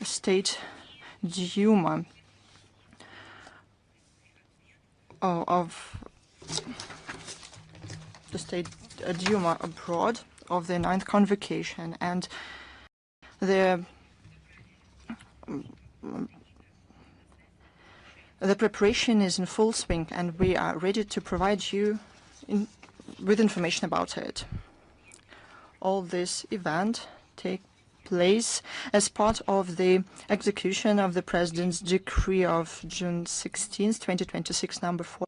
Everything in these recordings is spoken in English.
State Duma of the State Duma abroad of the 9th convocation, and the preparation is in full swing, and we are ready to provide you with information about it. All this event take place as part of the execution of the President's decree of June 16, 2026, number 4.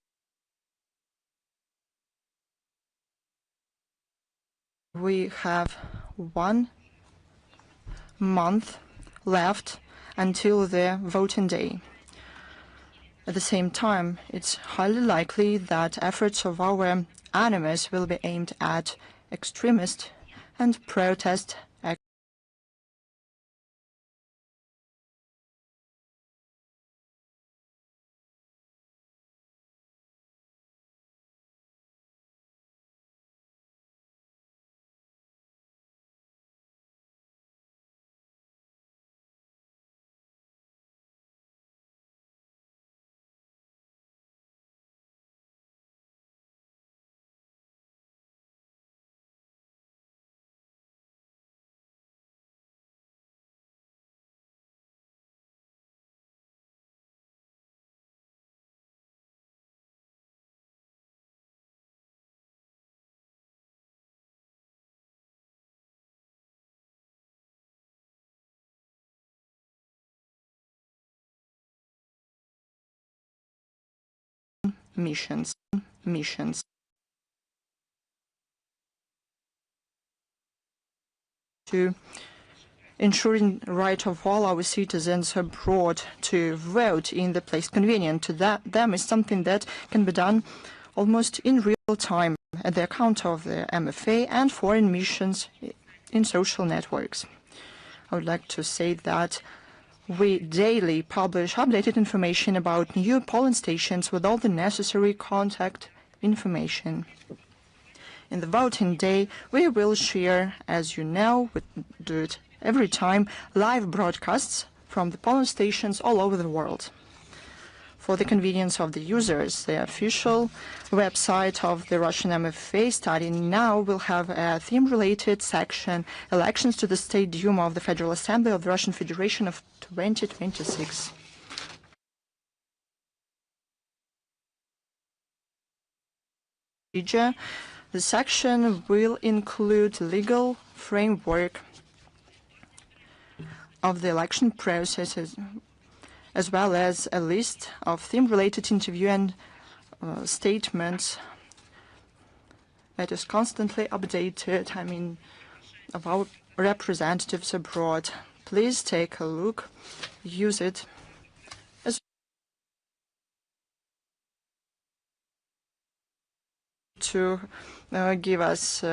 We have 1 month left until the voting day. At the same time, it's highly likely that efforts of our enemies will be aimed at extremist and protest actions. Missions to ensuring the right of all our citizens abroad to vote in the place convenient to them is something that can be done almost in real time at the account of the MFA and foreign missions in social networks. I would like to say that we daily publish updated information about new polling stations with all the necessary contact information. In the voting day, we will share, as you know, we do it every time, live broadcasts from the polling stations all over the world. For the convenience of the users, the official website of the Russian MFA starting now will have a theme-related section, Elections to the State Duma of the Federal Assembly of the Russian Federation of 2026. The section will include legal framework of the election processes, as well as a list of theme-related interview and statements that is constantly updated, of our representatives abroad. Please take a look, use it as to give us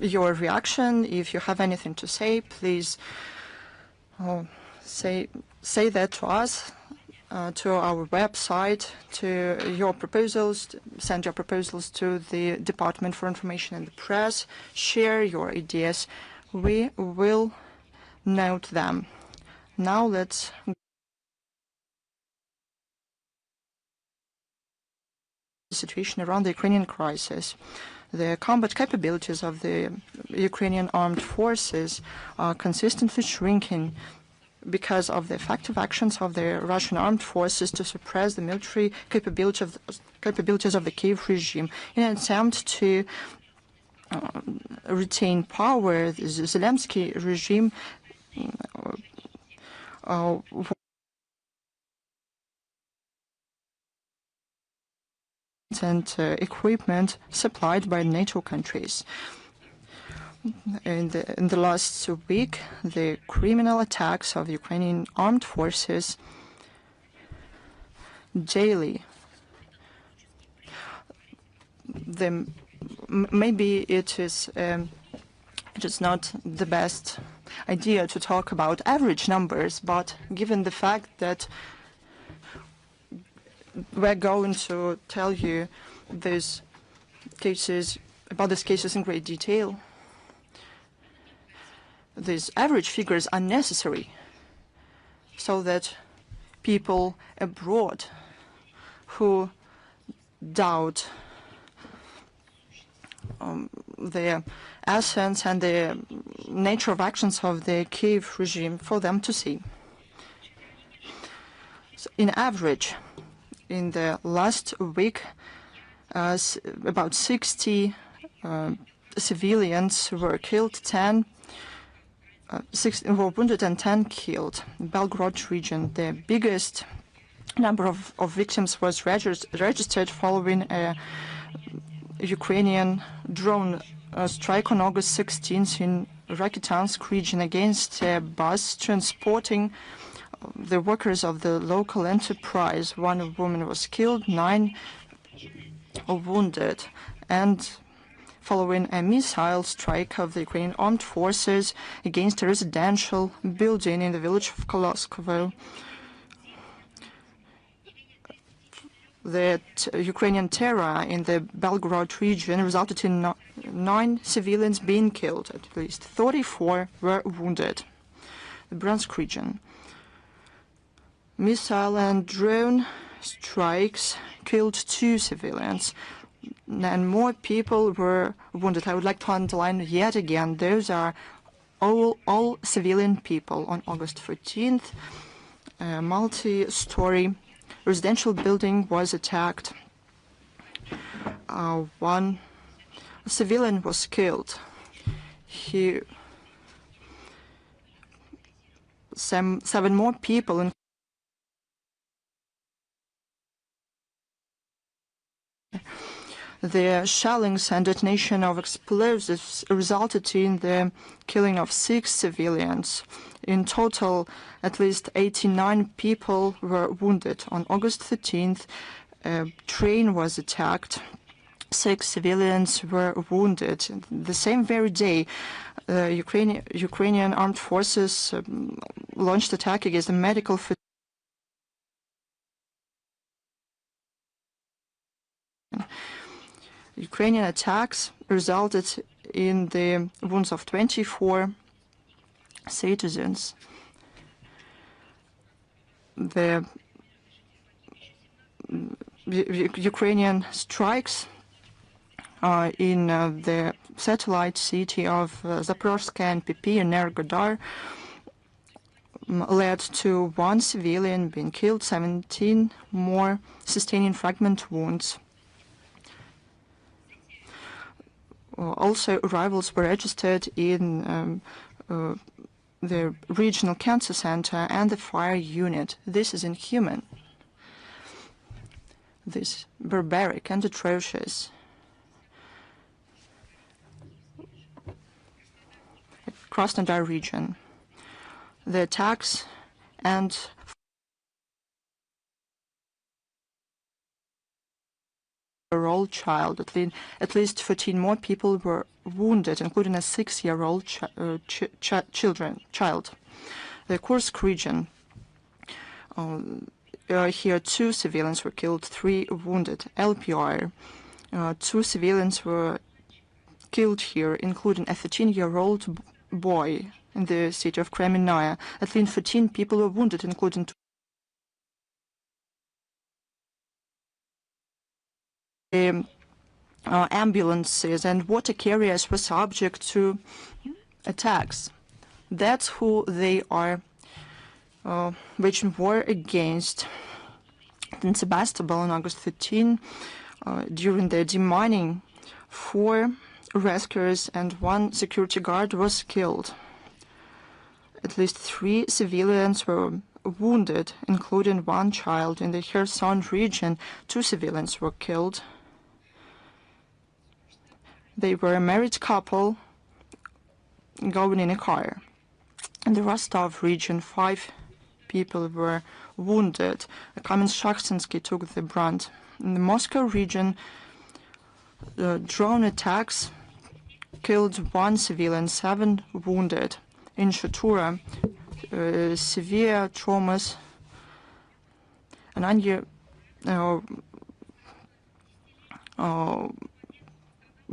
your reaction. If you have anything to say, please say that to us, to our website, to your proposals, send your proposals to the Department for Information and the Press, share your ideas. We will note them. Now let's the situation around the Ukrainian crisis. The combat capabilities of the Ukrainian armed forces are consistently shrinking because of the effective actions of the Russian armed forces to suppress the military capabilities of the Kiev regime. In an attempt to retain power, the Zelensky regime and equipment supplied by NATO countries. In the last week, the criminal attacks of Ukrainian armed forces daily. Maybe it is just not the best idea to talk about average numbers, but given the fact that we're going to tell you these cases, about these cases in great detail, these average figures are necessary so that people abroad who doubt the essence and the nature of actions of the Kiev regime for them to see. So in average, in the last week, about 60 civilians were killed, 6 were wounded and 10 killed. In Belgorod region, the biggest number of victims was registered following a Ukrainian drone strike on August 16th in Rakitansk region against a bus transporting the workers of the local enterprise. One woman was killed, 9 wounded, and following a missile strike of the Ukrainian armed forces against a residential building in the village of Koloskovo. The Ukrainian terror in the Belgorod region resulted in 9 civilians being killed, at least 34 were wounded. The Bryansk region. Missile and drone strikes killed 2 civilians, and more people were wounded. I would like to underline yet again, those are all civilian people. On August 14th, a multi-story residential building was attacked. One civilian was killed. Seven more people. The shellings and detonation of explosives resulted in the killing of 6 civilians. In total, at least 89 people were wounded. On August 13th, a train was attacked. 6 civilians were wounded. The same very day, Ukrainian armed forces launched attack against the medical facility. Ukrainian attacks resulted in the wounds of 24 citizens. The Ukrainian strikes in the satellite city of Zaporozhye and PP and Energodar led to 1 civilian being killed, 17 more sustaining fragment wounds. Also, arrivals were registered in the regional cancer center and the fire unit. This is inhuman. This is barbaric and atrocious. Krasnodar region. The attacks and year-old child. At least 14 more people were wounded, including a 6-year-old child. The Kursk region. Here, 2 civilians were killed, 3 wounded. LPR. 2 civilians were killed here, including a 13-year-old boy in the city of Kremenaya. At least 14 people were wounded, including 2 ambulances and water carriers were subject to attacks. That's who they are waging war against. In Sebastopol on August 13, during the demining, 4 rescuers and 1 security guard was killed. At least 3 civilians were wounded, including 1 child. In the Kherson region, 2 civilians were killed. They were a married couple going in a car. In the Rostov region, 5 people were wounded. Kamensk-Shakhtinsky took the brunt. In the Moscow region, drone attacks killed 1 civilian, 7 wounded. In Shatura, severe traumas.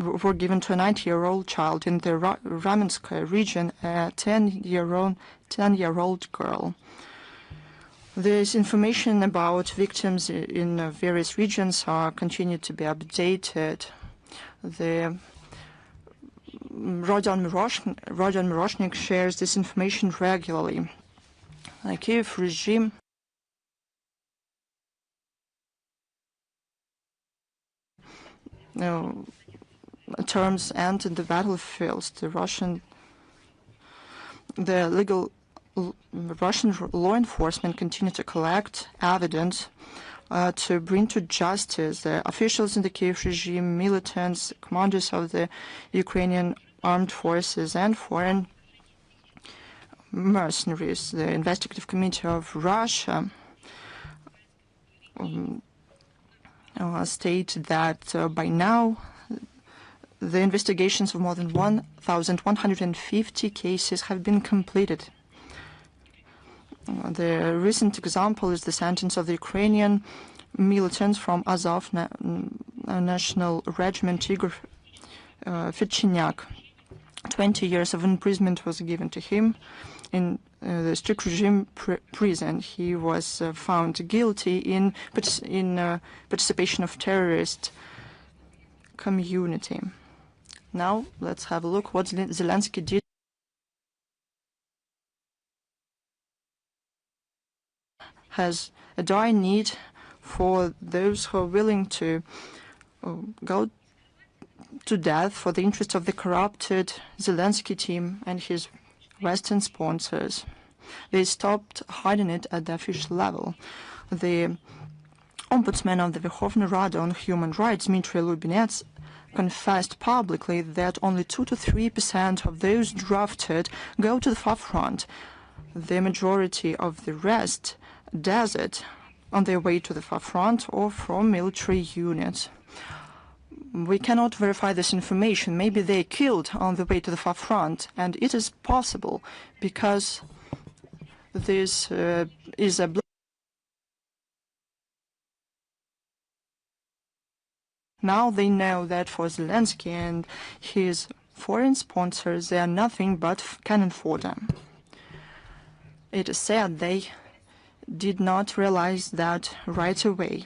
were given to a 90-year-old child in the Ramenskoye region, a 10-year-old girl. This information about victims in various regions are continued to be updated. The Rodion Miroshnik shares this information regularly. The Kiev regime terms and in the battlefields, the Russian law enforcement continue to collect evidence to bring to justice the officials in the Kiev regime, militants, commanders of the Ukrainian armed forces, and foreign mercenaries. The Investigative Committee of Russia stated that by now the investigations of more than 1,150 cases have been completed. The recent example is the sentence of the Ukrainian militants from Azov National Regiment Igor Fitchinyak. 20 years of imprisonment was given to him in the strict regime prison. He was found guilty in participation of terrorist community. Now let's have a look what Zelensky did. Has a dire need for those who are willing to go to death for the interest of the corrupted Zelensky team and his Western sponsors. They stopped hiding it at the official level. The Ombudsman of the Verkhovna Rada on Human Rights, Dmitry Lubinets, confessed publicly that only 2 to 3% of those drafted go to the far front. The majority of the rest desert on their way to the far front or from military units. We cannot verify this information. Maybe they killed on the way to the far front, and it is possible because this is a now they know that for Zelensky and his foreign sponsors, they are nothing but cannon fodder. It is said they did not realize that right away.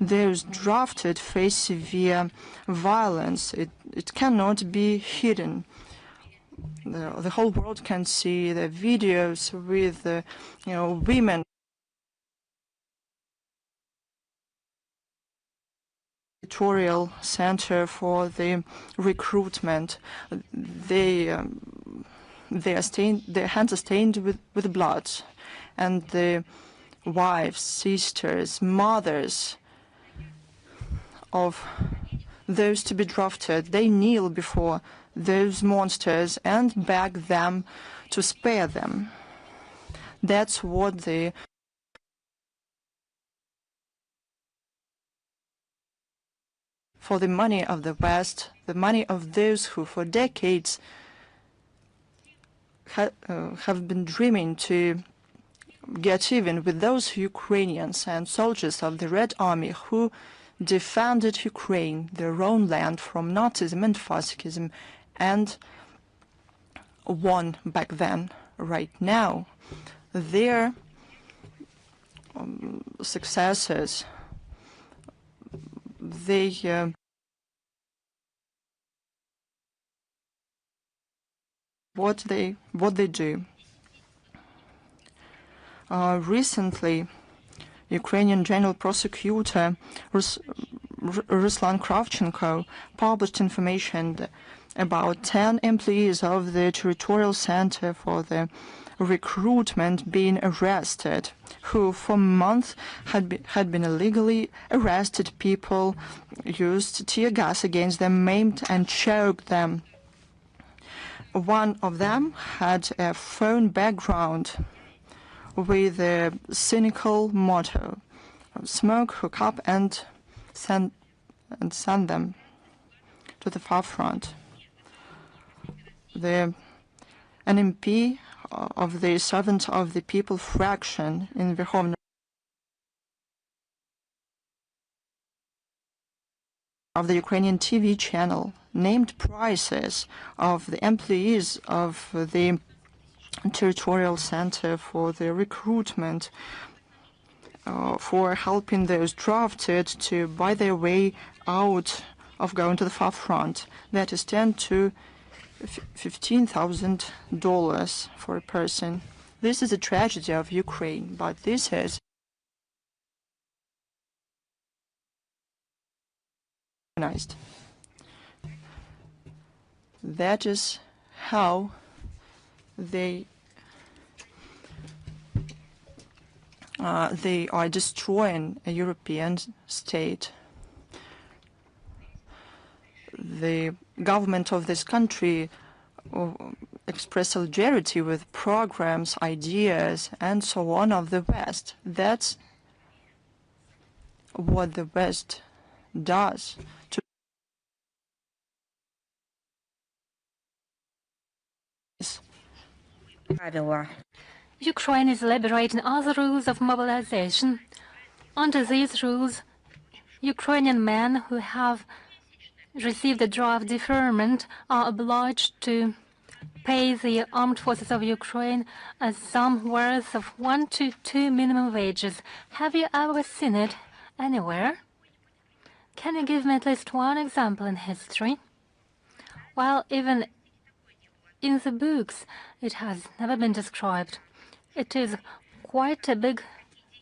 Those drafted face severe violence. It cannot be hidden. The whole world can see the videos with women. Tutorial center for the recruitment. Their hands are stained with blood, and the wives, sisters, mothers of those to be drafted, they kneel before those monsters and beg them to spare them. That's what for the money of the West, the money of those who for decades have been dreaming to get even with those Ukrainians and soldiers of the Red Army who defended Ukraine, their own land, from Nazism and fascism, and won back then. Right now, their successors, what they do. Recently, Ukrainian General Prosecutor Ruslan Kravchenko published information about 10 employees of the Territorial Center for the Recruitment being arrested, who for months had been illegally arrested. People used tear gas against them, maimed and choked them. One of them had a phone background with a cynical motto: smoke, hook up, and send them to the far front. An MP of the Servant of the People fraction in Verkhovna of the Ukrainian TV channel named prices of the employees of the territorial center for the recruitment, for helping those drafted to buy their way out of going to the far front. That is $10,000 to $15,000 for a person. This is a tragedy of Ukraine, but this is organized. That is how they are destroying a European state. The government of this country express solidarity with programs, ideas, and so on of the West. That's what the West does to Ukraine is elaborating other rules of mobilization. Under these rules, Ukrainian men who have received a draft deferment are obliged to pay the armed forces of Ukraine a sum worth of 1 to 2 minimum wages. Have you ever seen it anywhere? Can you give me at least one example in history? Well, even in the books, it has never been described. It is quite a big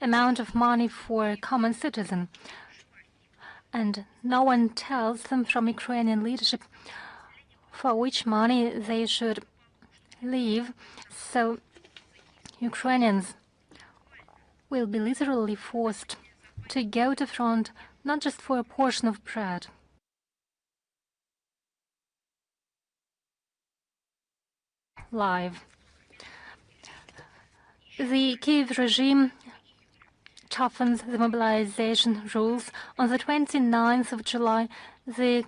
amount of money for a common citizen. And no one tells them from Ukrainian leadership for which money they should leave. So Ukrainians will be literally forced to go to front, not just for a portion of bread. Live. The Kiev regime toughens the mobilization rules. On the 29th of July, the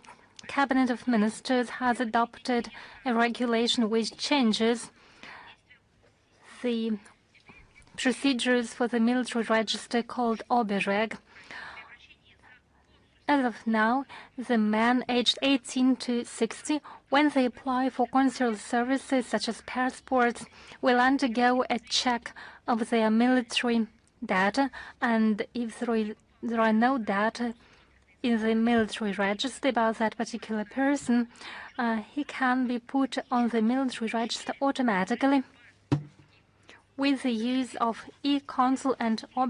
Cabinet of Ministers has adopted a regulation which changes the procedures for the military register called Obereg. As of now, the men aged 18 to 60, when they apply for consular services such as passports, will undergo a check of their military data, and if there are no data in the military register about that particular person, he can be put on the military register automatically with the use of e-consul and or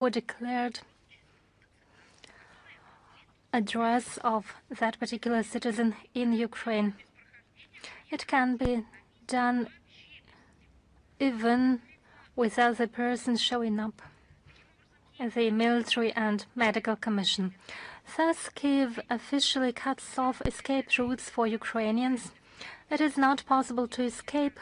declared address of that particular citizen in Ukraine. It can be done even without the person showing up at the military and medical commission. Thus, Kiev officially cuts off escape routes for Ukrainians. It is not possible to escape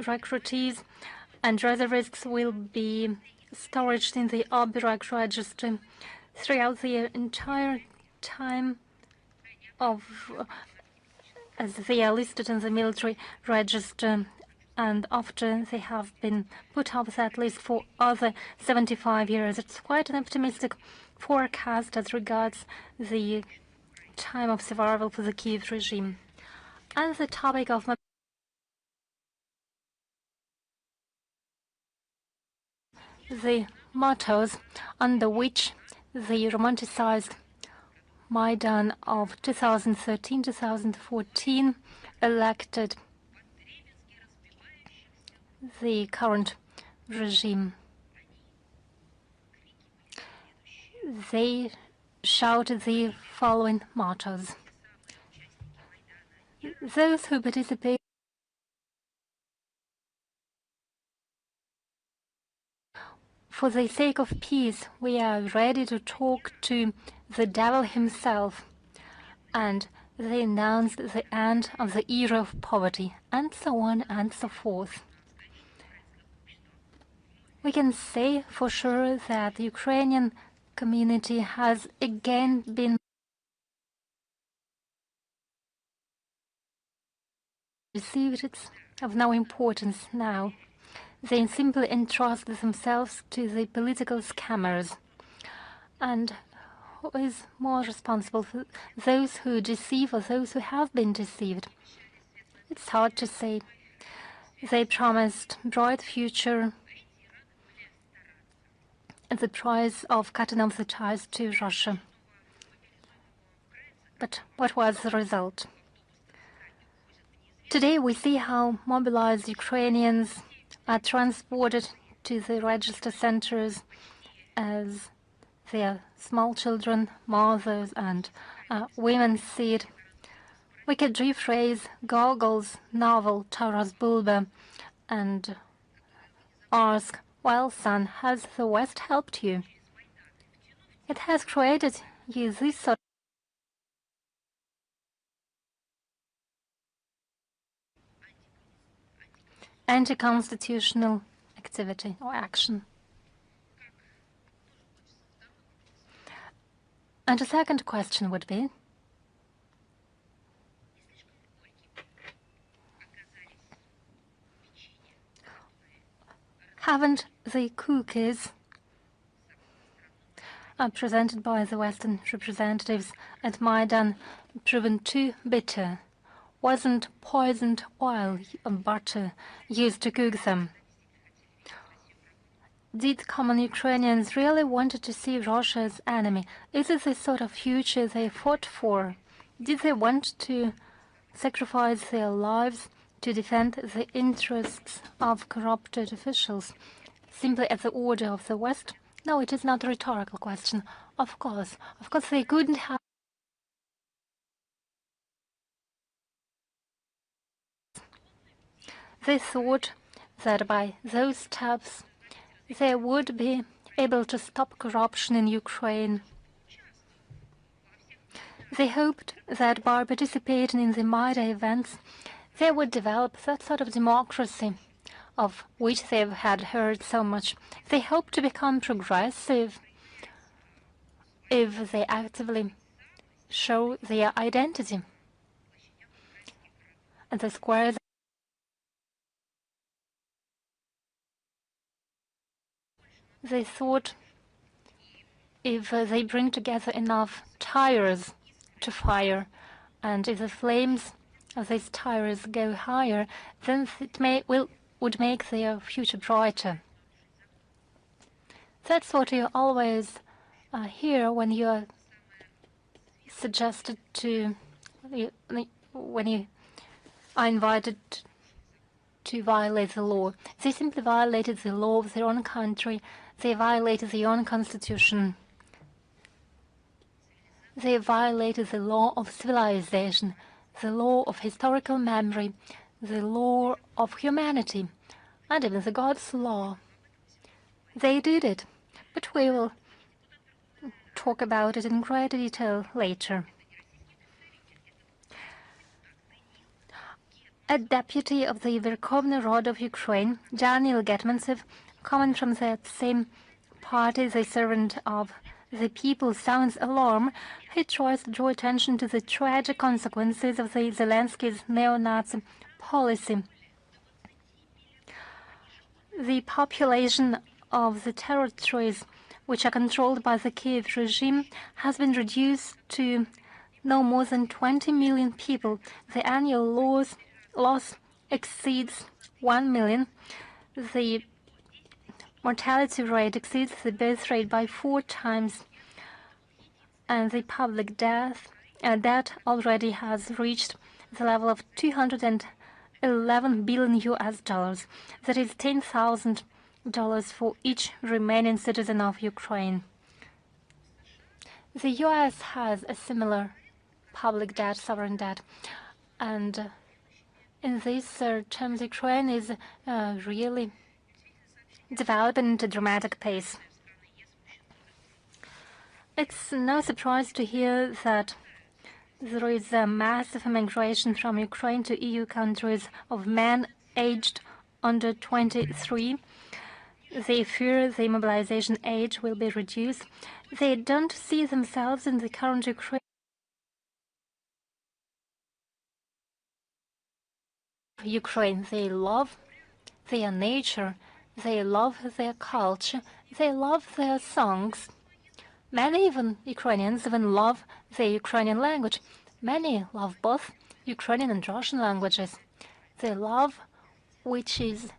recruitees and reservists will be stored in the Obereg register throughout the entire time as they are listed in the military register, and after they have been put off that list for other 75 years. It's quite an optimistic forecast as regards the time of survival for the Kiev regime. On the topic of the mottos under which the romanticized Maidan of 2013-2014 elected the current regime. They shouted the following mottos. Those who participate for the sake of peace, we are ready to talk to the devil himself. And they announced the end of the era of poverty, and so on and so forth. We can say for sure that the Ukrainian community has again been received, it's of no importance now. They simply entrust themselves to the political scammers. And who is more responsible, those who deceive or those who have been deceived? It's hard to say. They promised bright future at the price of cutting off the ties to Russia. But what was the result? Today we see how mobilized Ukrainians are transported to the register centers as their small children, mothers and women see it. We could rephrase Gogol's novel Taras Bulba and ask, well, son, has the West helped you? It has created you this sort of anti-constitutional activity or action. And the second question would be, haven't the cookies presented by the Western representatives at Maidan proven too bitter? Wasn't poisoned oil and butter used to cook them? Did common Ukrainians really want to see Russia as enemy? Is it the sort of future they fought for? Did they want to sacrifice their lives to defend the interests of corrupted officials simply at the order of the West? No, it is not a rhetorical question. Of course they couldn't have. They thought that by those steps they would be able to stop corruption in Ukraine. They hoped that by participating in the Maidan events, they would develop that sort of democracy of which they had heard so much. They hoped to become progressive if they actively show their identity. And the squares they thought if they bring together enough tires to fire, and if the flames of these tires go higher, then it would make their future brighter. That's what you always hear when you are suggested to, when you are invited to violate the law. They simply violated the law of their own country. They violated their own constitution. They violated the law of civilization, the law of historical memory, the law of humanity, and even the God's law. They did it, but we will talk about it in greater detail later. A deputy of the Verkhovna Rada of Ukraine, Daniel Getmantsev, coming from that same party, the servant of the people, sounds alarm. He tries to draw attention to the tragic consequences of the Zelensky's neo-Nazi policy. The population of the territories which are controlled by the Kiev regime has been reduced to no more than 20 million people. The annual loss exceeds 1 million. The mortality rate exceeds the birth rate by 4 times, and the public debt already has reached the level of $211 billion US. That is $10,000 for each remaining citizen of Ukraine. The US has a similar public debt, sovereign debt, and in these terms, Ukraine is really developing at a dramatic pace. It's no surprise to hear that there is a massive immigration from Ukraine to EU countries of men aged under 23. They fear the mobilization age will be reduced. They don't see themselves in the current Ukraine Ukraine. They love their nature, they love their culture, they love their songs. Many Ukrainians even love the Ukrainian language. Many love both Ukrainian and Russian languages. They love which is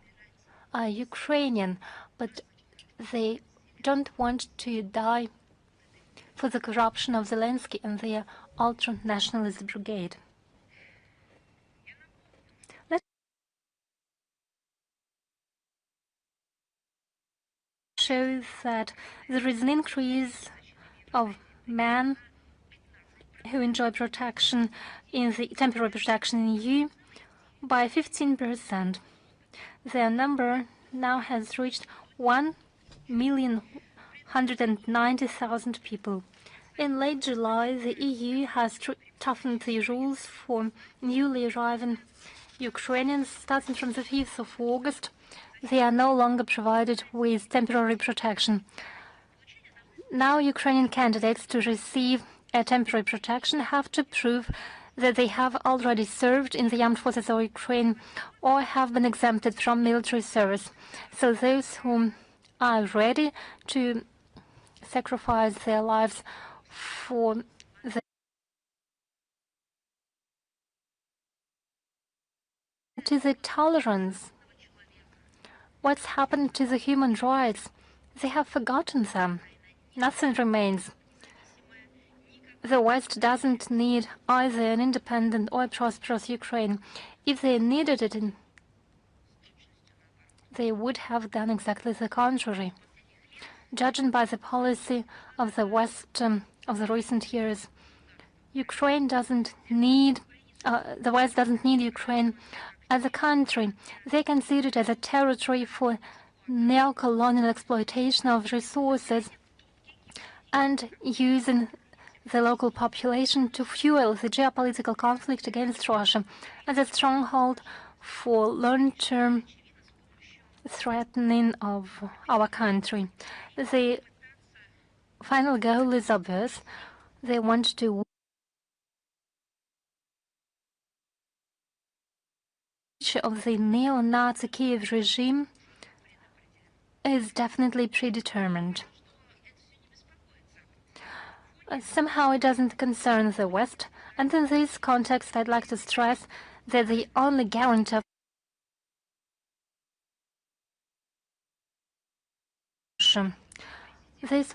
Ukrainian, but they don't want to die for the corruption of Zelensky and their ultra-nationalist brigade. Let's show that there is an increase of men who enjoy protection in the temporary protection in EU by 15%. Their number now has reached 1,190,000 people. In late July, the EU has toughened the rules for newly arriving Ukrainians starting from the 5th of August. They are no longer provided with temporary protection. Now Ukrainian candidates to receive a temporary protection have to prove that they have already served in the armed forces of Ukraine or have been exempted from military service. So those who are ready to sacrifice their lives for the to the tolerance. What's happened to the human rights? They have forgotten them. Nothing remains. The West doesn't need either an independent or a prosperous Ukraine. If they needed it, they would have done exactly the contrary. Judging by the policy of the West of the recent years, Ukraine doesn't need, the West doesn't need Ukraine as a country. They consider it as a territory for neo-colonial exploitation of resources and using the local population to fuel the geopolitical conflict against Russia as a stronghold for long-term threatening of our country. The final goal is obvious. They want to of the neo-Nazi Kiev regime is definitely predetermined. Somehow it doesn't concern the West, and in this context I'd like to stress that the only guarantee of this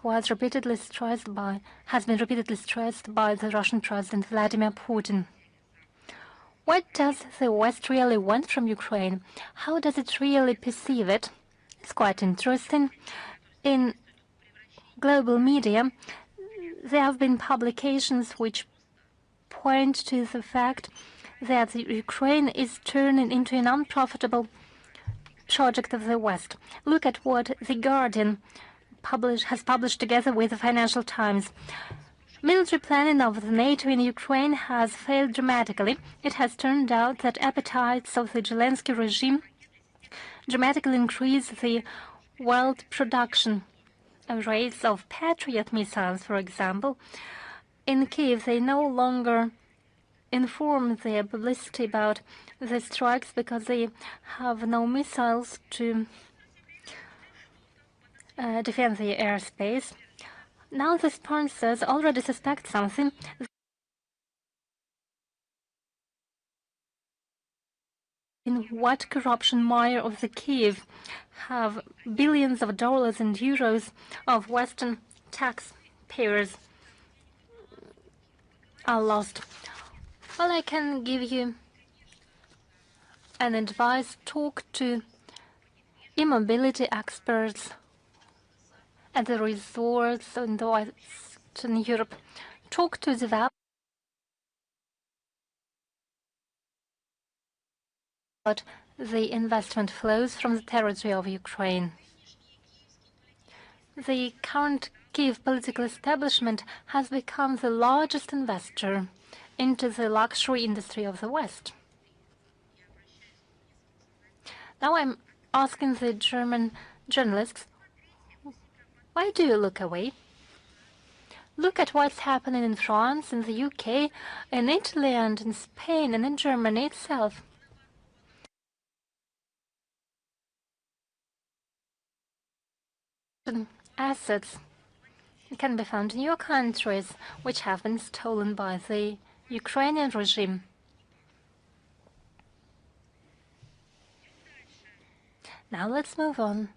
has been repeatedly stressed by the Russian President Vladimir Putin. What does the West really want from Ukraine? How does it really perceive it? It's quite interesting. In global media, there have been publications which point to the fact that Ukraine is turning into an unprofitable project of the West. Look at what The Guardian has published together with the Financial Times. Military planning of the NATO in Ukraine has failed dramatically. It has turned out that appetites of the Zelensky regime dramatically increase the world production rates of Patriot missiles, for example. In Kiev, they no longer inform their publicity about the strikes because they have no missiles to defend the airspace. Now the sponsors already suspect something. In what corruption mire of the Kiev have billions of dollars and euros of Western taxpayers are lost? Well, I can give you an advice. Talk to e-mobility experts at the resorts in the Western Europe. Talk to developers about the investment flows from the territory of Ukraine. The current Kiev political establishment has become the largest investor into the luxury industry of the West. Now I'm asking the German journalists, why do you look away? Look at what's happening in France, in the UK, in Italy, and in Spain, and in Germany itself. assets can be found in your countries, which have been stolen by the Ukrainian regime. Now let's move on.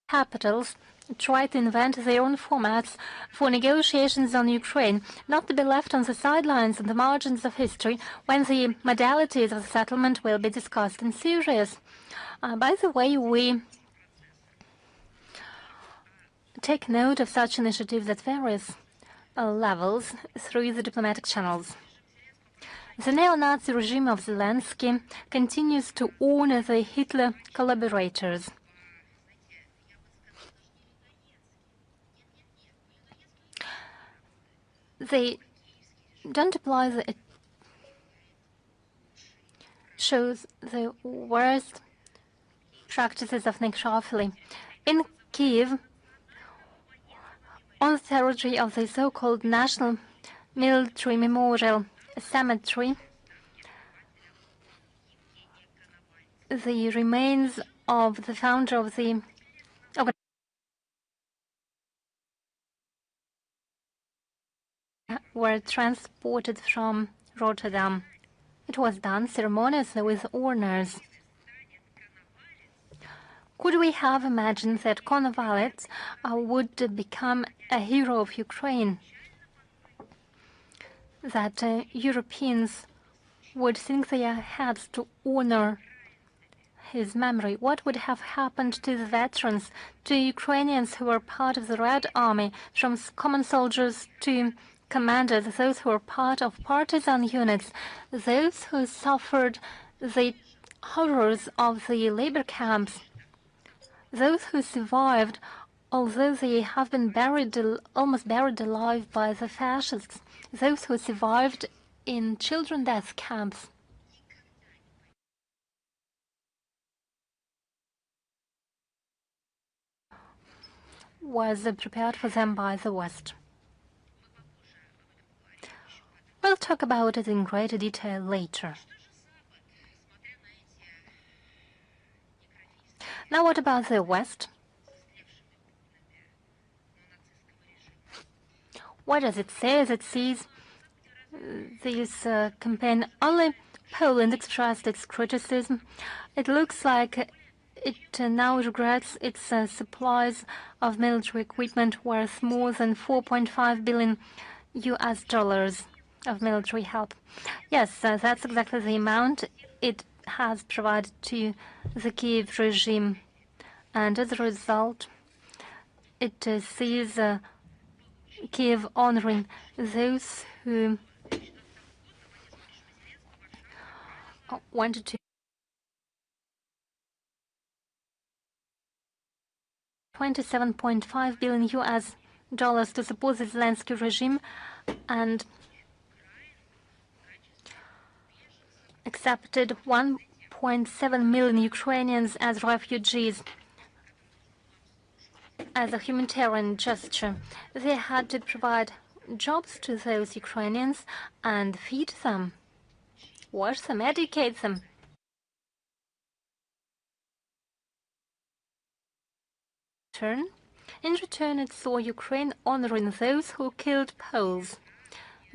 Capitals try to invent their own formats for negotiations on Ukraine, not to be left on the sidelines and the margins of history when the modalities of the settlement will be discussed in series. By the way, we take note of such initiatives at various levels through the diplomatic channels. The neo-Nazi regime of Zelensky continues to honor the Hitler collaborators. They don't apply the shows the worst practices of necrophily. In Kiev, on the territory of the so-called National Military Memorial Cemetery, the remains of the founder of the were transported from Rotterdam. It was done ceremoniously with honors. Could we have imagined that Konovalets would become a hero of Ukraine? That Europeans would sink their heads to honor his memory? What would have happened to the veterans, to Ukrainians who were part of the Red Army, from common soldiers to commanders, those who were part of partisan units, those who suffered the horrors of the labor camps, those who survived, although they have been almost buried alive by the fascists, those who survived in children death camps. Was prepared for them by the West. We'll talk about it in greater detail later. Now what about the West? What does it say as it sees this campaign? Only Poland expressed its criticism. It looks like it now regrets its supplies of military equipment worth more than 4.5 billion US dollars of military help. Yes, that's exactly the amount it has provided to the Kiev regime. And as a result, it sees Kiev honoring those who wanted to 27.5 billion US dollars to support the Zelensky regime and accepted 1.7 million Ukrainians as refugees. As a humanitarian gesture, they had to provide jobs to those Ukrainians and feed them, wash them, educate them. In return, it saw Ukraine honoring those who killed Poles.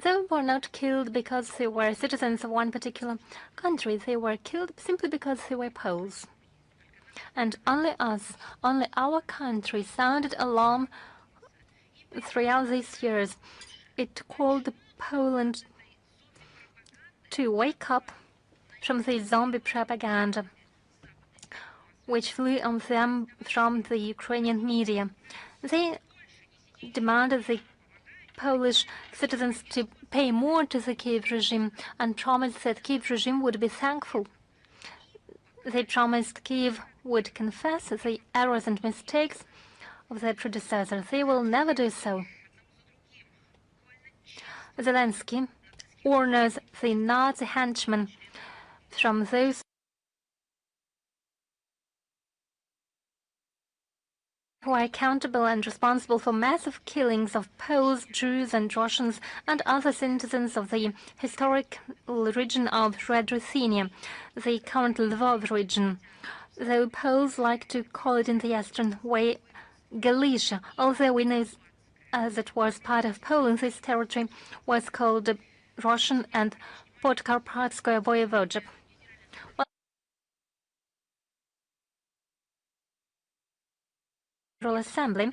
They were not killed because they were citizens of one particular country. They were killed simply because they were Poles. And only us, only our country sounded alarm throughout these years. It called Poland to wake up from the zombie propaganda which flew on them from the Ukrainian media. They demanded the Polish citizens to pay more to the Kiev regime and promised that Kiev regime would be thankful. They promised Kiev would confess the errors and mistakes of their predecessors. They will never do so. Zelensky honors the Nazi henchmen from those who are accountable and responsible for massive killings of Poles, Jews and Russians and other citizens of the historic region of Red Ruthenia, the current Lvov region. Though Poles like to call it in the Eastern way Galicia, although we know as it was part of Poland, this territory was called Russian and Podkarpatskoye Voivodeship. Assembly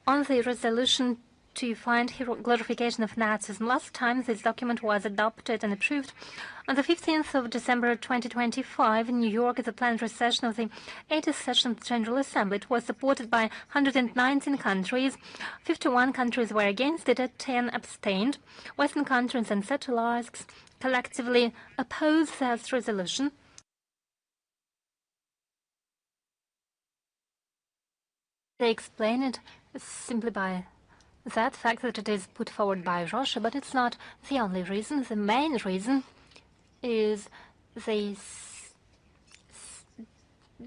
on the resolution to find glorification of Nazism. Last time this document was adopted and approved on the 15th of December 2025 in New York at the plenary session of the 80th session of the General Assembly. It was supported by 119 countries. 51 countries were against it, 10 abstained. Western countries and satellites collectively opposed this resolution. They explain it simply by that fact that it is put forward by Russia, but it's not the only reason. The main reason is they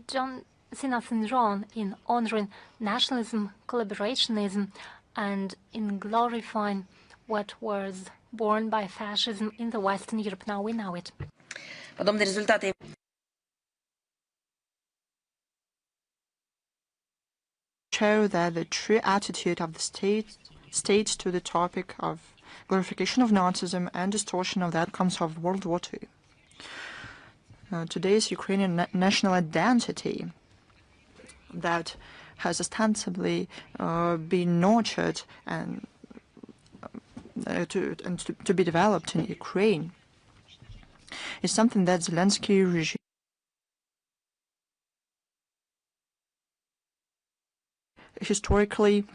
don't see nothing wrong in honoring nationalism, collaborationism, and in glorifying what was born by fascism in the Western Europe. Now we know it. Show that the true attitude of the state to the topic of glorification of Nazism and distortion of the outcomes of World War II. Today's Ukrainian national identity that has ostensibly been nurtured and to be developed in Ukraine is something that Zelensky regime historically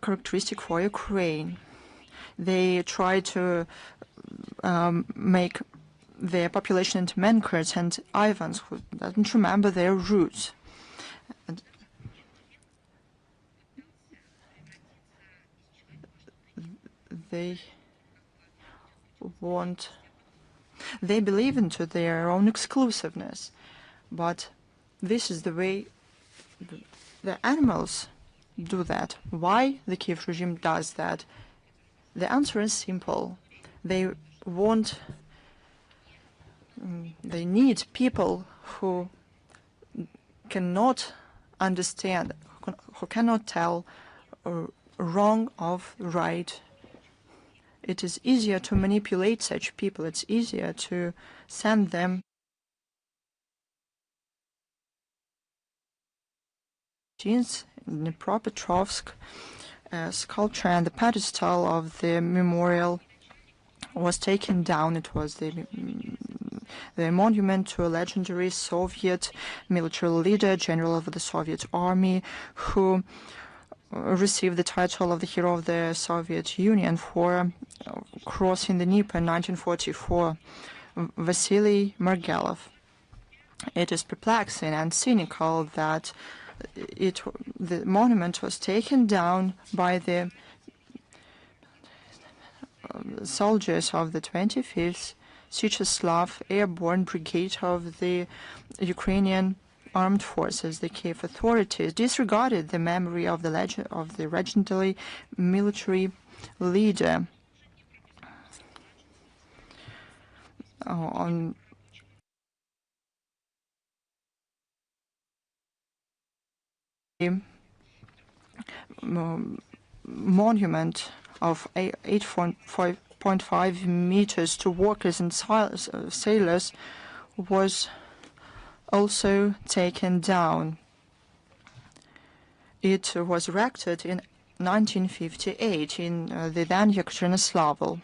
characteristic for Ukraine. They try to make their population into Menkers and Ivans who doesn't remember their roots. And they believe into their own exclusiveness, but this is the way the animals do that. Why the Kiev regime does that? The answer is simple. They need people who cannot understand, who cannot tell wrong of right. It is easier to manipulate such people. It's easier to send them in Dnipropetrovsk. Sculpture and the pedestal of the memorial was taken down. It was the monument to a legendary Soviet military leader, general of the Soviet army, who received the title of the hero of the Soviet Union for crossing the Dnieper in 1944, Vasily Margelov. It is perplexing and cynical that the monument was taken down by the soldiers of the 25th Syicheslav Airborne Brigade of the Ukrainian Armed Forces. The Kiev authorities disregarded the memory of the legendary military leader. On monument of 8.5 meters to workers and sailors was also taken down. It was erected in 1958 in the then Yekaterinoslavl.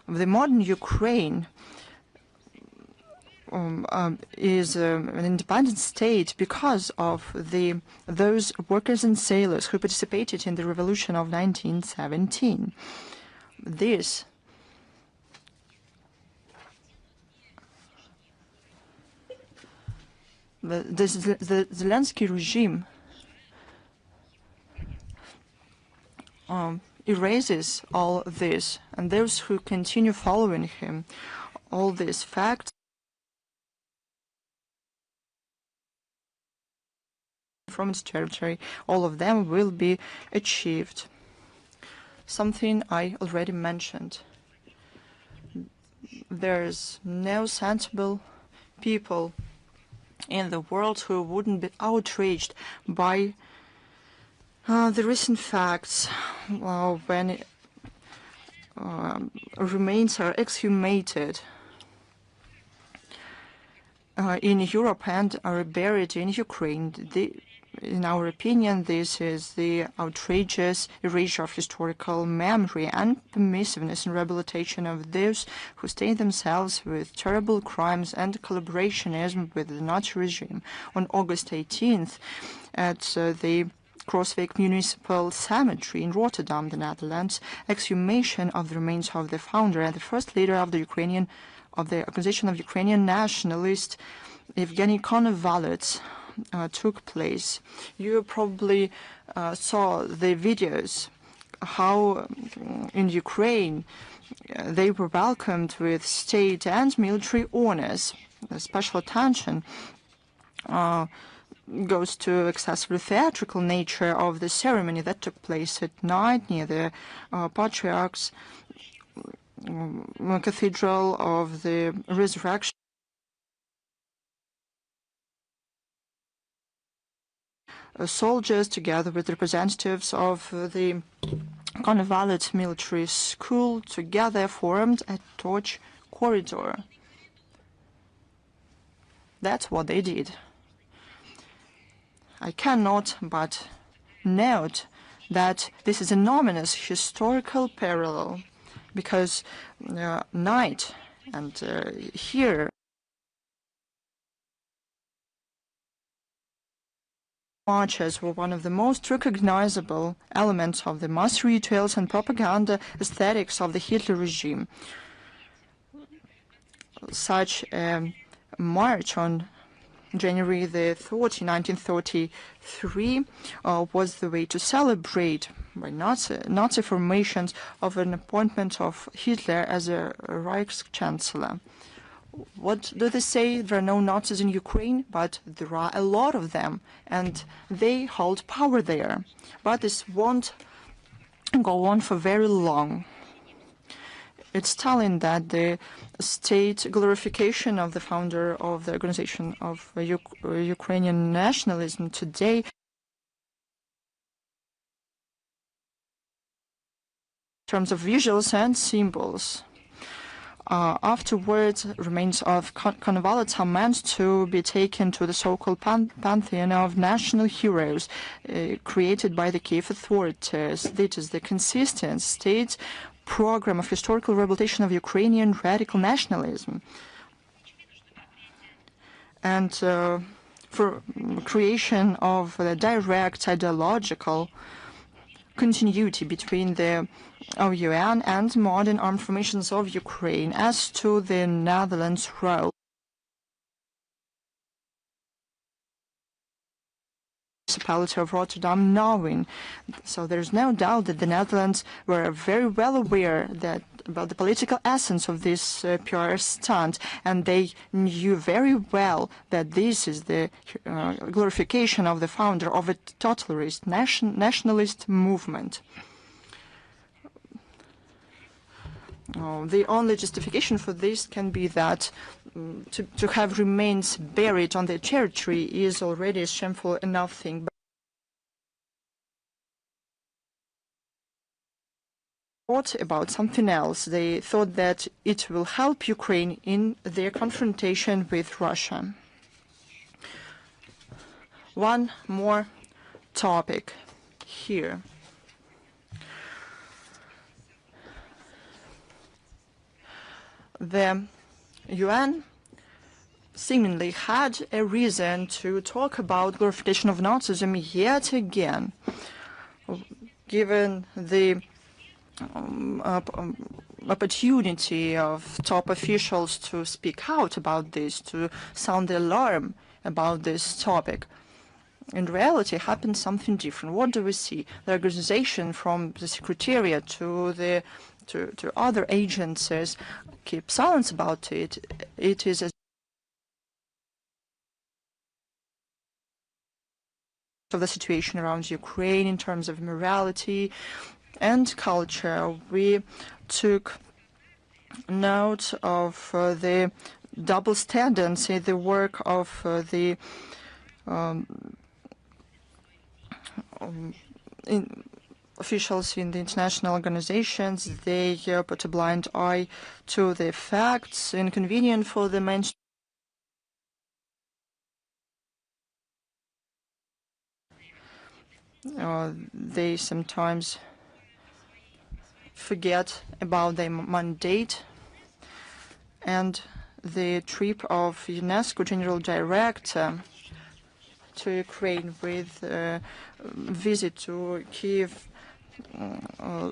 The modern Ukraine is an independent state because of those workers and sailors who participated in the revolution of 1917. The Zelensky regime erases all this, and those who continue following him, all these facts from its territory, all of them will be achieved. Something I already mentioned. There's no sensible people in the world who wouldn't be outraged by the recent facts when remains are exhumated in Europe and are buried in Ukraine. In our opinion, this is the outrageous erasure of historical memory and permissiveness and rehabilitation of those who stained themselves with terrible crimes and collaborationism with the Nazi regime. On August 18th, at the Crossweg Municipal Cemetery in Rotterdam, the Netherlands, exhumation of the remains of the founder and the first leader of the Organization of Ukrainian Nationalists, Evgeny Konovalets, took place. You probably saw the videos how in Ukraine they were welcomed with state and military honors. Special attention goes to excessively theatrical nature of the ceremony that took place at night near the Patriarch's Cathedral of the Resurrection. Soldiers, together with representatives of the Konovalet military school, together formed a torch corridor. That's what they did. I cannot but note that this is an ominous historical parallel, because night and here marches were one of the most recognizable elements of the mass rituals and propaganda aesthetics of the Hitler regime. Such a march on January the 30th, 1933, was the way to celebrate by Nazi formations of an appointment of Hitler as a Reichschancellor. What do they say? There are no Nazis in Ukraine, but there are a lot of them, and they hold power there. But this won't go on for very long. It's telling that the state glorification of the founder of the Organization of Ukrainian Nationalism today in terms of visuals and symbols. Afterwards, remains of Konovalets are meant to be taken to the so-called pantheon of national heroes created by the Kiev authorities. This is the consistent state program of historical rehabilitation of Ukrainian radical nationalism and for creation of a direct ideological continuity between the OUN and modern armed formations of Ukraine. As to the Netherlands' role, municipality of Rotterdam knowing. So there's no doubt that the Netherlands were very well aware about the political essence of this PR stunt, and they knew very well that this is the glorification of the founder of a totalitarian nationalist movement. The only justification for this can be that to have remains buried on their territory is already a shameful enough thing. But thought about something else. They thought that it will help Ukraine in their confrontation with Russia. One more topic here. The UN seemingly had a reason to talk about glorification of Nazism yet again, given the opportunity of top officials to speak out about this, to sound the alarm about this topic. In reality, happened something different. What do we see? The organization from the Secretariat to other agencies keep silence about it. It is of the situation around Ukraine in terms of morality and culture. We took note of the double standards in the work of the officials in the international organizations. They put a blind eye to the facts, inconvenient for the mainstream. They sometimes forget about their mandate, and the trip of UNESCO General Director to Ukraine with a visit to Kiev,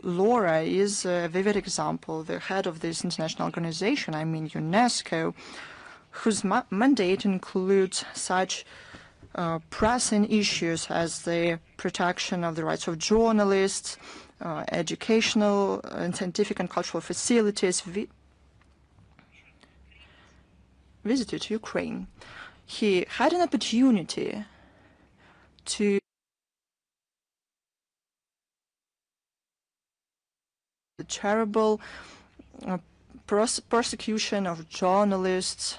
Laura, is a vivid example. The head of this international organization, I mean UNESCO, whose mandate includes such pressing issues as the protection of the rights of journalists, educational and scientific and cultural facilities, visited Ukraine. He had an opportunity to the terrible persecution of journalists,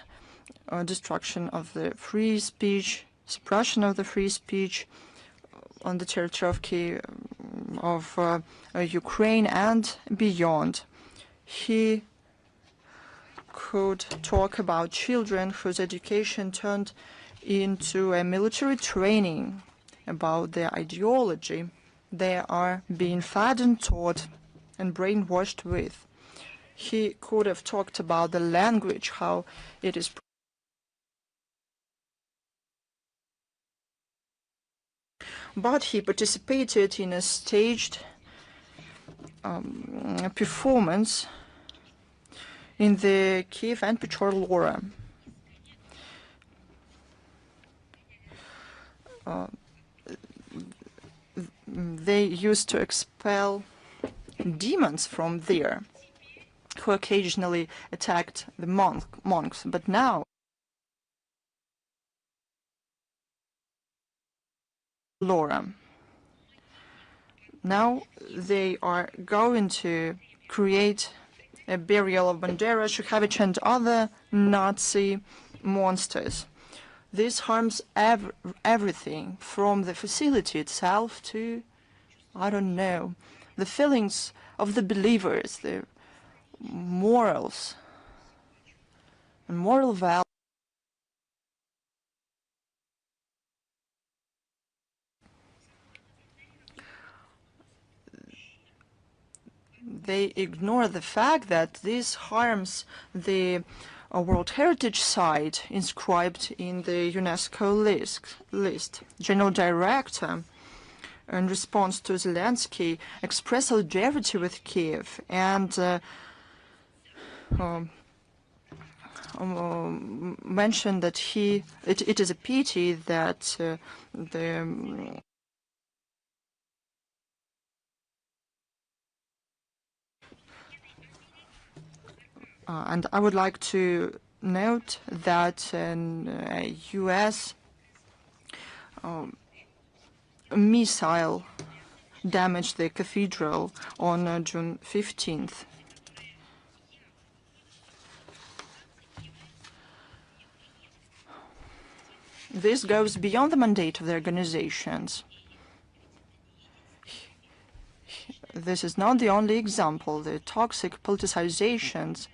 destruction of the free speech, suppression of the free speech on the territory of Kiev, of Ukraine and beyond. He could talk about children whose education turned into a military training, about their ideology they are being fed and taught and brainwashed with. He could have talked about the language, how it is but he participated in a staged performance in the Kiev and Pechor Laura. They used to expel demons from there, who occasionally attacked the monks, but now Laura. Now they are going to create a burial of Bandera, Shukhevich, and other Nazi monsters. This harms everything, from the facility itself to, I don't know, the feelings of the believers, the morals and moral values. They ignore the fact that this harms the World Heritage Site inscribed in the UNESCO list. General Director, in response to Zelensky, expressed solidarity with Kiev and mentioned that it is a pity that and I would like to note that a U.S. missile damaged the cathedral on June 15th. This goes beyond the mandate of the organizations. This is not the only example. The toxic politicizations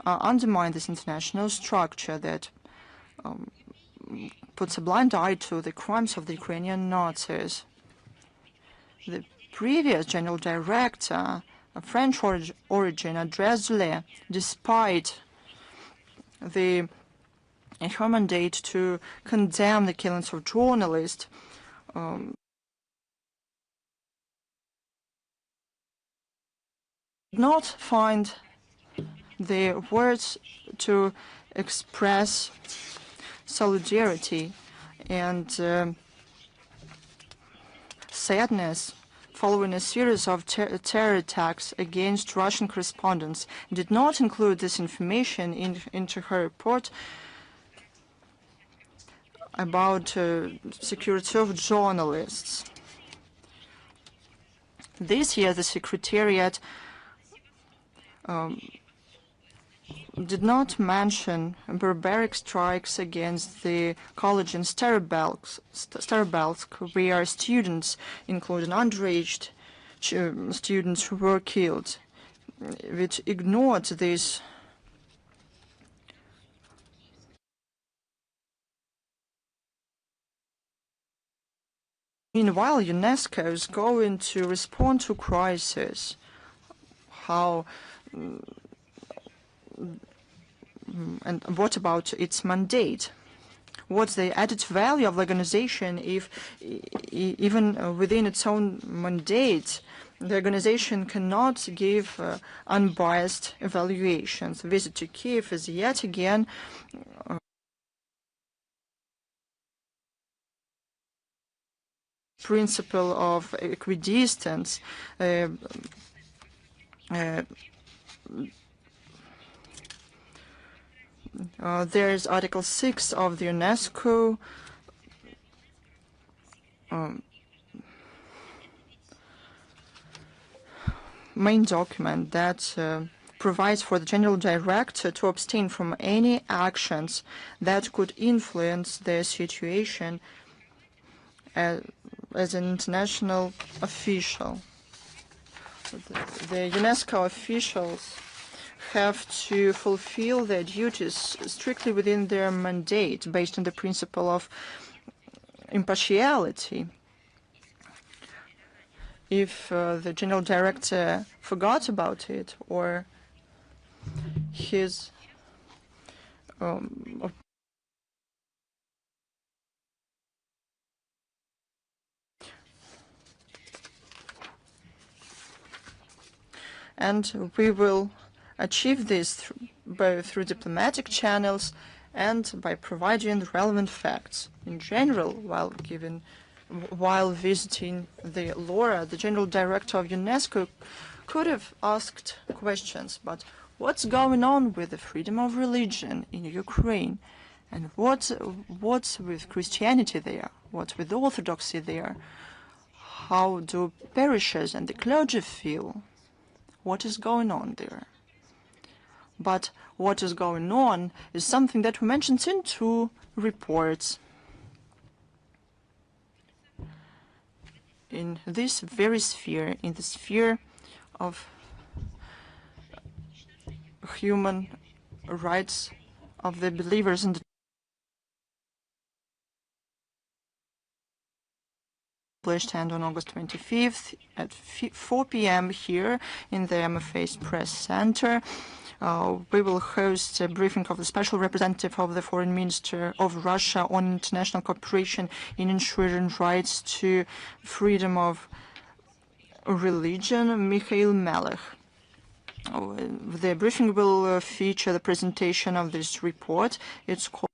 undermine this international structure that puts a blind eye to the crimes of the Ukrainian Nazis. The previous general director, of French origin, André Zoulé, despite her mandate to condemn the killings of journalists, did not find the words to express solidarity and sadness following a series of terror attacks against Russian correspondents, did not include this information into her report. about security of journalists. This year, the Secretariat did not mention barbaric strikes against the college in Starobelsk, where students, including underage students, were killed. It ignored this. Meanwhile, UNESCO is going to respond to crisis. How and what about its mandate? What's the added value of the organization if even within its own mandate, the organization cannot give unbiased evaluations? The visit to Kiev is yet again principle of equidistance. There's Article 6 of the UNESCO main document that provides for the General Director to abstain from any actions that could influence the situation as an international official. The UNESCO officials have to fulfill their duties strictly within their mandate based on the principle of impartiality. If the General Director forgot about it or his and we will achieve this both through diplomatic channels and by providing relevant facts. In general, while visiting the LoRa, the General Director of UNESCO could have asked questions, but what's going on with the freedom of religion in Ukraine? And what's with Christianity there? What's with Orthodoxy there? How do parishes and the clergy feel? What is going on there? But what is going on is something that we mentioned in two reports. In this very sphere, in the sphere of human rights of the believers in the and on August 25th at 4 p.m. here in the MFA's press center. We will host a briefing of the Special Representative of the Foreign Minister of Russia on international cooperation in ensuring rights to freedom of religion, Mikhail Melech. The briefing will feature the presentation of this report. It's called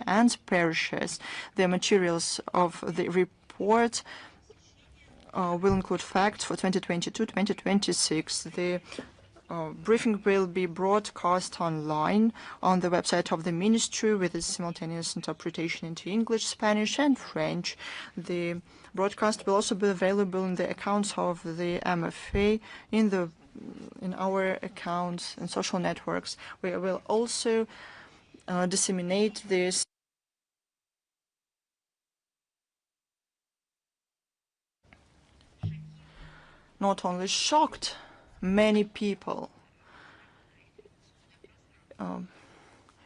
and parishes. The materials of the report will include facts for 2022-2026. The briefing will be broadcast online on the website of the ministry with a simultaneous interpretation into English, Spanish, and French. The broadcast will also be available in the accounts of the MFA in our accounts and social networks. We will also disseminate this not only shocked many people,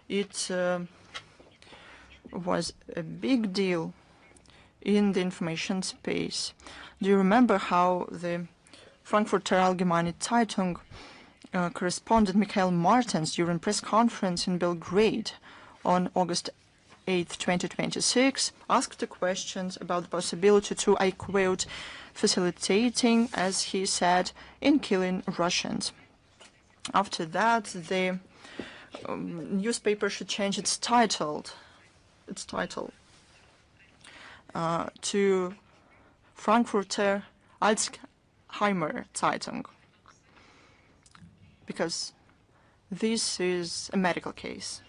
it was a big deal in the information space. Do you remember how the Frankfurter Allgemeine Zeitung correspondent Michael Martens during press conference in Belgrade on August 8, 2026, asked the questions about the possibility to, I quote, facilitating, as he said, in killing Russians. After that, the newspaper should change its title to Frankfurter Allgemeine Zeitung, because This is a medical case.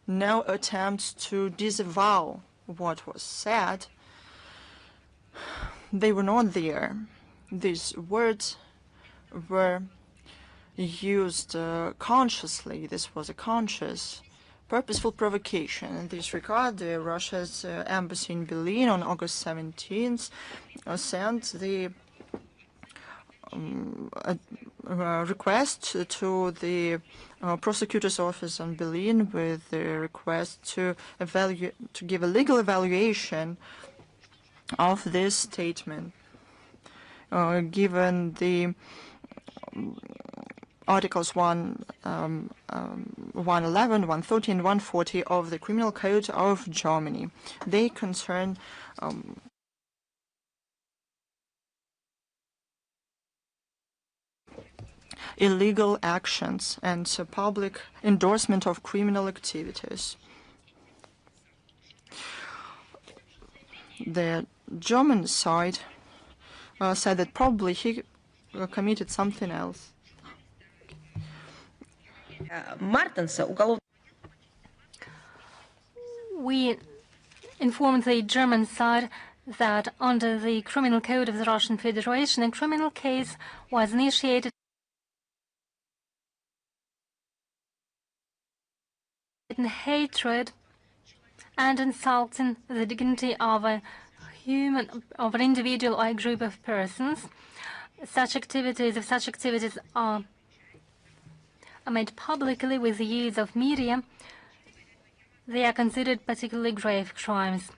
No attempts to disavow what was said. They were not there. These words were used consciously. This was a conscious, purposeful provocation. In this regard, Russia's embassy in Berlin on August 17th sent the request to the prosecutor's office in Berlin with the request to give a legal evaluation of this statement, given the Articles 111, 113, 140 of the Criminal Code of Germany. They concern illegal actions and public endorsement of criminal activities. The German side said that probably he committed something else. We informed the German side that under the Criminal Code of the Russian Federation, a criminal case was initiated in hatred and insulting the dignity of an individual or a group of persons. If such activities are made publicly with the use of media, they are considered particularly grave crimes.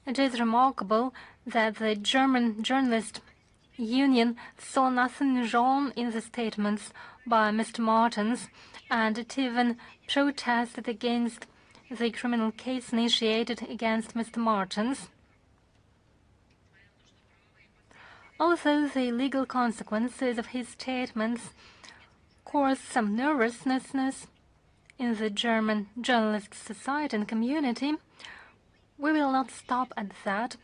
It is remarkable that the German Journalist Union saw nothing wrong in the statements by Mr. Martens, and it even protested against the criminal case initiated against Mr. Martens. Although the legal consequences of his statements caused some nervousness in the German journalist society and community, we will not stop at that.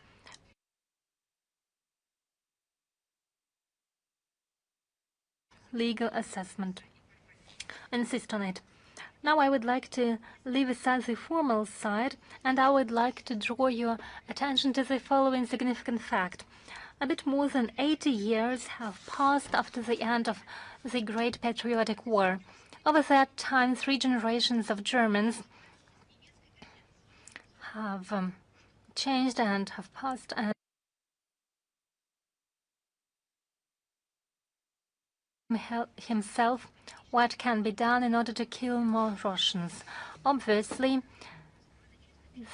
Legal assessment. Insist on it. Now I would like to leave aside the formal side, and I would like to draw your attention to the following significant fact. A bit more than 80 years have passed after the end of the Great Patriotic War. Over that time, 3 generations of Germans have changed and have passed. And himself what can be done in order to kill more Russians. Obviously,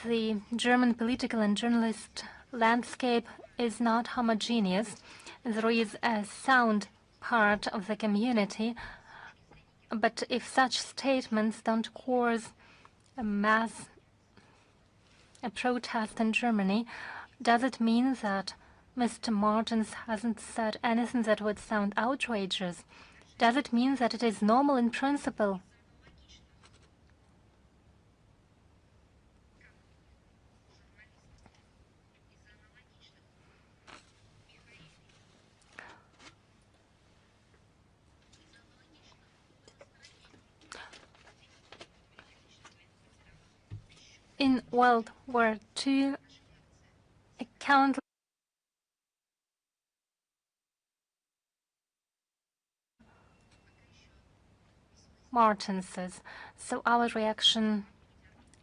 the German political and journalist landscape is not homogeneous. There is a sound part of the community, but if such statements don't cause a protest in Germany, does it mean that Mr. Martens hasn't said anything that would sound outrageous? Does it mean that it is normal in principle? In World War II, countless Martenses, so our reaction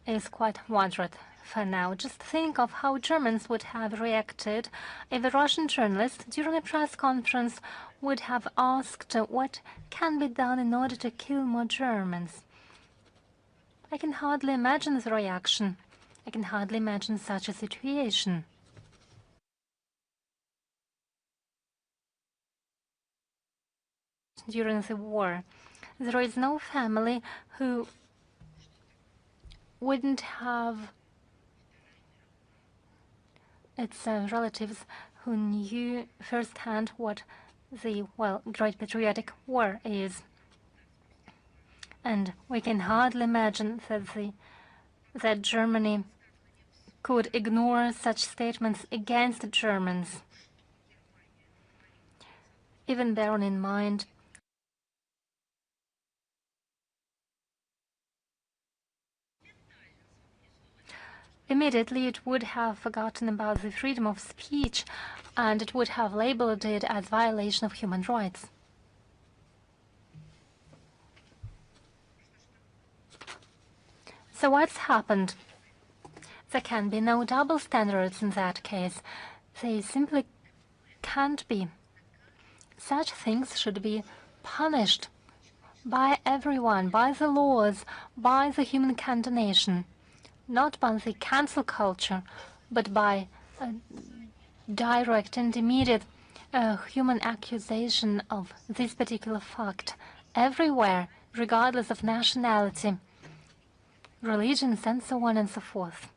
is quite moderate for now. Just think of how Germans would have reacted if a Russian journalist during a press conference would have asked what can be done in order to kill more Germans. I can hardly imagine the reaction. I can hardly imagine such a situation. During the war, there is no family who wouldn't have its relatives who knew firsthand what the, Great Patriotic War is. And we can hardly imagine that Germany could ignore such statements against the Germans, even bearing in mind immediately it would have forgotten about the freedom of speech and it would have labeled it as violation of human rights. So what's happened? There can be no double standards in that case. They simply can't be. Such things should be punished by everyone, by the laws, by the human condemnation, not by the cancel culture, but by a direct and immediate human accusation of this particular fact everywhere, regardless of nationality, religions, and so on and so forth.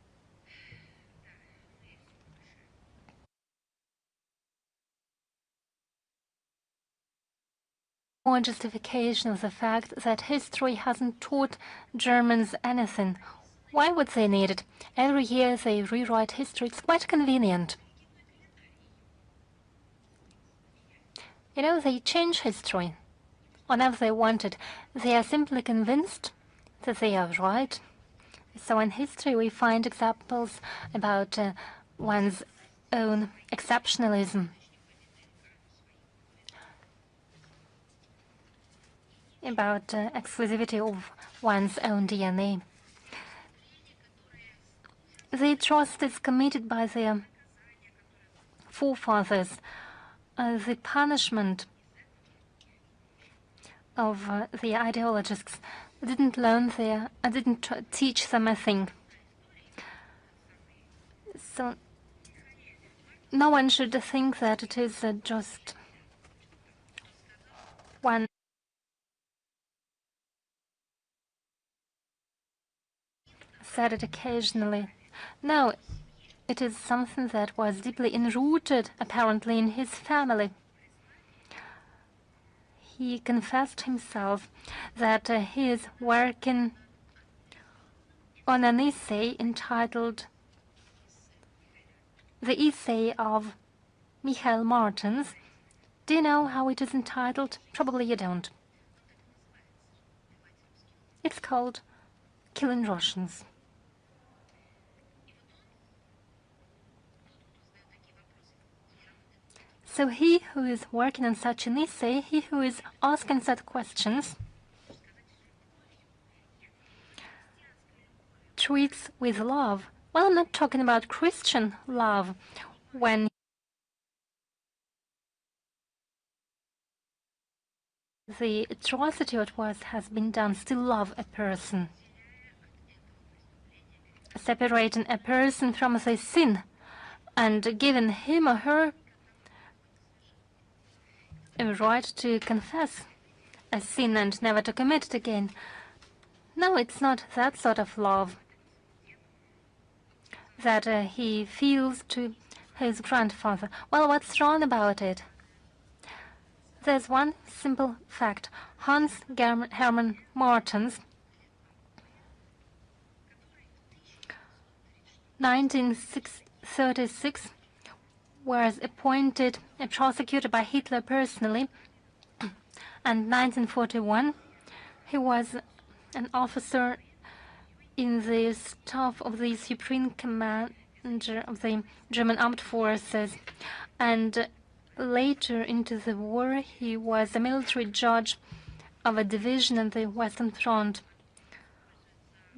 More justification of the fact that history hasn't taught Germans anything. Why would they need it? Every year they rewrite history. It's quite convenient. You know, they change history whenever they want it. They are simply convinced that they are right. So in history we find examples about one's own exceptionalism, about exclusivity of one's own DNA. The atrocities committed by their forefathers, the punishment of the ideologists didn't teach them a thing. So no one should think that it is just one said it occasionally. No, it is something that was deeply enrooted, apparently, in his family. He confessed himself that he is working on an essay entitled The Essay of Michael Martens. Do you know how it is entitled? Probably you don't. It's called Killing Russians. So he who is working on such an essay, he who is asking such questions, treats with love. Well, I'm not talking about Christian love, when the atrocity it was has been done, still love a person. Separating a person from the sin and giving him or her a right to confess a sin and never to commit it again. No, it's not that sort of love that he feels to his grandfather. Well, what's wrong about it? There's one simple fact. Hans Hermann Martens, 1936, was appointed a prosecutor by Hitler personally, and 1941 he was an officer in the staff of the Supreme Commander of the German Armed Forces, and later into the war he was a military judge of a division on the Western Front,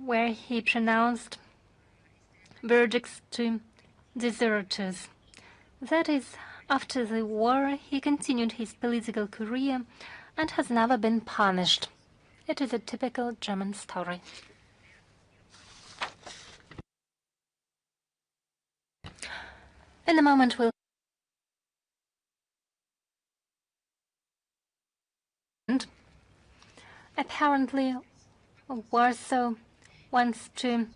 where he pronounced verdicts to deserters. That is, after the war, he continued his political career and has never been punished. It is a typical German story. In a moment, we'll apparently Warsaw wants to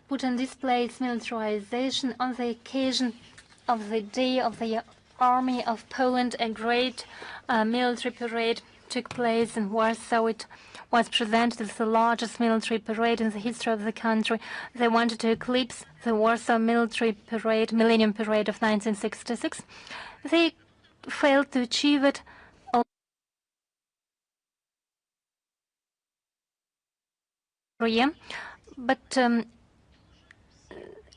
put on display its militarization on the occasion of the Day of the Army of Poland, a great military parade took place in Warsaw. It was presented as the largest military parade in the history of the country. They wanted to eclipse the Warsaw Military Parade, Millennium Parade of 1966. They failed to achieve it. But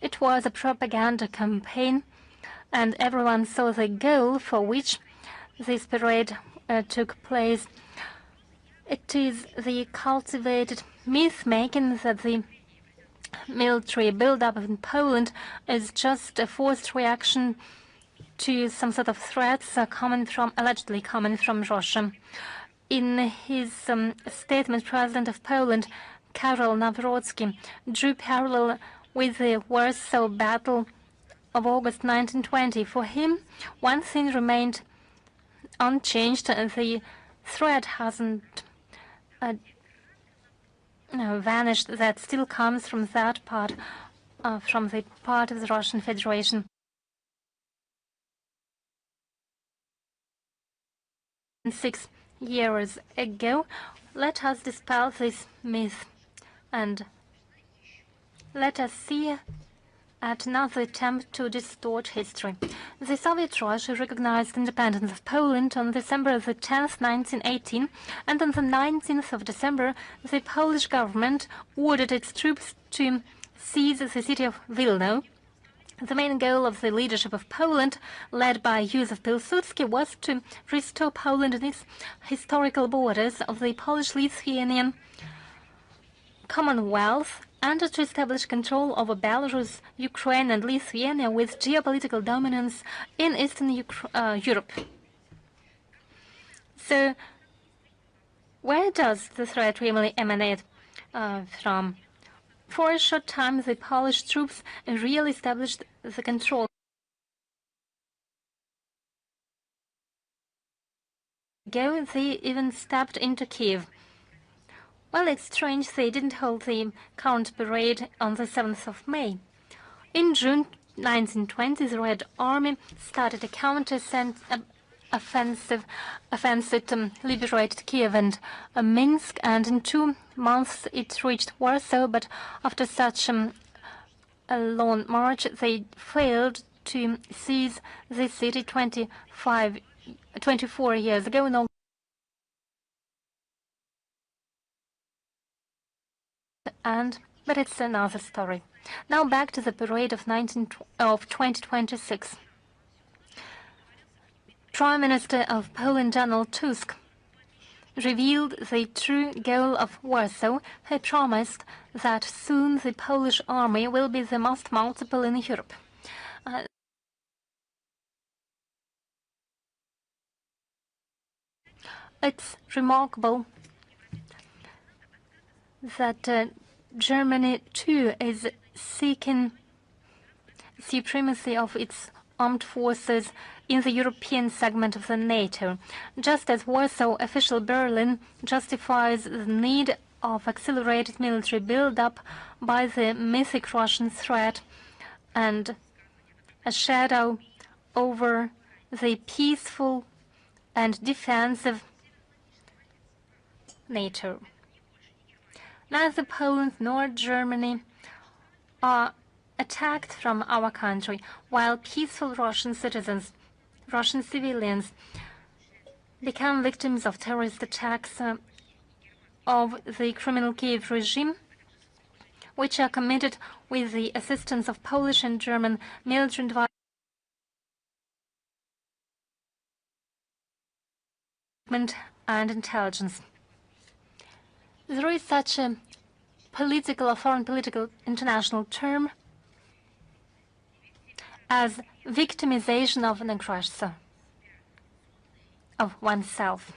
it was a propaganda campaign, and everyone saw the goal for which this parade took place. It is the cultivated myth-making that the military build-up in Poland is just a forced reaction to some sort of threats allegedly coming from Russia. In his statement, President of Poland, Karol Nawrocki, drew parallel with the Warsaw Battle of August 1920. For him, one thing remained unchanged. The threat hasn't vanished. That still comes from that part, from the part of the Russian Federation. 6 years ago, let us dispel this myth and let us see at another attempt to distort history. The Soviet Russia recognized independence of Poland on December the 10th, 1918, and on the 19th of December, the Polish government ordered its troops to seize the city of Wilno. The main goal of the leadership of Poland, led by Józef Pilsudski, was to restore Poland in its historical borders of the Polish-Lithuanian Commonwealth and to establish control over Belarus, Ukraine and Lithuania with geopolitical dominance in Eastern Europe. So, where does the threat really emanate from? For a short time, the Polish troops really established the control. They even stepped into Kiev. Well, it's strange they didn't hold the current parade on the 7th of May. In June 1920, the Red Army started a counter-offensive liberated Kiev and Minsk, and in 2 months it reached Warsaw, but after such a long march, they failed to seize the city 24 years ago. But it's another story. Now back to the parade of 2026. Prime Minister of Poland Donald Tusk revealed the true goal of Warsaw. He promised that soon the Polish army will be the most multiple in Europe. It's remarkable that Germany too is seeking supremacy of its armed forces in the European segment of the NATO, just as Warsaw official Berlin justifies the need of accelerated military build-up by the mythic Russian threat and a shadow over the peaceful and defensive NATO. Neither Poland nor Germany are attacked from our country, while peaceful Russian citizens, Russian civilians, become victims of terrorist attacks of the criminal Kiev regime, which are committed with the assistance of Polish and German military development and intelligence. There is such a political or foreign political international term as victimization of an aggressor, of oneself.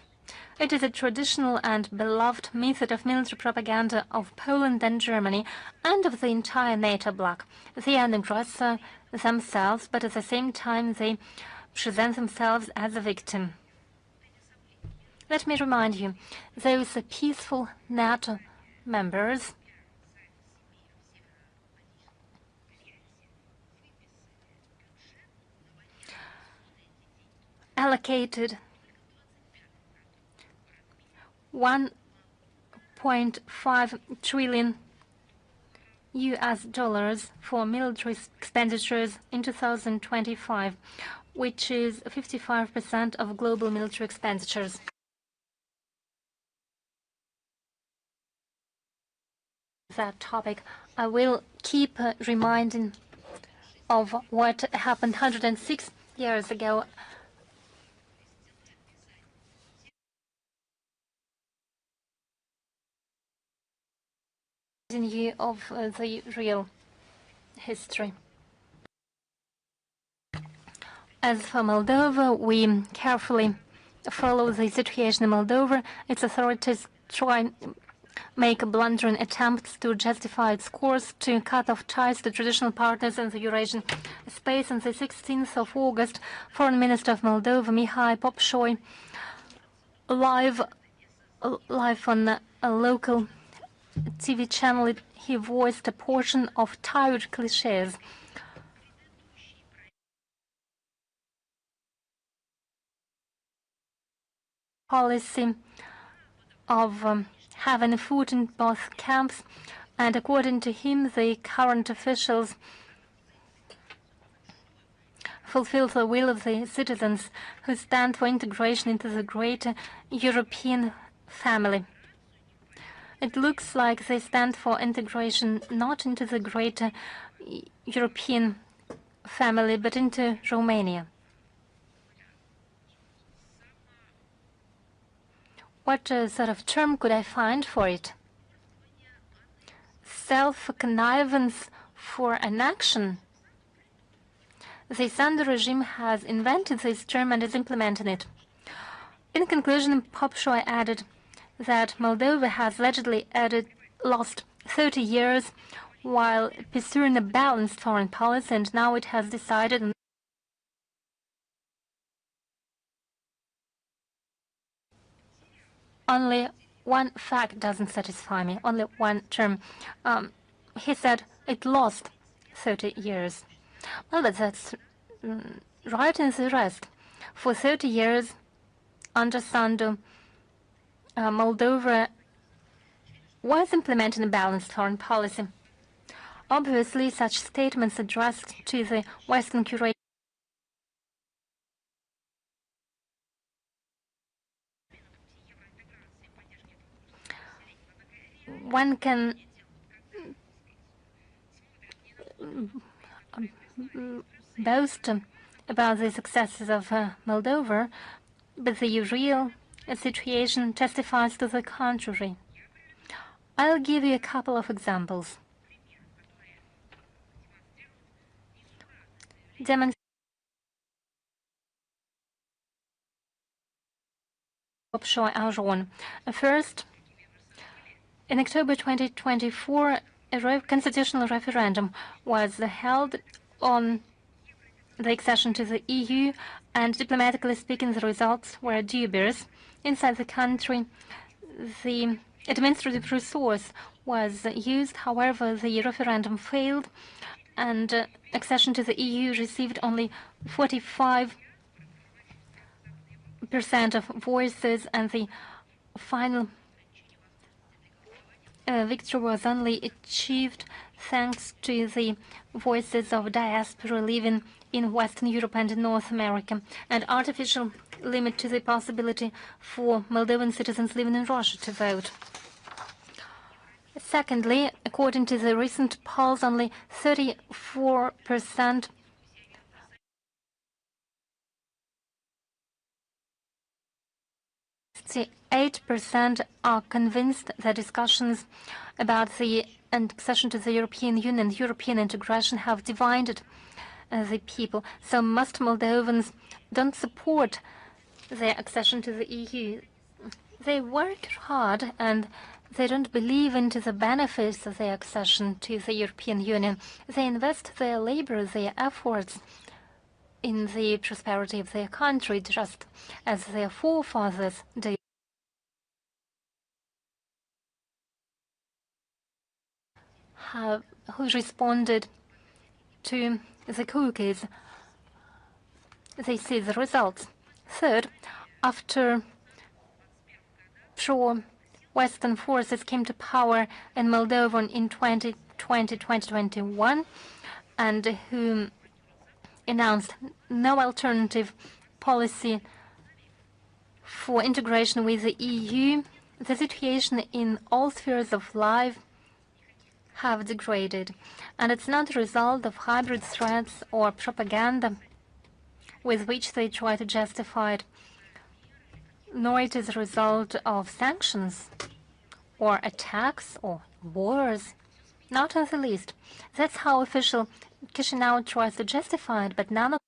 It is a traditional and beloved method of military propaganda of Poland and Germany and of the entire NATO bloc. They are an aggressor themselves, but at the same time they present themselves as a victim. Let me remind you, those peaceful NATO members allocated $1.5 trillion for military expenditures in 2025, which is 55% of global military expenditures. That topic, I will keep reminding of what happened 106 years ago. In view of the real history. As for Moldova, we carefully follow the situation in Moldova. Its authorities try make blundering attempts to justify its course to cut off ties to traditional partners in the Eurasian space. On the 16th of August, Foreign Minister of Moldova, Mihai Popșoi, live on a local TV channel, he voiced a portion of tired cliches. Policy of having food in both camps, and according to him, the current officials fulfill the will of the citizens who stand for integration into the greater European family. It looks like they stand for integration not into the greater European family, but into Romania. What sort of term could I find for it? Self-connivance for an action. The Sandu regime has invented this term and is implementing it. In conclusion, Popșoi added that Moldova has allegedly lost 30 years while pursuing a balanced foreign policy, and now it has decided only one fact doesn't satisfy me, only one term. He said it lost 30 years. Well, but that's right in the rest. For 30 years, under Sandu, Moldova was implementing a balanced foreign policy. Obviously, such statements addressed to the Western curation one can boast about the successes of Moldova, but the real situation testifies to the contrary. I'll give you a couple of examples. First, in October 2024, a constitutional referendum was held on the accession to the EU, and diplomatically speaking, the results were dubious. Inside the country, the administrative resource was used. However, the referendum failed, and accession to the EU received only 45% of voices, and the final victory was only achieved thanks to the voices of diaspora living in Western Europe and North America, an artificial limit to the possibility for Moldovan citizens living in Russia to vote. Secondly, according to the recent polls, only 34% are convinced that discussions about the accession to the European Union and European integration have divided the people. So most Moldovans don't support their accession to the EU. They work hard and they don't believe into the benefits of their accession to the European Union. They invest their labor, their efforts in the prosperity of their country, just as their forefathers did. Who responded to the cookies. They see the results. Third, after pro-Western forces came to power in Moldova in 2020-2021, and who announced no alternative policy for integration with the EU, the situation in all spheres of life have degraded. And it's not a result of hybrid threats or propaganda with which they try to justify it, nor it is a result of sanctions or attacks or wars. Not in the least. That's how official Chisinau tries to justify it, but none of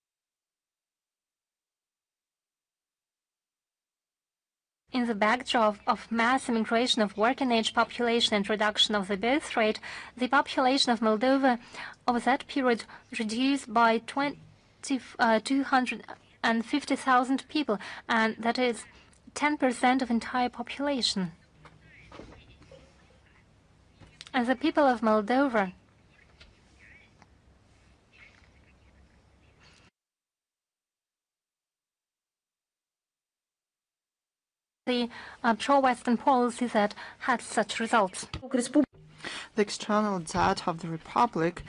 in the backdrop of mass immigration of working-age population and reduction of the birth rate, the population of Moldova over that period reduced by 250,000 people, and that is 10% of entire population. And the people of Moldova the pro-Western policy that had such results. The external debt of the Republic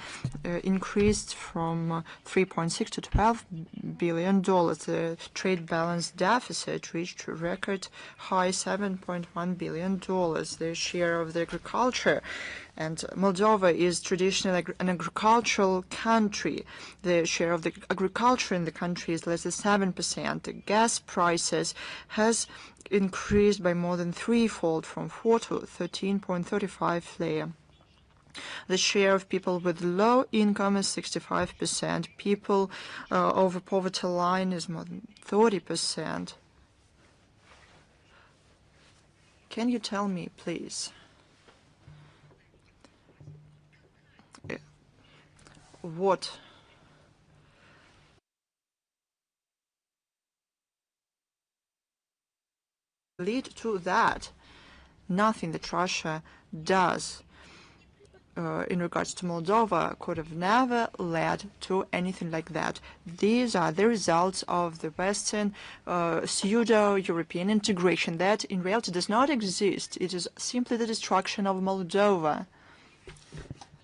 increased from 3.6 to $12 billion. The trade balance deficit reached a record high $7.1 billion. The share of the agriculture, and Moldova is traditionally an agricultural country. The share of the agriculture in the country is less than 7%. The gas prices has increased by more than threefold, from 4 to 13.35 lei. The share of people with low income is 65%. People over poverty line is more than 30%. Can you tell me, please, what lead to that? Nothing that Russia does in regards to Moldova could have never led to anything like that. These are the results of the Western pseudo-European integration that in reality does not exist. It is simply the destruction of Moldova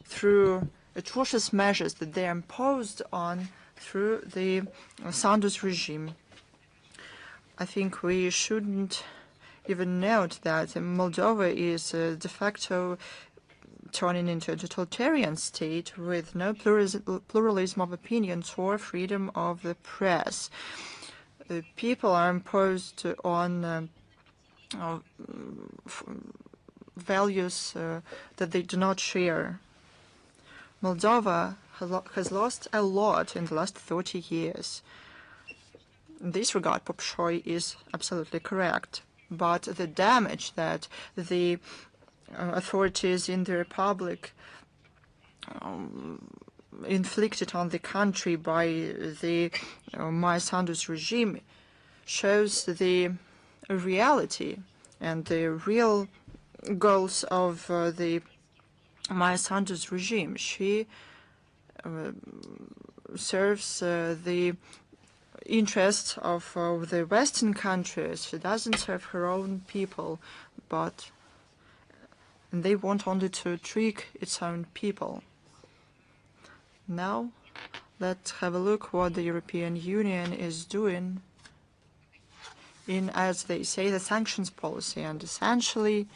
through atrocious measures that they are imposed on through the Santos regime. I think we shouldn't even note that Moldova is de facto turning into a totalitarian state with no pluralism of opinions or freedom of the press. The people are imposed on values that they do not share. Moldova has lost a lot in the last 30 years. In this regard, Popshoy is absolutely correct. But the damage that the authorities in the Republic inflicted on the country by the Maria Zakharova regime shows the reality and the real goals of the Maria Zakharova regime. She serves the interests of the Western countries. She doesn't serve her own people, but they want only to trick its own people. Now, let's have a look what the European Union is doing in, as they say, the sanctions policy, and essentially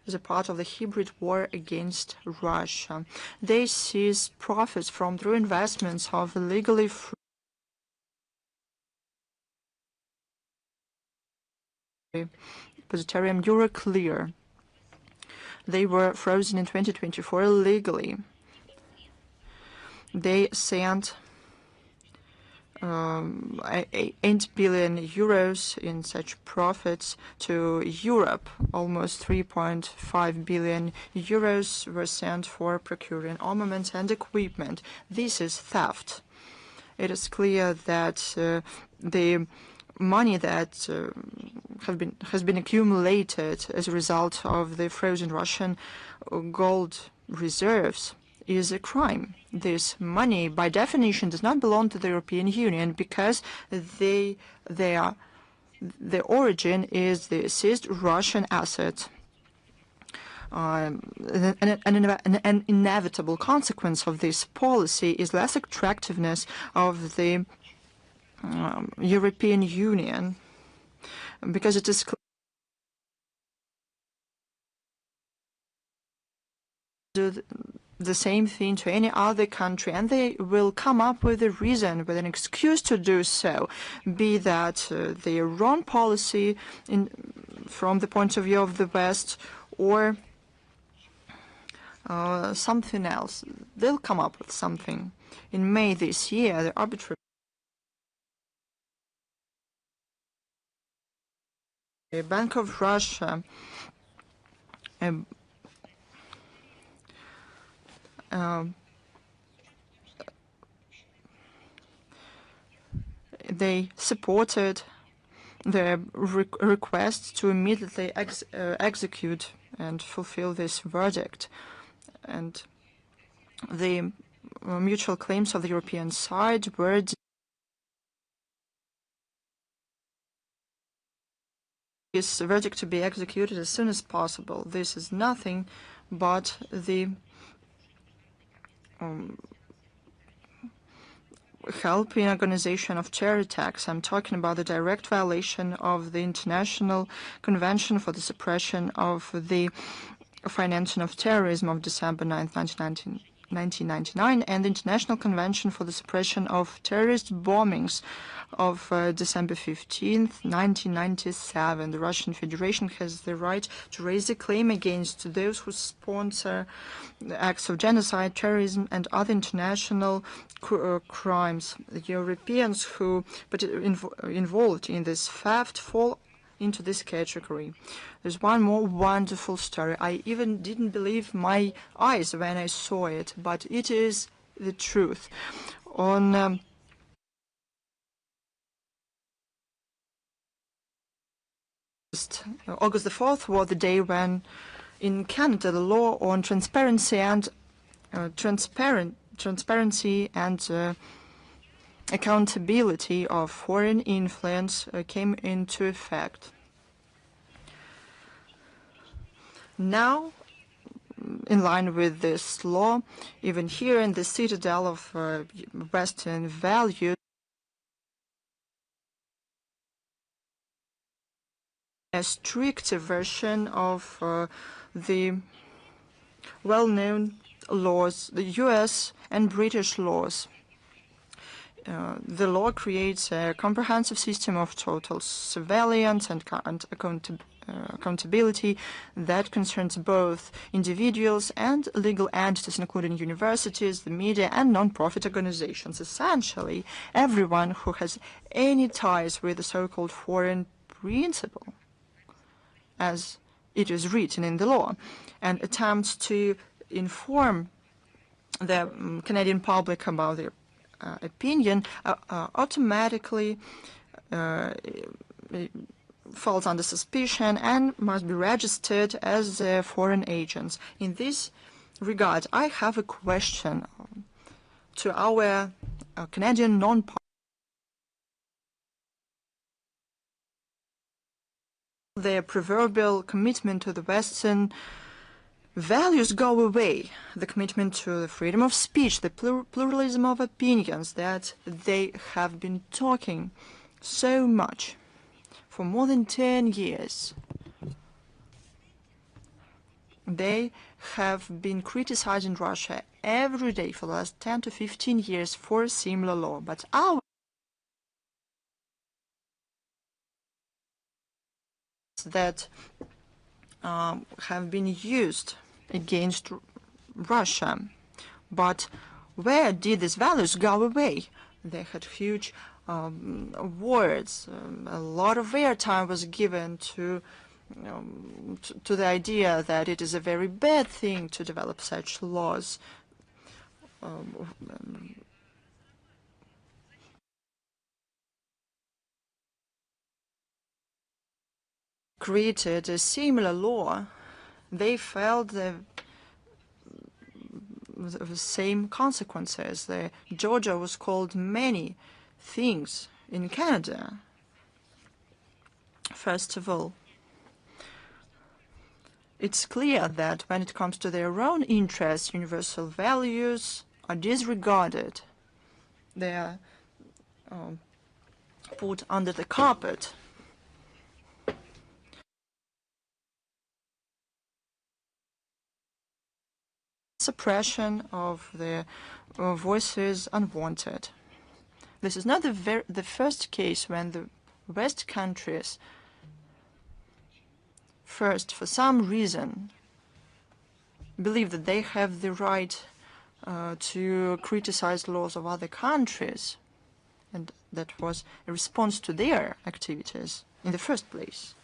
as a part of the hybrid war against Russia. They seize profits from through investments of illegally free Positorium Euroclear. They were frozen in 2024 illegally. They sent 8 billion euros in such profits to Europe. Almost 3.5 billion euros were sent for procuring armaments and equipment. This is theft. It is clear that the money that has been accumulated as a result of the frozen Russian gold reserves is a crime. This money, by definition, does not belong to the European Union because they are the origin is the seized Russian assets. An inevitable consequence of this policy is less attractiveness of the European Union, because it is the same thing to any other country, and they will come up with a reason, with an excuse to do so, be that the wrong policy from the point of view of the West, or something else. They'll come up with something. In May this year, the arbitrary Bank of Russia they supported the request to immediately execute and fulfill this verdict. And the mutual claims of the European side were this verdict to be executed as soon as possible. This is nothing but the helping organization of terror attacks. I'm talking about the direct violation of the International Convention for the Suppression of the Financing of Terrorism of December 9th, 1999, and the International Convention for the Suppression of Terrorist Bombings of December 15th, 1997. The Russian Federation has the right to raise a claim against those who sponsor acts of genocide, terrorism, and other international crimes. The Europeans who involved in this theft fall into this category. There's one more wonderful story. I even didn't believe my eyes when I saw it, but it is the truth. On August the 4th was the day when, in Canada, the law on transparency and accountability of foreign influence came into effect. Now, in line with this law, even here in the citadel of Western values, a stricter version of the well-known laws, the US and British laws. The law creates a comprehensive system of total surveillance and accountability that concerns both individuals and legal entities, including universities, the media, and non-profit organizations. Essentially, everyone who has any ties with the so-called foreign principle, as it is written in the law, and attempts to inform the Canadian public about their opinion automatically falls under suspicion and must be registered as foreign agents. In this regard, I have a question to our Canadian non-party. Their proverbial commitment to the Western values go away, the commitment to the freedom of speech, the pluralism of opinions that they have been talking so much for more than 10 years. They have been criticizing Russia every day for the last 10 to 15 years for a similar law, but our that have been used against Russia. But where did these values go away? They had huge words. A lot of airtime was given to the idea that it is a very bad thing to develop such laws. Created a similar law, they felt the same consequences. Georgia was called many things in Canada. First of all, it's clear that when it comes to their own interests, universal values are disregarded. They are put under the carpet. Suppression of their voices unwanted. This is not the first case when the West countries first, for some reason, believe that they have the right to criticize laws of other countries, and that was a response to their activities in the first place.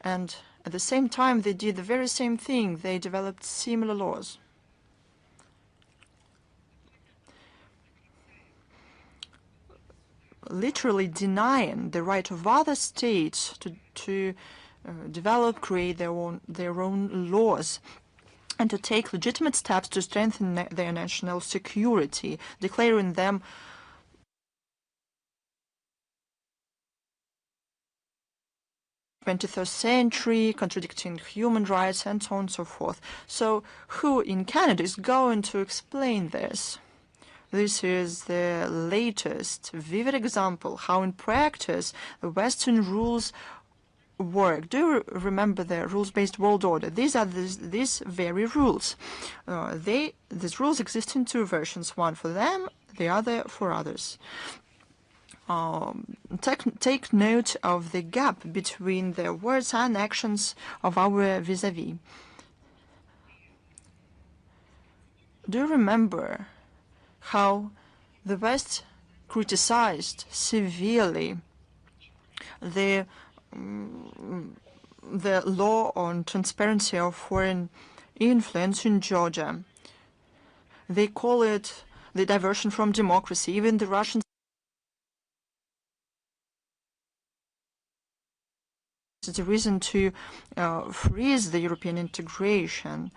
And at the same time, they did the very same thing. They developed similar laws. Literally denying the right of other states to develop, create their own laws, and to take legitimate steps to strengthen their national security, declaring them 21st century, contradicting human rights, and so on and so forth. So who in Canada is going to explain this? This is the latest vivid example how in practice the Western rules work. Do you remember the rules-based world order? These are these very rules. These rules exist in two versions, one for them, the other for others. Take note of the gap between the words and actions of our vis-a-vis. Do you remember how the West criticized severely the law on transparency of foreign influence in Georgia? They call it the diversion from democracy. Even the Russians is a reason to freeze the European integration.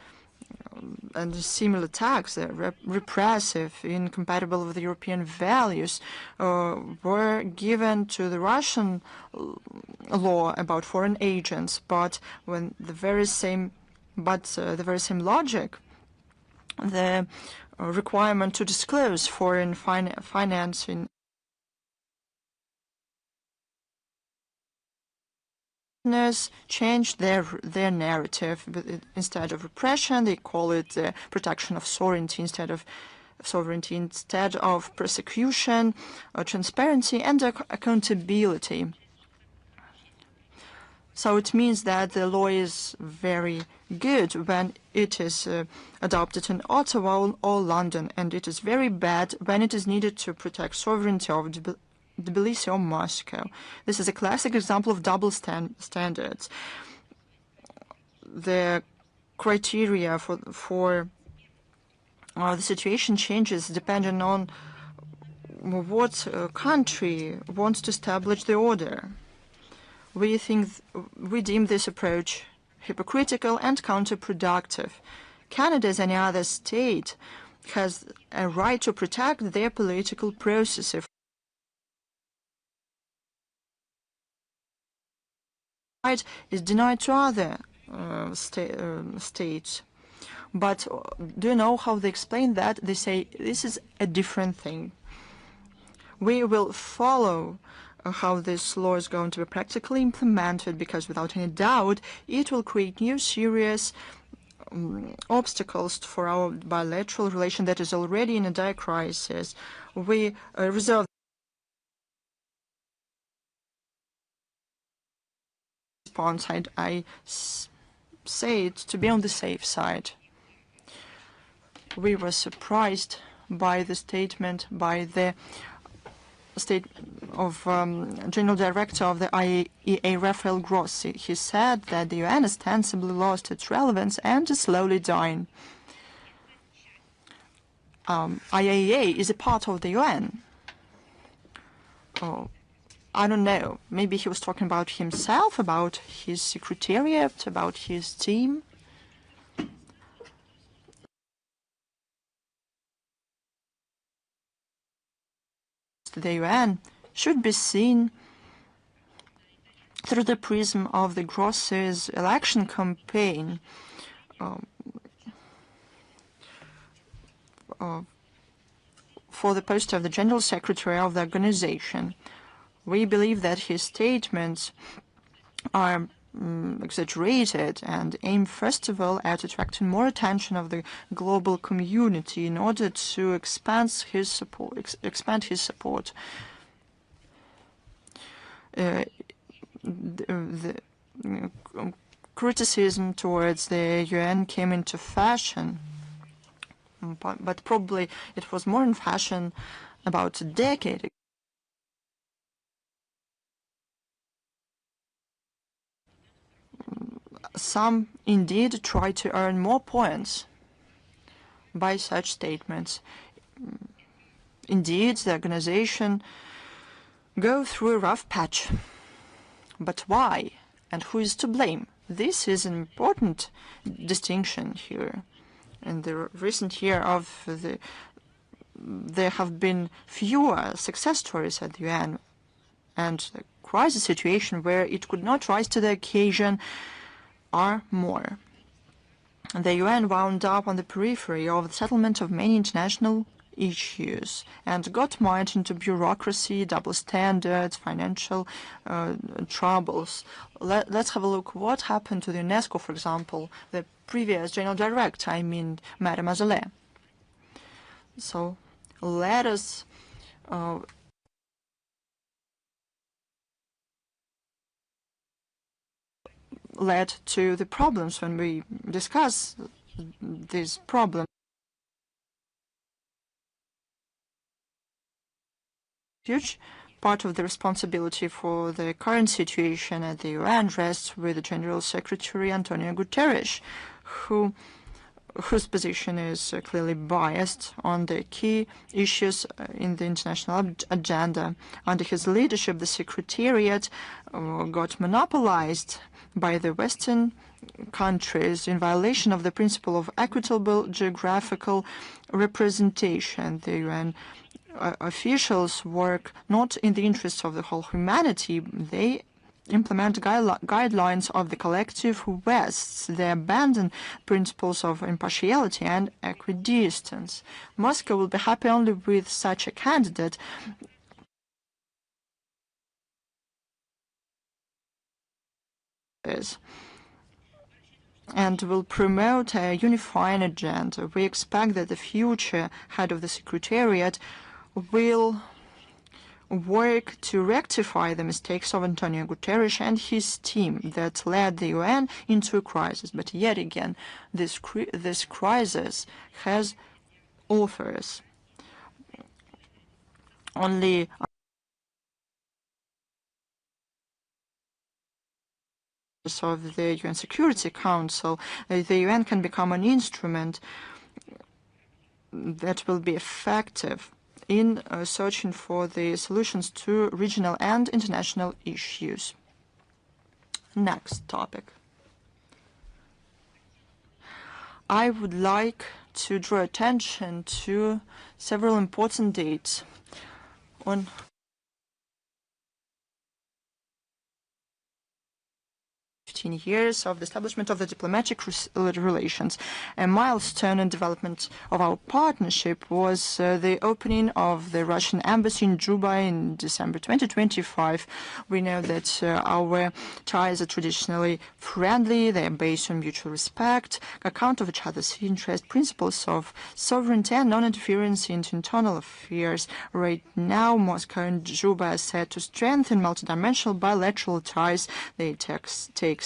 And similar attacks, repressive, incompatible with European values, were given to the Russian law about foreign agents. But when the very same logic, the requirement to disclose foreign financing changed their narrative. But instead of repression, they call it protection of sovereignty instead of persecution, transparency, and accountability. So it means that the law is very good when it is adopted in Ottawa or London, and it is very bad when it is needed to protect sovereignty of Tbilisi or Moscow. This is a classic example of double standards. The criteria for the situation changes depending on what country wants to establish the order. We deem this approach hypocritical and counterproductive. Canada, as any other state, has a right to protect their political processes. Right is denied to other states. But do you know how they explain that? They say this is a different thing. We will follow how this law is going to be practically implemented, because without any doubt it will create new serious obstacles for our bilateral relation that is already in a dire crisis. We reserve response. I say it to be on the safe side. We were surprised by the statement by the General Director of the IAEA, Rafael Grossi. He said that the UN ostensibly lost its relevance and is slowly dying. IAEA is a part of the UN. Oh, I don't know. Maybe he was talking about himself, about his secretariat, about his team. The UN should be seen through the prism of the Gross's election campaign, for the post of the General Secretary of the organization. We believe that his statements are exaggerated and aim first of all at attracting more attention of the global community in order to expand his support. The criticism towards the UN came into fashion, but probably it was more in fashion about a decade ago. Some indeed try to earn more points by such statements. Indeed, the organization go through a rough patch. But why? And who is to blame? This is an important distinction here. In the recent year there have been fewer success stories at the UN, and the crisis situation where it could not rise to the occasion are more. The UN wound up on the periphery of the settlement of many international issues and got mired into bureaucracy, double standards, financial troubles. Let's have a look what happened to the UNESCO, for example, the previous general director, Maria Zakharova. So let us led to the problems when we discuss these problems. Huge part of the responsibility for the current situation at the UN rests with the General Secretary Antonio Guterres, whose position is clearly biased on the key issues in the international agenda. Under his leadership, the Secretariat got monopolized by the Western countries in violation of the principle of equitable geographical representation. The UN officials work not in the interests of the whole humanity. They implement guidelines of the collective West. They abandon principles of impartiality and equidistance. Moscow will be happy only with such a candidate. And will promote a unifying agenda. We expect that the future head of the Secretariat will work to rectify the mistakes of Antonio Guterres and his team that led the UN into a crisis. But yet again, this crisis has authors. Only of the UN Security Council, the UN can become an instrument that will be effective in searching for the solutions to regional and international issues. Next topic. I would like to draw attention to several important dates. On 15 years of the establishment of the diplomatic relations. A milestone in development of our partnership was the opening of the Russian embassy in Juba in December 2025. We know that our ties are traditionally friendly. They are based on mutual respect, account of each other's interests, principles of sovereignty and non-interference into internal affairs. Right now, Moscow and Juba are set to strengthen multidimensional bilateral ties. They take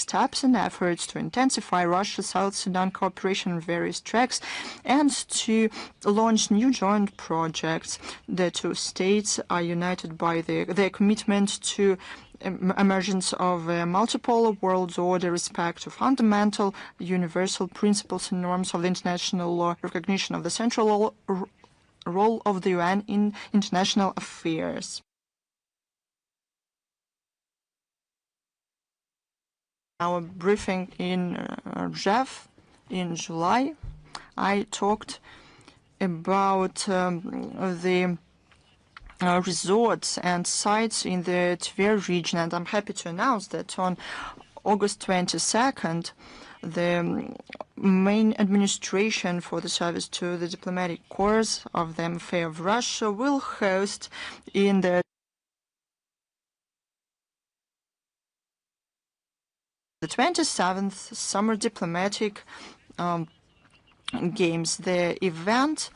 steps and efforts to intensify Russia-South Sudan cooperation on various tracks and to launch new joint projects. The two states are united by their commitment to emergence of a multipolar world order, respect to fundamental universal principles and norms of the international law, recognition of the central role of the UN in international affairs. Our briefing in Rjev in July, I talked about the resorts and sites in the Tver region, and I'm happy to announce that on August 22nd, the main administration for the service to the diplomatic corps of the MFA of Russia will host in the 27th Summer Diplomatic Games. The event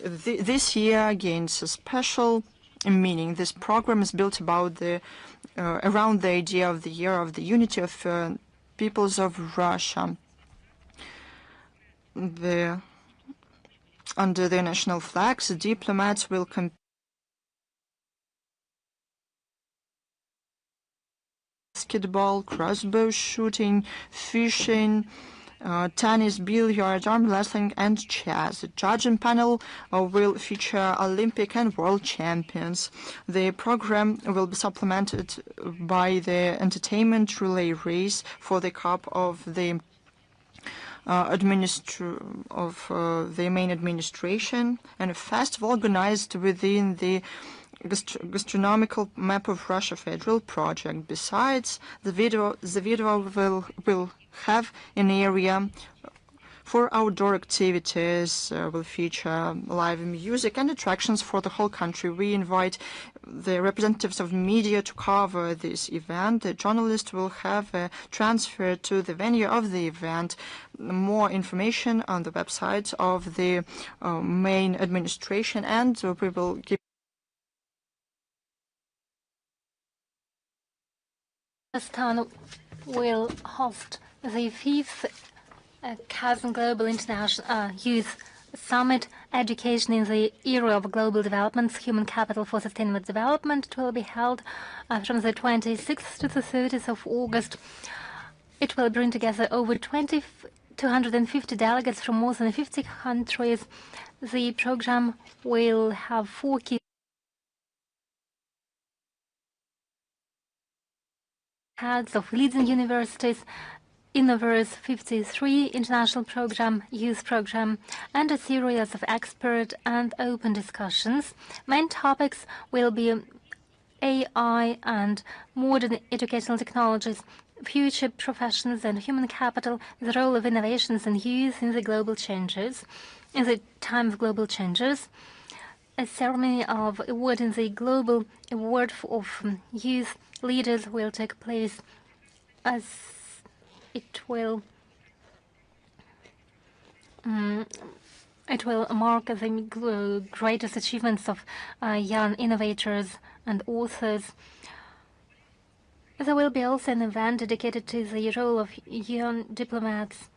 this year gains a special meaning. This program is built about around the idea of the year of the unity of peoples of Russia. Under their national flags, the diplomats will compete basketball, crossbow shooting, fishing, tennis, billiards, arm wrestling, and chess. The judging panel will feature Olympic and world champions. The program will be supplemented by the entertainment relay race for the cup of the the main administration, and a festival organized within the gastronomical map of Russia federal project. Besides, the video will have an area for outdoor activities, will feature live music and attractions for the whole country. We invite the representatives of media to cover this event. The journalist will have a transfer to the venue of the event. More information on the website of the main administration, and we will give Kazakhstan will host the 5th Kazan Global International Youth Summit, Education in the Era of Global Development, Human Capital for Sustainable Development. It will be held from the 26th to the 30th of August. It will bring together over 250 delegates from more than 50 countries. The program will have 4 key heads of leading universities, Innoverse 53 international program, youth program, and a series of expert and open discussions. Main topics will be AI and modern educational technologies, future professions and human capital, the role of innovations and youth in the time of global changes. A ceremony of awarding the Global Award of Youth Leaders will take place, as it will mark the greatest achievements of young innovators and authors. There will be also an event dedicated to the role of young diplomats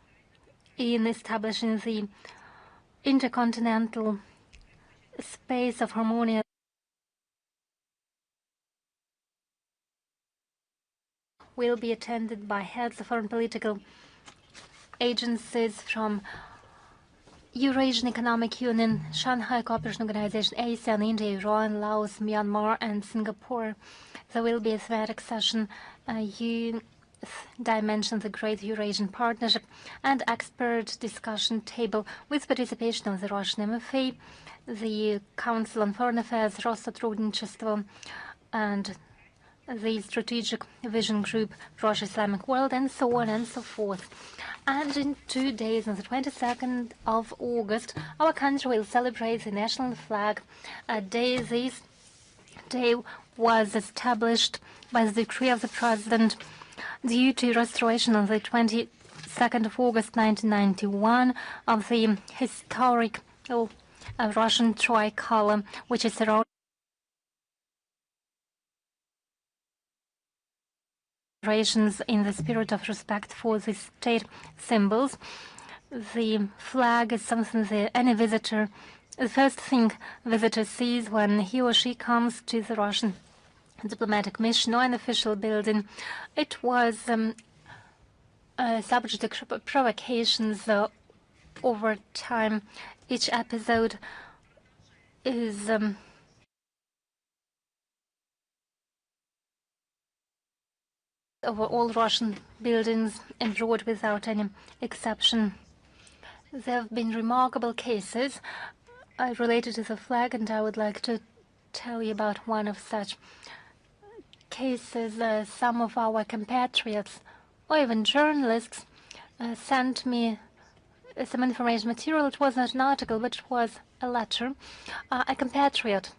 in establishing the intercontinental space of harmony. Will be attended by heads of foreign political agencies from Eurasian Economic Union, Shanghai Cooperation Organization, ASEAN, India, Iran, Laos, Myanmar, and Singapore. There will be a thematic session, Youth Dimensions, the Great Eurasian Partnership, and expert discussion table with participation of the Russian MFA, the Council on Foreign Affairs, Россотрудничество, and the Strategic Vision Group, Russia Islamic World, and so on and so forth. And in 2 days, on the 22nd of August, our country will celebrate the national flag day. This day was established by the decree of the President due to restoration on the 22nd of August 1991 of the historic Russian tricolor, which is around in the spirit of respect for the state symbols. The flag is something that any visitor, the first thing visitor sees when he or she comes to the Russian diplomatic mission or an official building. It was subject to provocations over time. Each episode is over all Russian buildings abroad without any exception. There have been remarkable cases related to the flag, and I would like to tell you about one of such cases. Some of our compatriots or even journalists sent me some information material. It was not an article, but it was a letter. A compatriot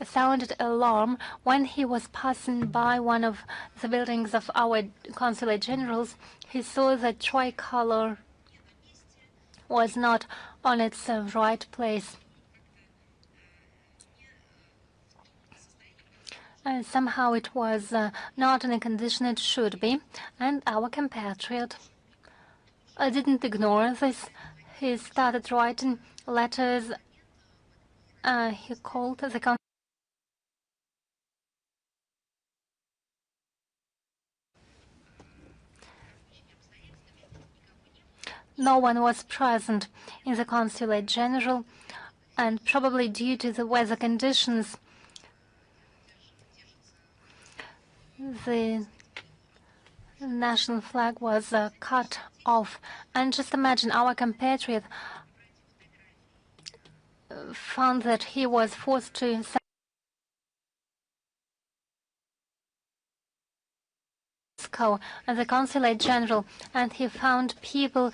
sounded alarm when he was passing by one of the buildings of our consulate generals. He saw that tricolor was not on its right place. Somehow it was not in the condition it should be, and our compatriot didn't ignore this. He started writing letters. He called the No one was present in the consulate general, and probably due to the weather conditions, the national flag was cut off. And just imagine, our compatriot found that he was forced to Moscow and the consulate general, and he found people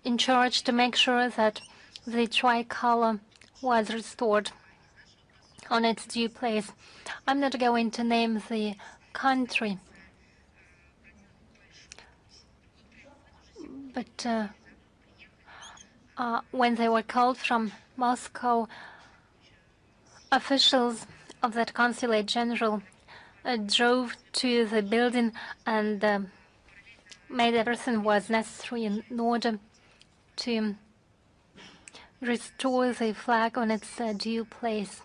in charge to make sure that the tricolor was restored on its due place. I'm not going to name the country, but when they were called from Moscow, officials of that consulate general drove to the building and made everything was necessary in order to restore the flag on its due place.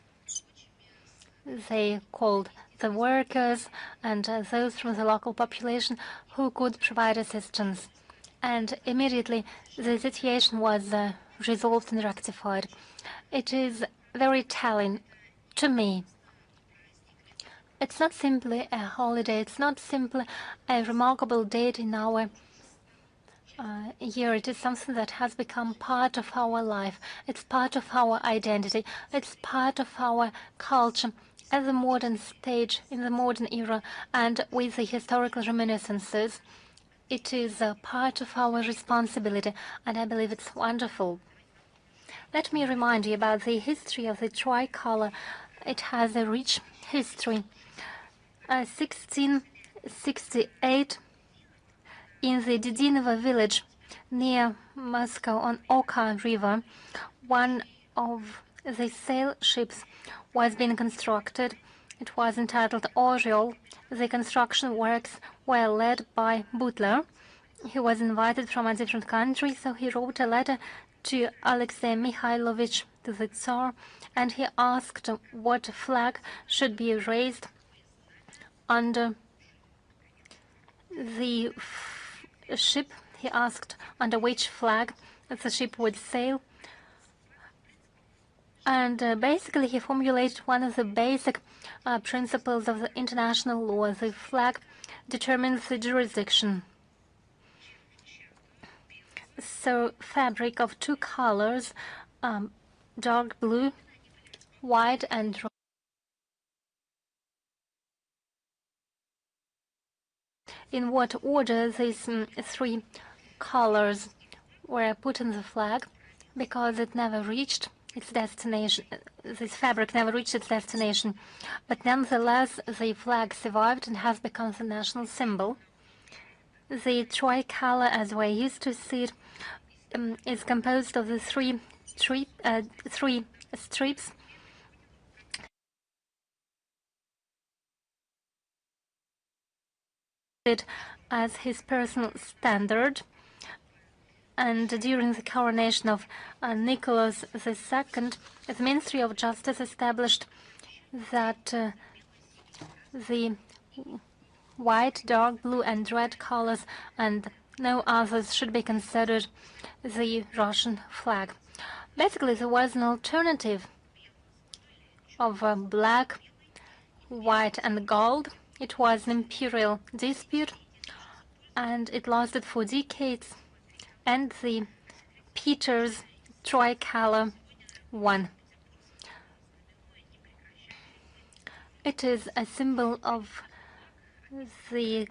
They called the workers and those from the local population who could provide assistance. And immediately the situation was resolved and rectified. It is very telling to me. It's not simply a holiday. It's not simply a remarkable date in our year. It is something that has become part of our life. It's part of our identity. It's part of our culture at the modern stage, in the modern era, and with the historical reminiscences. It is a part of our responsibility, and I believe it's wonderful. Let me remind you about the history of the tricolor. It has a rich history. 1668, in the Dedinovo village near Moscow on Oka River, one of the sail ships was being constructed. It was entitled Oriol. The construction works were led by Butler. He was invited from a different country, so he wrote a letter to Alexei Mikhailovich, to the Tsar, and he asked what flag should be raised under the ship. He asked under which flag the ship would sail. And basically he formulated one of the basic principles of the international law. The flag determines the jurisdiction. So fabric of two colors, dark blue, white and in what order these three colors were put in the flag, because it never reached its destination. This fabric never reached its destination, but nonetheless the flag survived and has become the national symbol. The tricolor, as we're used to see it, is composed of the three strips as his personal standard. And during the coronation of Nicholas II, the Ministry of Justice established that the white, dark blue and red colors and no others should be considered the Russian flag. Basically, there was an alternative of black, white and gold. It was an imperial dispute, and it lasted for decades. And the Peter's tricolor one. It is a symbol of the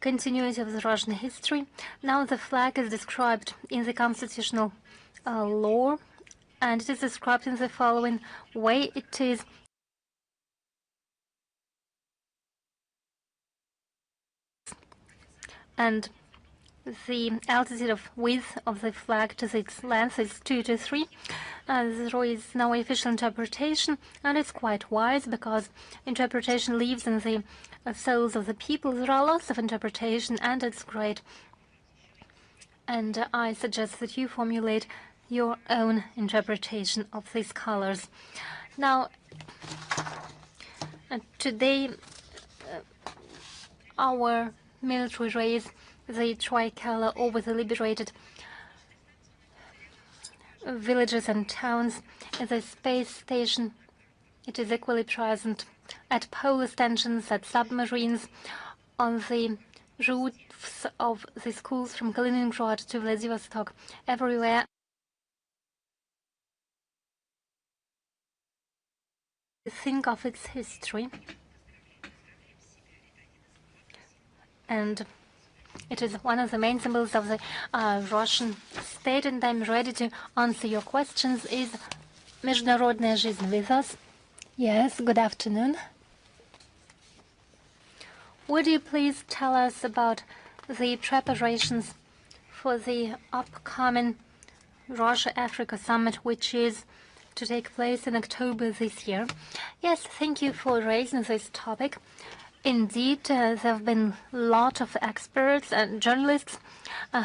continuity of the Russian history. Now the flag is described in the constitutional law, and it is described in the following way. It is and the altitude of width of the flag to its length is 2 to 3. There is no official interpretation, and it's quite wise because interpretation lives in the souls of the people. There are lots of interpretation, and it's great. And I suggest that you formulate your own interpretation of these colors. Now, today, our military raised the tricolor over the liberated villages and towns. At the space station, it is equally present at polar stations, at submarines, on the roofs of the schools from Kaliningrad to Vladivostok, everywhere. Think of its history, and it is one of the main symbols of the Russian state, and I'm ready to answer your questions. Is Международная жизнь with us? Yes, good afternoon. Would you please tell us about the preparations for the upcoming Russia-Africa summit, which is to take place in October this year? Yes, thank you for raising this topic. Indeed, there have been a lot of experts and journalists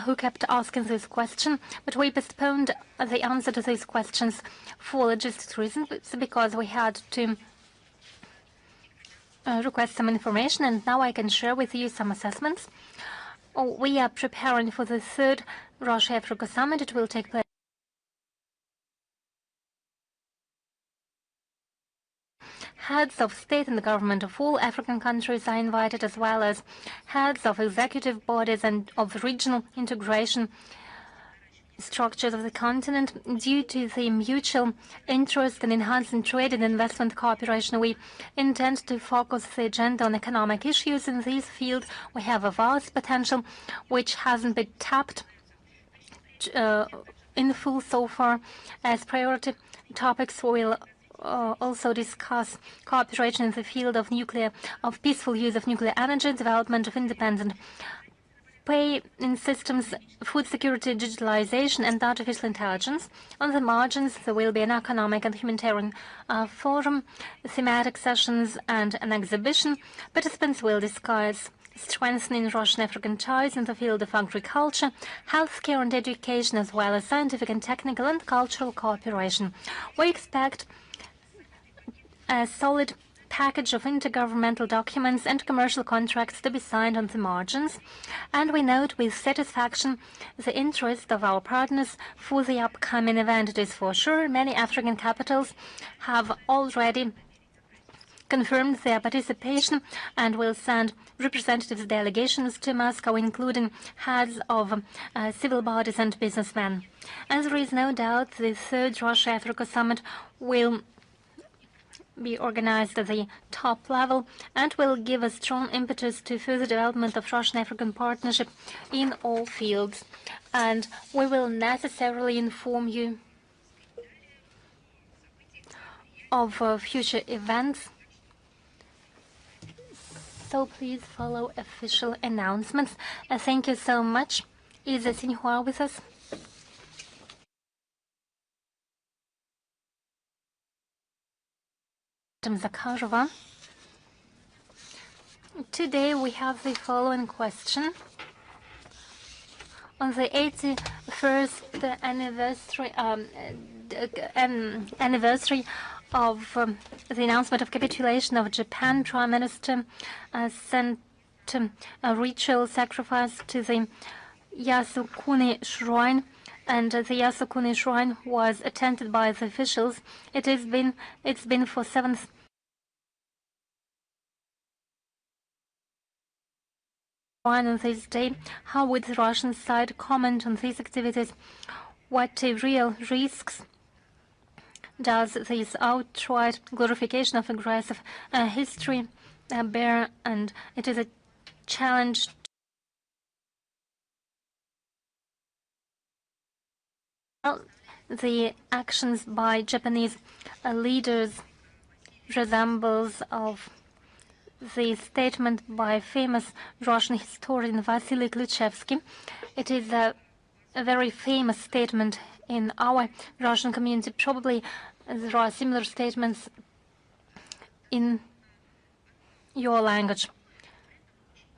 who kept asking this question, but we postponed the answer to these questions for logistic reasons, because we had to request some information, and now I can share with you some assessments. We are preparing for the third Russia-Africa summit. It will take place. Heads of state and government of all African countries are invited, as well as heads of executive bodies and of regional integration structures of the continent. Due to the mutual interest in enhancing trade and investment cooperation, we intend to focus the agenda on economic issues. In this field, we have a vast potential which hasn't been tapped in full so far. As priority topics, we will also discuss cooperation in the field of peaceful use of nuclear energy, development of independent pay-in systems, food security, digitalization, and artificial intelligence. On the margins, there will be an economic and humanitarian forum, thematic sessions, and an exhibition. Participants will discuss strengthening Russian-African ties in the field of agriculture, healthcare, and education, as well as scientific and technical and cultural cooperation. We expect a solid package of intergovernmental documents and commercial contracts to be signed on the margins, and we note with satisfaction the interest of our partners for the upcoming event. It is for sure many African capitals have already confirmed their participation and will send representatives delegations to Moscow, including heads of civil bodies and businessmen. And there is no doubt the third Russia-Africa summit will be organized at the top level and will give a strong impetus to further development of Russian-African partnership in all fields. And we will necessarily inform you of future events. So please follow official announcements. Thank you so much. Is Sinhua with us? Maria Zakharova. Today we have the following question. On the 81st anniversary of the announcement of capitulation of Japan, Prime Minister sent a ritual sacrifice to the Yasukuni Shrine, and the Yasukuni Shrine was attended by the officials. It's been for 7th on this day. How would the Russian side comment on these activities? What real risks does this outright glorification of aggressive history bear, and it is a challenge the actions by Japanese leaders resembles of the statement by famous Russian historian Vasily Klitschevsky. It is a very famous statement in our Russian community. Probably there are similar statements in your language.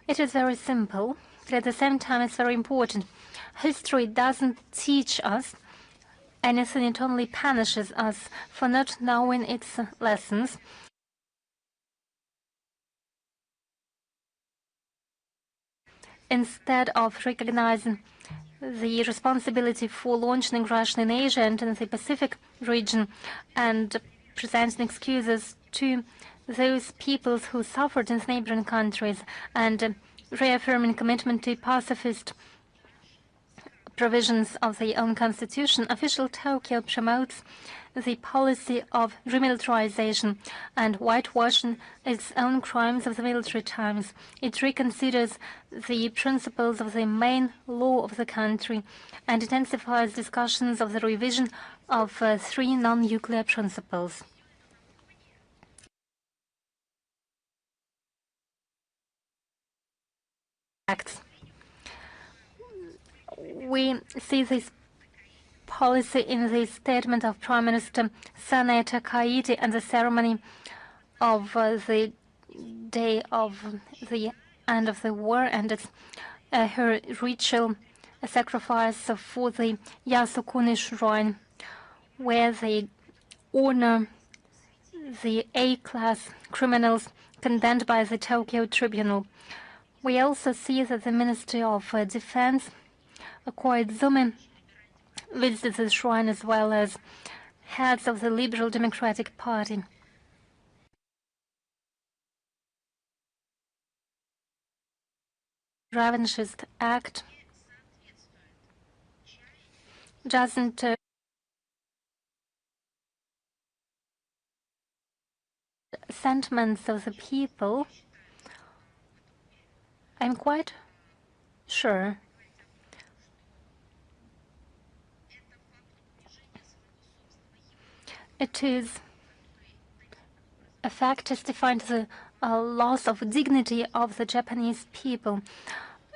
It is very simple, but at the same time it's very important. History doesn't teach us anything, it only punishes us for not knowing its lessons. Instead of recognizing the responsibility for launching aggression in Asia and in the Pacific region and presenting excuses to those peoples who suffered in neighboring countries and reaffirming commitment to pacifist provisions of their own constitution, official Tokyo promotes the policy of remilitarization and whitewashing its own crimes of the military times. It reconsiders the principles of the main law of the country and intensifies discussions of the revision of 3 non-nuclear principles. Acts. We see this policy in the statement of Prime Minister Sanae Takaichi and the ceremony of the day of the end of the war, and it's her ritual sacrifice for the Yasukuni Shrine, where they honor the A-class criminals condemned by the Tokyo Tribunal. We also see that the Ministry of Defense, Koizumi, visited the shrine, as well as heads of the Liberal Democratic Party. Revanchist act doesn't sentiments of the people. I'm quite sure it is a fact testifying to the loss of dignity of the Japanese people.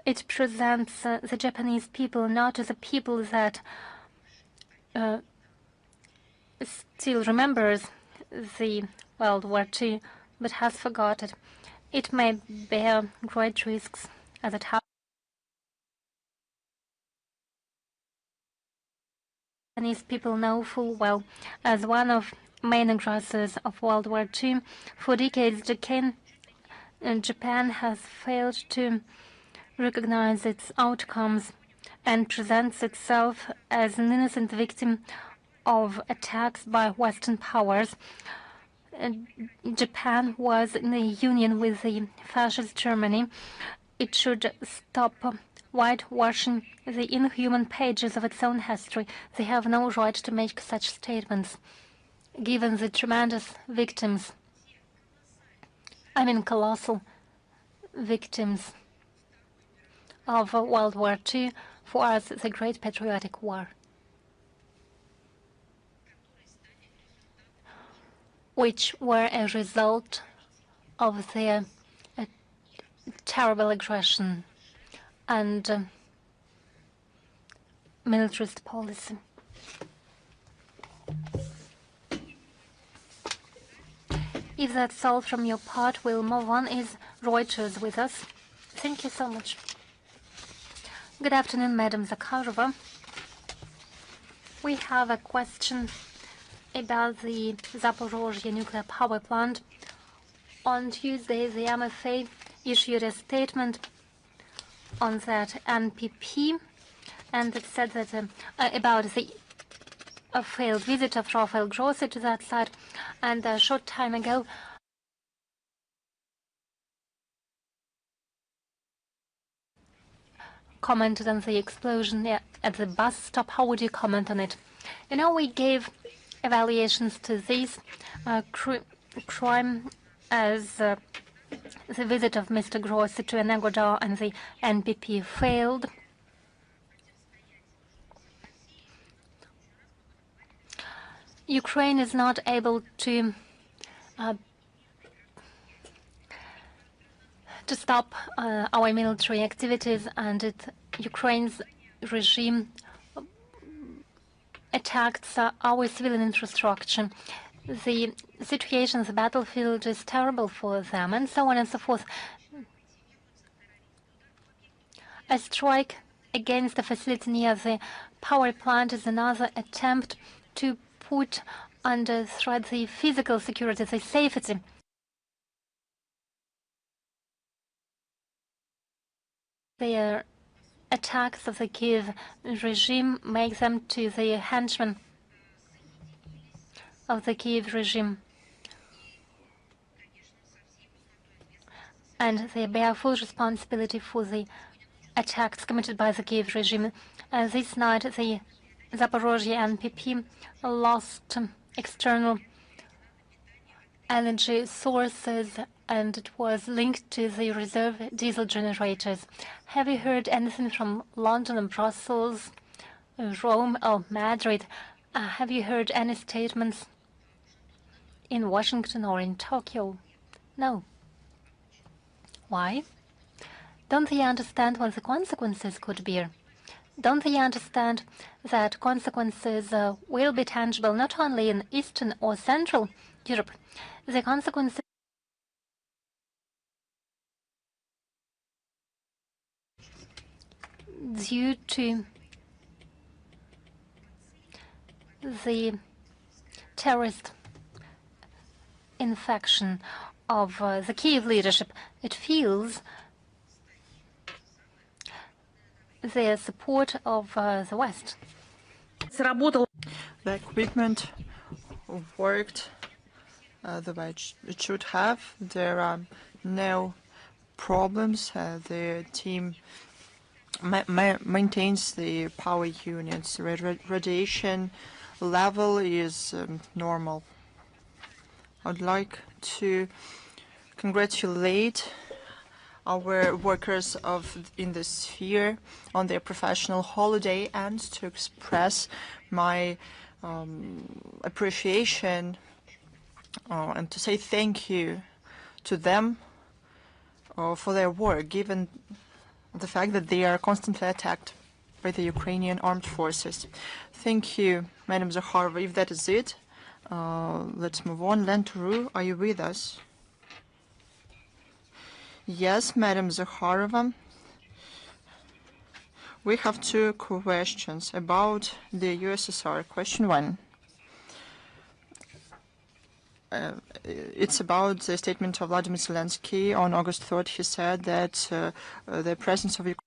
It presents the Japanese people not as a people that still remembers the World War II, but has forgotten. It may bear great risks as it happens. Japanese people know full well, as one of main aggressors of World War II, for decades Japan has failed to recognize its outcomes and presents itself as an innocent victim of attacks by Western powers. Japan was in a union with the fascist Germany. It should stop whitewashing the inhuman pages of its own history. They have no right to make such statements, given the tremendous victims, I mean colossal victims of World War II, for us the Great Patriotic War, which were a result of their terrible aggression and militarist policy. If that's all from your part, we'll move on. Is Reuters with us? Thank you so much. Good afternoon, Madam Zakharova. We have a question about the Zaporozhye nuclear power plant. On Tuesday, the MFA issued a statement on that NPP, and it said that about the failed visit of Rafael Grossi to that site, and a short time ago commented on the explosion at the bus stop. How would you comment on it? You know, we gave evaluations to this crime as the visit of Mr. Grossi to Energodar and the NPP failed. Ukraine is not able to stop our military activities, and Ukraine's regime attacked our civilian infrastructure. The situation on the battlefield is terrible for them, and so on and so forth. A strike against the facility near the power plant is another attempt to put under threat the physical security, the safety. Their attacks of the Kiev regime make them to the henchmen of the Kiev regime, and they bear full responsibility for the attacks committed by the Kiev regime. This night, the Zaporozhye NPP lost external energy sources, and it was linked to the reserve diesel generators. Have you heard anything from London and Brussels, Rome or Madrid? Have you heard any statements in Washington or in Tokyo? No. Why? Don't they understand what the consequences could be? Don't they understand that consequences will be tangible not only in Eastern or Central Europe? The consequences due to the terrorist infection of the Kiev leadership. It feels the support of the West. The equipment worked the way it should have. There are no problems. The team maintains the power units. Radiation level is normal. I'd like to congratulate our workers in the sphere on their professional holiday, and to express my appreciation and to say thank you to them for their work, given the fact that they are constantly attacked by the Ukrainian armed forces. Thank you, Madam Zakharova. If that is it, let's move on. Lenturu, are you with us? Yes, Madam Zakharova. We have two questions about the USSR. Question 1. It's about the statement of Vladimir Zelensky on August 3rd. He said that the presence of Ukraine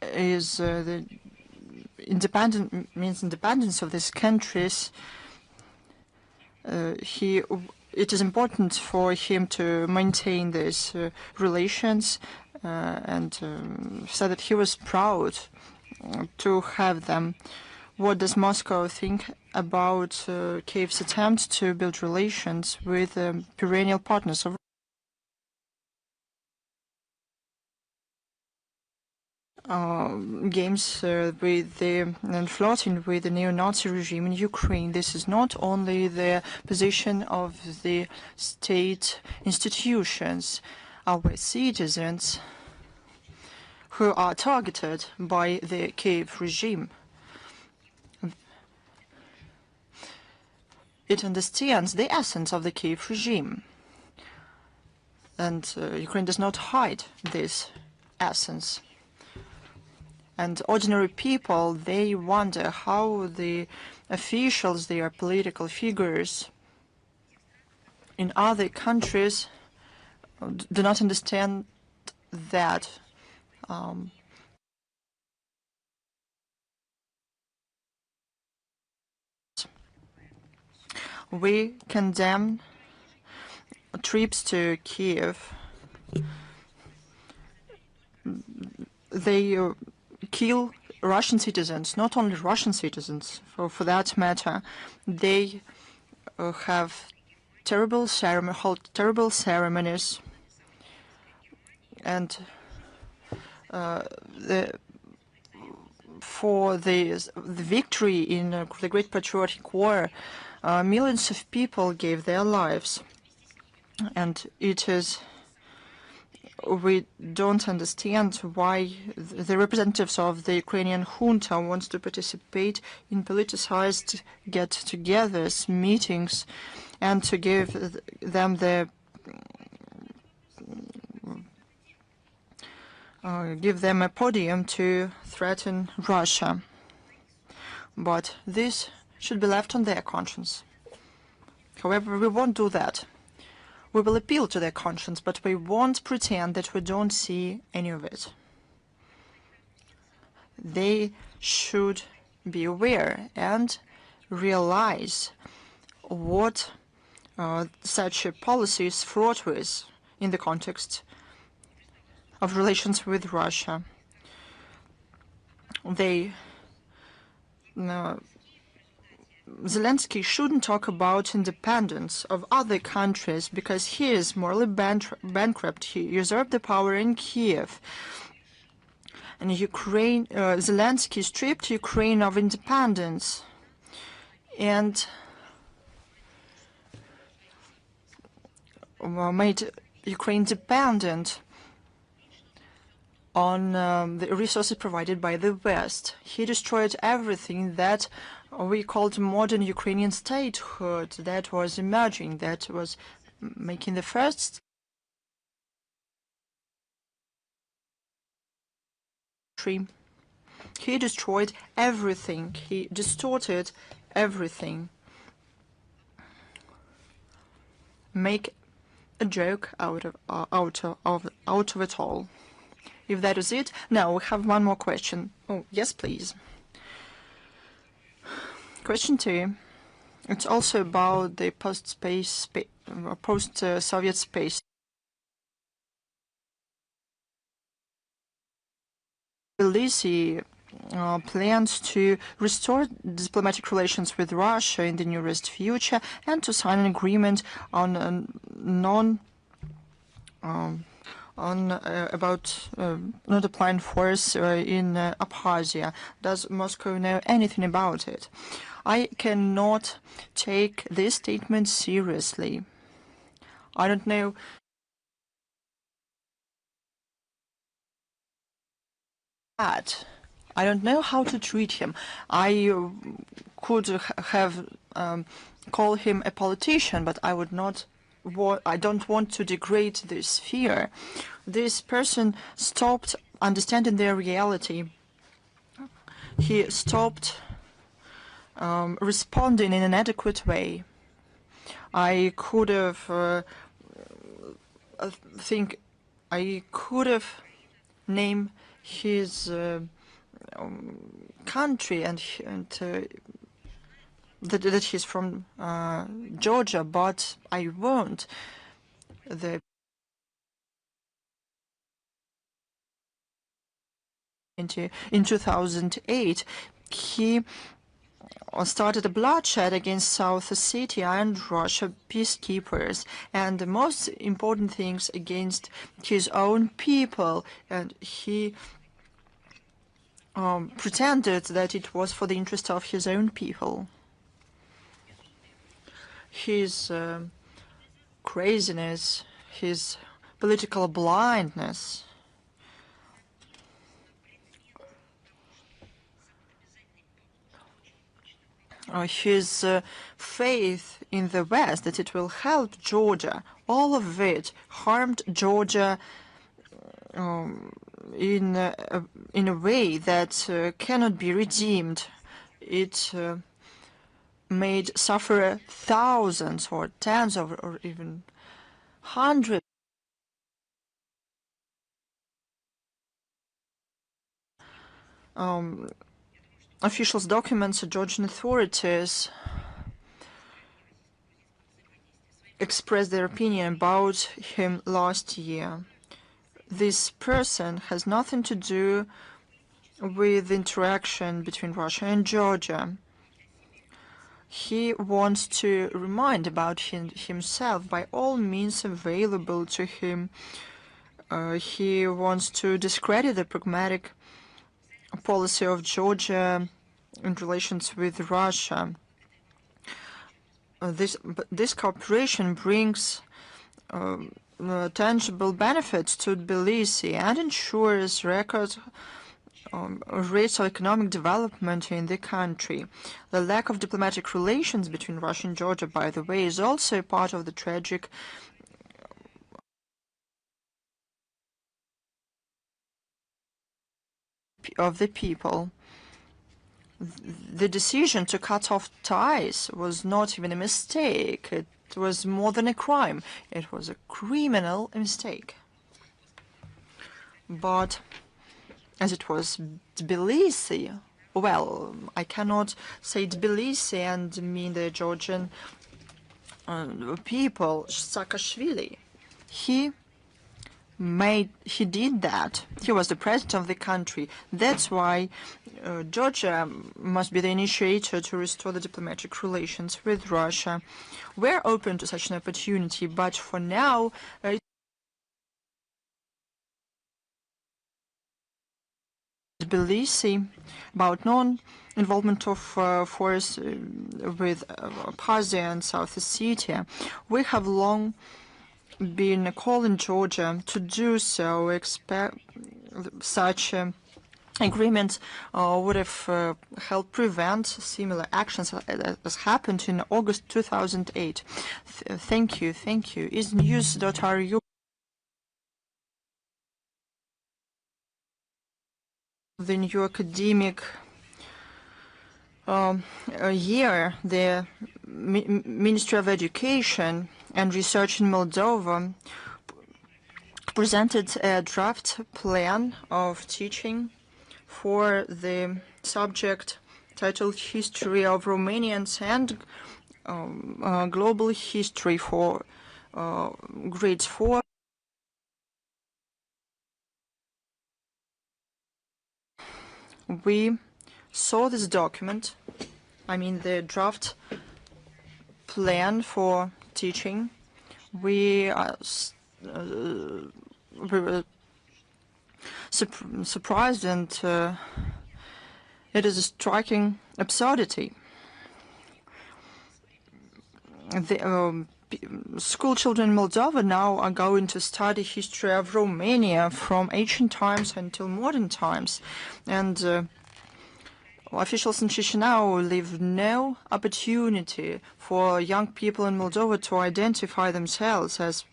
is the independence of these countries. It is important for him to maintain these relations, and said that he was proud to have them. What does Moscow think about Kyiv's attempt to build relations with perennial partners of games with and flirting with the neo-Nazi regime in Ukraine? This is not only the position of the state institutions. Our citizens who are targeted by the Kyiv regime, it understands the essence of the Kyiv regime, and Ukraine does not hide this essence. And ordinary people, they wonder how the officials, their political figures in other countries do not understand that we condemn trips to Kiev. They kill Russian citizens, not only Russian citizens, for that matter, they have hold terrible ceremonies, and for the victory in the Great Patriotic War, millions of people gave their lives, and we don't understand why the representatives of the Ukrainian junta want to participate in politicized get-togethers, meetings, and to give them a podium to threaten Russia. But this should be left on their conscience. However, we won't do that. We will appeal to their conscience, but we won't pretend that we don't see any of it. They should be aware and realize what such a policy is fraught with in the context of relations with Russia. Zelensky shouldn't talk about independence of other countries because he is morally bankrupt. He usurped the power in Kiev. And Zelensky stripped Ukraine of independence and made Ukraine dependent on the resources provided by the West. He destroyed everything that we called modern Ukrainian statehood that was emerging, that was making the first country. He destroyed everything. He distorted everything. Make a joke out of it all. If that is it, now we have one more question. Oh, yes, please. Question 2. It's also about the post-Soviet space. Tbilisi plans to restore diplomatic relations with Russia in the nearest future and to sign an agreement on about not applying force in Abkhazia. Does Moscow know anything about it? I cannot take this statement seriously. I don't know. I don't know how to treat him. I could have called him a politician, but I would not. I don't want to degrade this sphere. This person stopped understanding their reality. He stopped responding in an adequate way. I could have named his country and that he's from Georgia, but I won't. In 2008, he started a bloodshed against South Ossetia and Russia peacekeepers, and the most important things against his own people, and he pretended that it was for the interest of his own people. His craziness, his political blindness, his faith in the West that it will help Georgia, all of it harmed Georgia in a way that cannot be redeemed. It made suffer thousands or tens of or even hundreds officials documents Georgian authorities expressed their opinion about him last year. This person has nothing to do with interaction between Russia and Georgia. He wants to remind about himself by all means available to him. He wants to discredit the pragmatic policy of Georgia in relations with Russia. This cooperation brings tangible benefits to Tbilisi and ensures record rates of economic development in the country. The lack of diplomatic relations between Russia and Georgia, by the way, is also part of the tragic of the people. The decision to cut off ties was not even a mistake. It was more than a crime. It was a criminal mistake. But as it was Tbilisi, well, I cannot say Tbilisi and mean the Georgian people. Saakashvili, he did that. He was the president of the country. That's why Georgia must be the initiator to restore the diplomatic relations with Russia. We're open to such an opportunity, but for now, Tbilisi about non-involvement of force with Abkhazia and South Ossetia. We have long been calling Georgia to do so. Expect such agreements would have helped prevent similar actions as happened in August 2008. Thank you. Is news.ru the new academic year? The Ministry of Education and Research in Moldova presented a draft plan of teaching for the subject titled History of Romanians and Global History for grades 4. We saw this document, I mean the draft plan for teaching. We were surprised, and it is a striking absurdity. The school children in Moldova now are going to study history of Romania from ancient times until modern times, and officials in Chisinau leave no opportunity for young people in Moldova to identify themselves as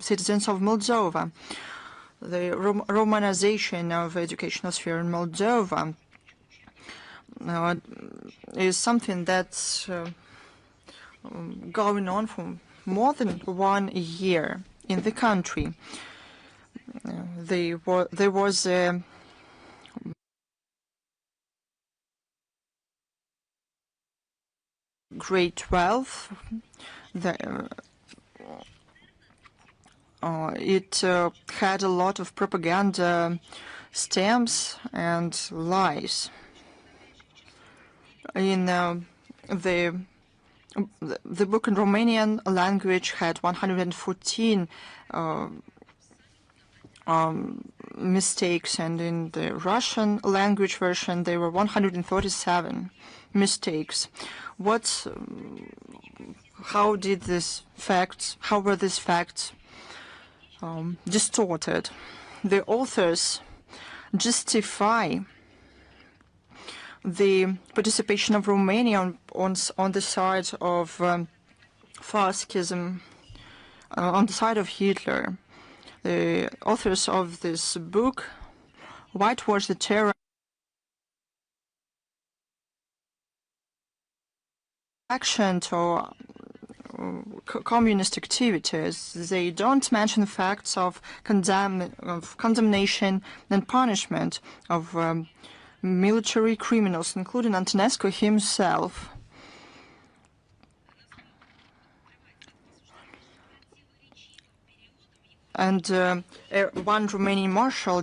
citizens of Moldova. The Romanization of educational sphere in Moldova is something that's going on for more than 1 year in the country. There was a grade 12. It had a lot of propaganda stamps and lies. In the book in Romanian language had 114 mistakes, and in the Russian language version there were 137 mistakes. How were these facts distorted? The authors justify the participation of Romania on the side of fascism, on the side of Hitler. The authors of this book whitewash the terror action to communist activities. They don't mention facts of condemnation and punishment of military criminals, including Antonescu himself. And one Romanian marshal,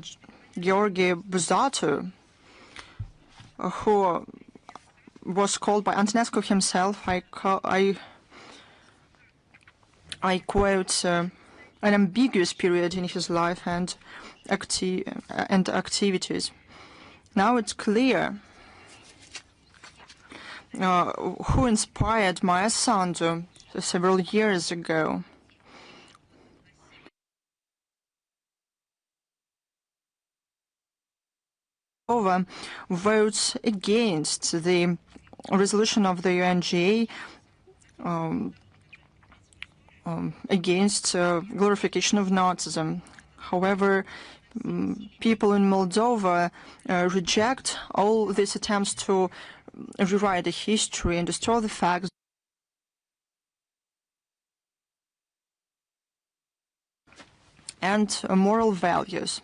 Gheorghe Buzatu, who was called by Antonescu himself, I quote, an ambiguous period in his life and activities. Now it's clear who inspired Maria Zakharova several years ago. Votes against the resolution of the UNGA against glorification of Nazism. However, people in Moldova reject all these attempts to rewrite the history and destroy the facts and moral values.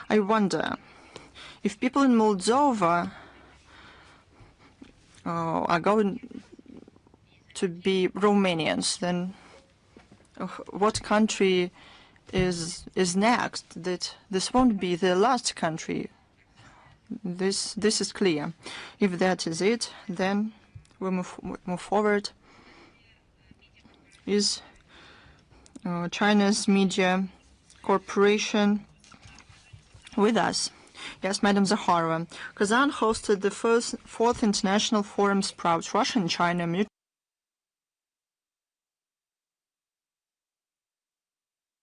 I wonder if people in Moldova are going to be Romanians, then what country is next? That this won't be the last country. This is clear. If that is it, then we move forward. Is China's media corporation with us? Yes, Madam Zakharova. Kazan hosted the fourth international forum Sprouts Russia and China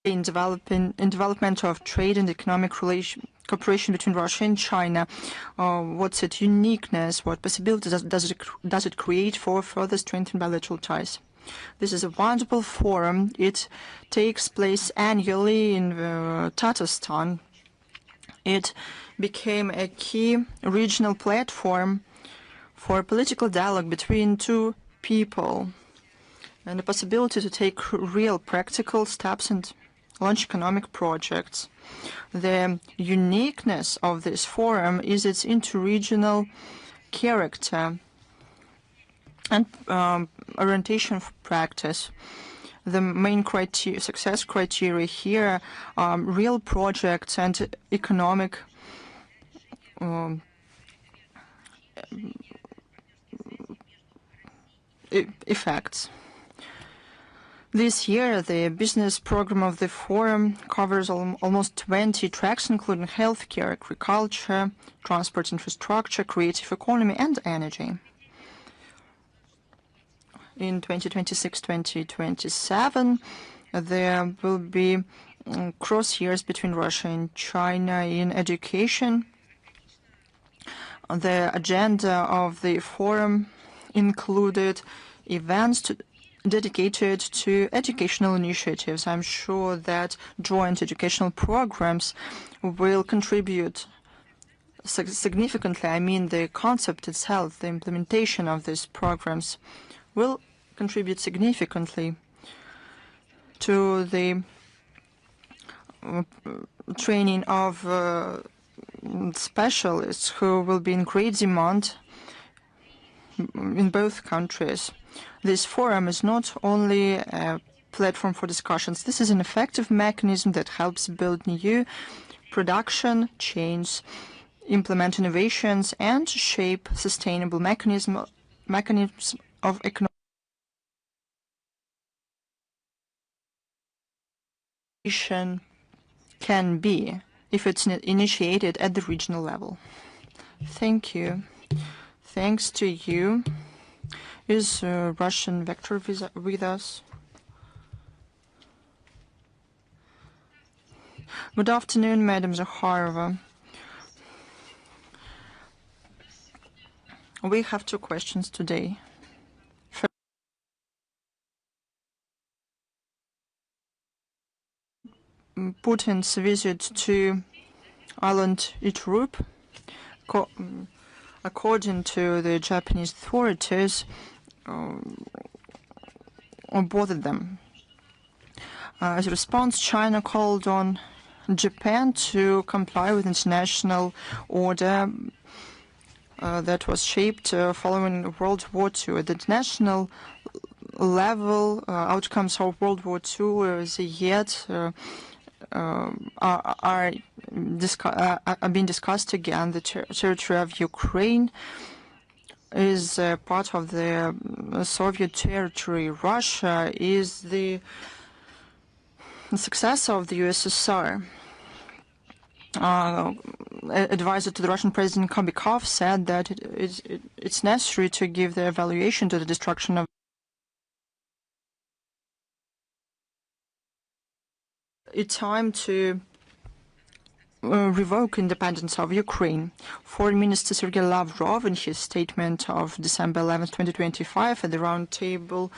in development of trade and economic cooperation between Russia and China. What's its uniqueness? What possibilities does it create for further strengthened bilateral ties? This is a wonderful forum. It takes place annually in Tatarstan. It became a key regional platform for political dialogue between two people and the possibility to take real practical steps and launch economic projects. The uniqueness of this forum is its interregional character and orientation of practice. The main success criteria here are real projects and economic effects. This year, the business program of the forum covers almost 20 tracks, including healthcare, agriculture, transport infrastructure, creative economy, and energy. In 2026-2027, there will be cross years between Russia and China in education. The agenda of the forum included events dedicated to educational initiatives. I'm sure that joint educational programs will contribute significantly. I mean, the concept itself, the implementation of these programs will contribute significantly to the training of specialists who will be in great demand in both countries. This forum is not only a platform for discussions. This is an effective mechanism that helps build new production chains, implement innovations, and shape sustainable mechanisms of economic can be if it's initiated at the regional level. Thank you. Thanks to you. Is Russian Vector with us? Good afternoon, Madam Zakharova. We have two questions today. First, Putin's visit to island Iturup, according to the Japanese authorities, bothered them. As a response, China called on Japan to comply with international order that was shaped following World War II. At the international level, outcomes of World War II is yet are being discussed again. The territory of Ukraine is part of the Soviet territory. Russia is the successor of the USSR. Advisor to the Russian President Kobykov said that it's necessary to give the evaluation to the destruction of. It's time to revoke independence of Ukraine. Foreign Minister Sergei Lavrov, in his statement of December 11, 2025, at the round table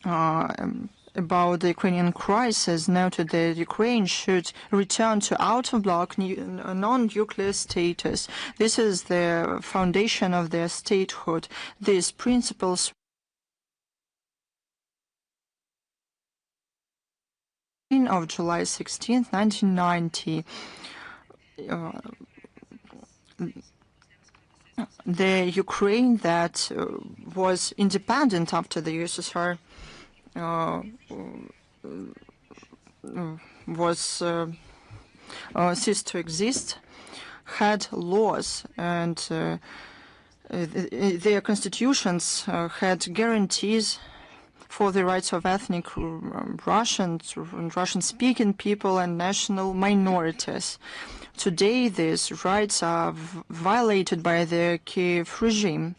about the Ukrainian crisis, noted that Ukraine should return to out-of-bloc non-nuclear status. This is the foundation of their statehood. These principles of July 16, 1990. The Ukraine that was independent after the USSR was ceased to exist, had laws, and their constitutions had guarantees for the rights of ethnic Russians, Russian-speaking people, and national minorities. Today, these rights are violated by the Kiev regime.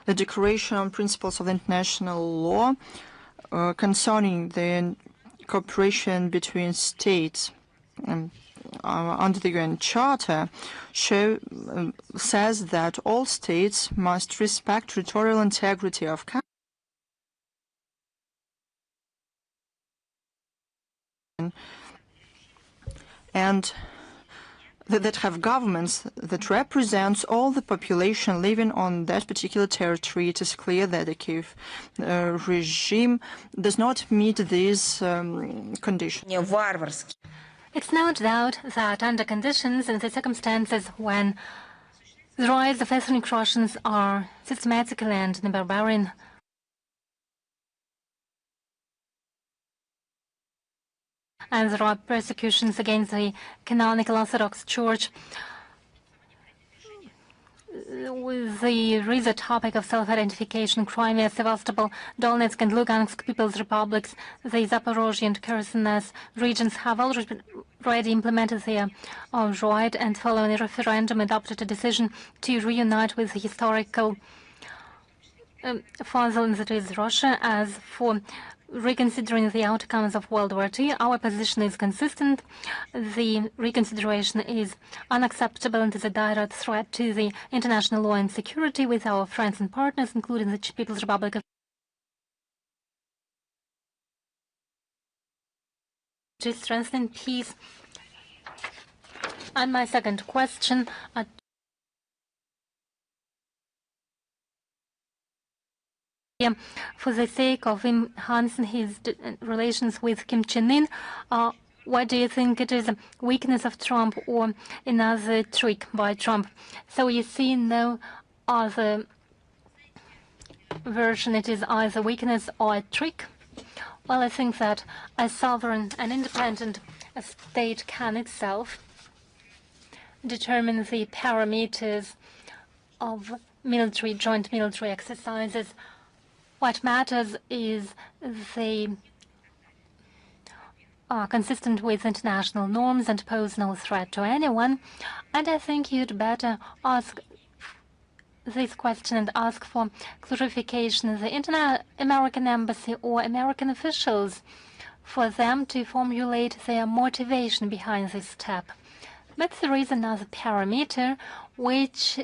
The Declaration on Principles of International Law concerning the cooperation between states under the UN Charter says that all states must respect territorial integrity of countries and that have governments that represents all the population living on that particular territory. It is clear that the Kiev regime does not meet these conditions. It's no doubt that under conditions and the circumstances when the rights of ethnic Russians are systematically and in a barbarian and there are persecutions against the canonical Orthodox Church. There is a topic of self-identification, Crimea, Sevastopol, Donetsk and Lugansk People's Republics, the Zaporozhye and Kherson regions have already implemented their right and following a referendum adopted a decision to reunite with the historical fatherland that is Russia. As for reconsidering the outcomes of World War II, our position is consistent. The reconsideration is unacceptable and is a direct threat to the international law and security with our friends and partners, including the People's Republic of to strengthen peace. And my second question, for the sake of enhancing his relations with Kim Jong-un, what do you think it is a weakness of Trump or another trick by Trump? So you see no other version, it is either weakness or a trick? Well, I think that a sovereign and independent state can itself determine the parameters of joint military exercises. What matters is they are consistent with international norms and pose no threat to anyone. And I think you'd better ask this question and ask for clarification in the American embassy or American officials for them to formulate their motivation behind this step. But there is another parameter which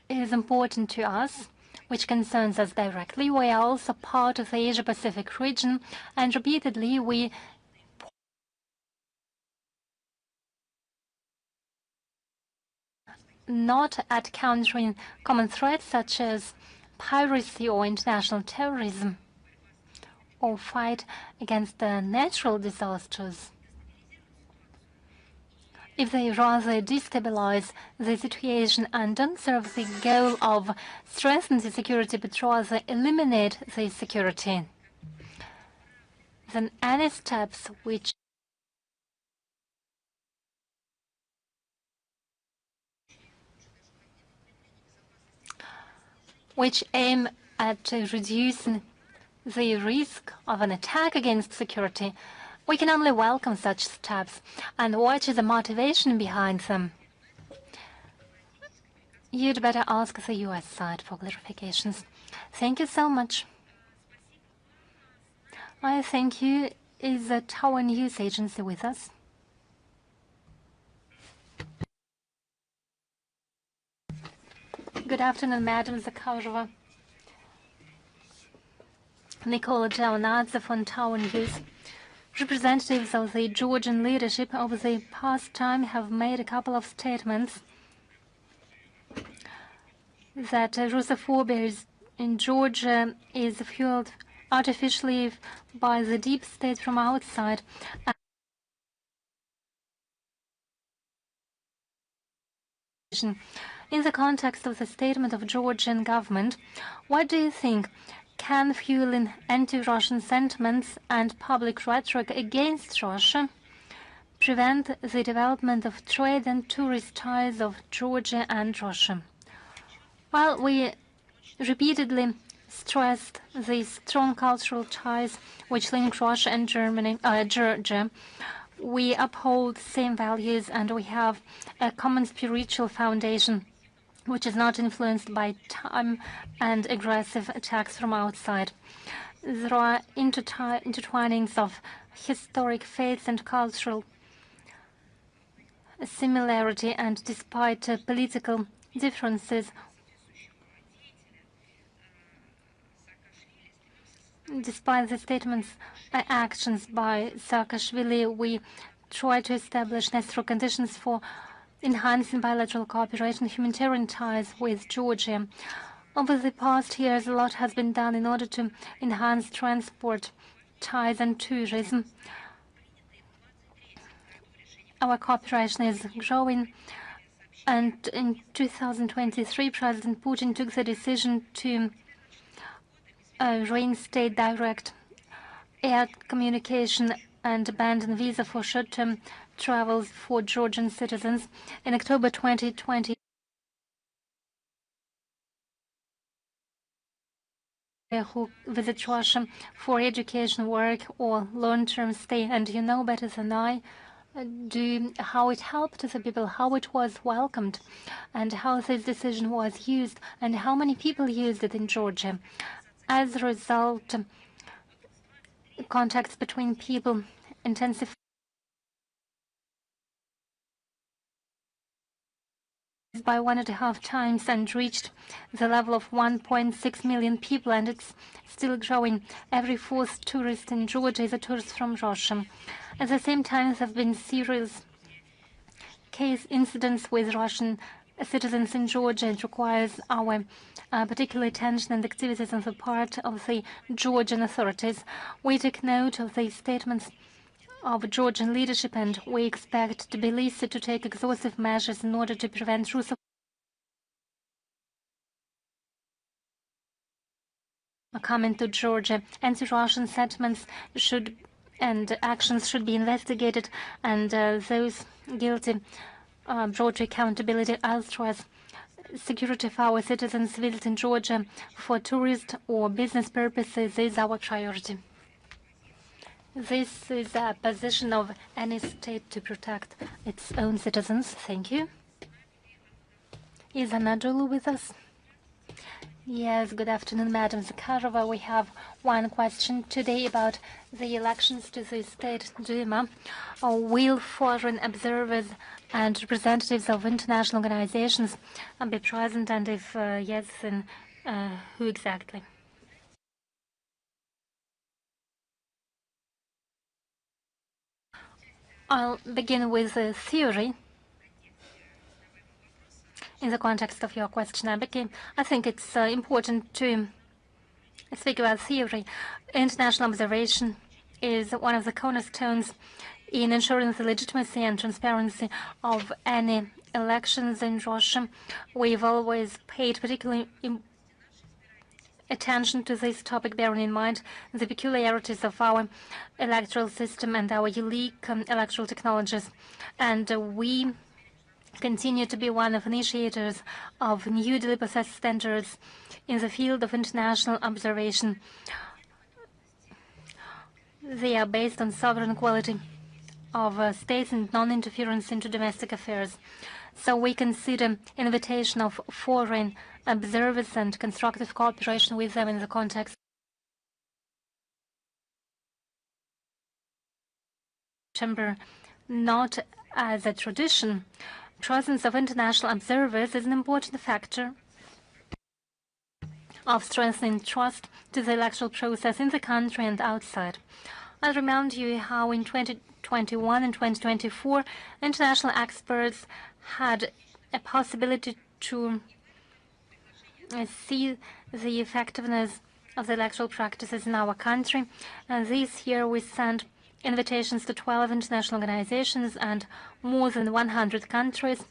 is important to us, which concerns us directly. We are also part of the Asia-Pacific region, and repeatedly we not at countering common threats such as piracy or international terrorism, or fight against natural disasters. If they rather destabilize the situation and don't serve the goal of strengthening the security, but rather eliminate the security, then any steps which which aim at reducing the risk of an attack against security, we can only welcome such steps. And what is the motivation behind them? You'd better ask the US side for clarifications. Thank you so much. I thank you. Is the Tower News Agency with us? Good afternoon, Madam Zakharova. Nicola Javanadze from Tower News. Representatives of the Georgian leadership over the past time have made a couple of statements that Russophobia in Georgia is fueled artificially by the deep state from outside. In the context of the statement of Georgian government, what do you think? Can fueling anti-Russian sentiments and public rhetoric against Russia prevent the development of trade and tourist ties of Georgia and Russia? While we repeatedly stressed the strong cultural ties which link Russia and Georgia, we uphold the same values and we have a common spiritual foundation which is not influenced by time and aggressive attacks from outside. There are intertwinings of historic faiths and cultural similarity, and despite political differences, despite the statements and actions by Saakashvili, we try to establish necessary conditions for enhancing bilateral cooperation and humanitarian ties with Georgia. Over the past years, a lot has been done in order to enhance transport ties and tourism. Our cooperation is growing, and in 2023, President Putin took the decision to reinstate direct air communication and abandon visa for short-term travels for Georgian citizens. In October 2020, who visit Russia for education, work, or long-term stay, and you know better than I do how it helped the people, how it was welcomed, and how this decision was used, and how many people used it in Georgia. As a result, contacts between people intensified by 1.5 times and reached the level of 1.6 million people, and it's still growing. Every fourth tourist in Georgia is a tourist from Russia. At the same time, there have been serious case incidents with Russian citizens in Georgia. It requires our particular attention and activities on the part of the Georgian authorities. We take note of the statements of Georgian leadership, and we expect Tbilisi to take exhaustive measures in order to prevent Russophobia coming to Georgia. Anti-Russian sentiments and actions should be investigated, and those guilty brought to accountability. Elsewise, security of our citizens visiting Georgia for tourist or business purposes is our priority. This is a position of any state to protect its own citizens. Thank you. Is Anadolu with us? Yes, good afternoon, Madam Zakharova. We have one question today about the elections to the State Duma. Will foreign observers and representatives of international organizations be present, and if yes, then who exactly? I'll begin with a theory. In the context of your question, I think it's important to speak about theory. International observation is one of the cornerstones in ensuring the legitimacy and transparency of any elections in Russia. We've always paid particularly attention to this topic, bearing in mind the peculiarities of our electoral system and our unique electoral technologies. And we continue to be one of initiators of new duly possessed standards in the field of international observation. They are based on sovereign equality of states and non-interference into domestic affairs. So we consider invitation of foreign observers and constructive cooperation with them in the context chamber not as a tradition. Presence of international observers is an important factor of strengthening trust to the electoral process in the country and outside. I'll remind you how in 2021 and 2024, international experts had a possibility to see the effectiveness of the electoral practices in our country. And this year we sent invitations to 12 international organizations and more than 100 countries.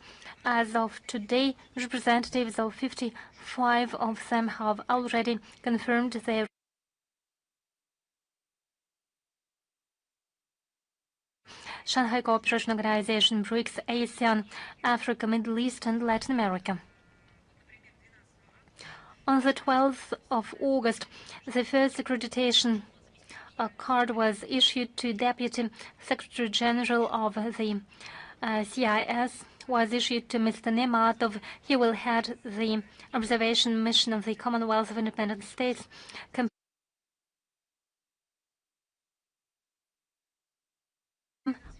As of today, representatives of 55 of them have already confirmed their Shanghai Cooperation Organization, BRICS, ASEAN, Africa, Middle East, and Latin America. On the 12th of August, the first accreditation card was issued to Deputy Secretary General of the CIS, was issued to Mr. Nematov. He will head the observation mission of the Commonwealth of Independent States,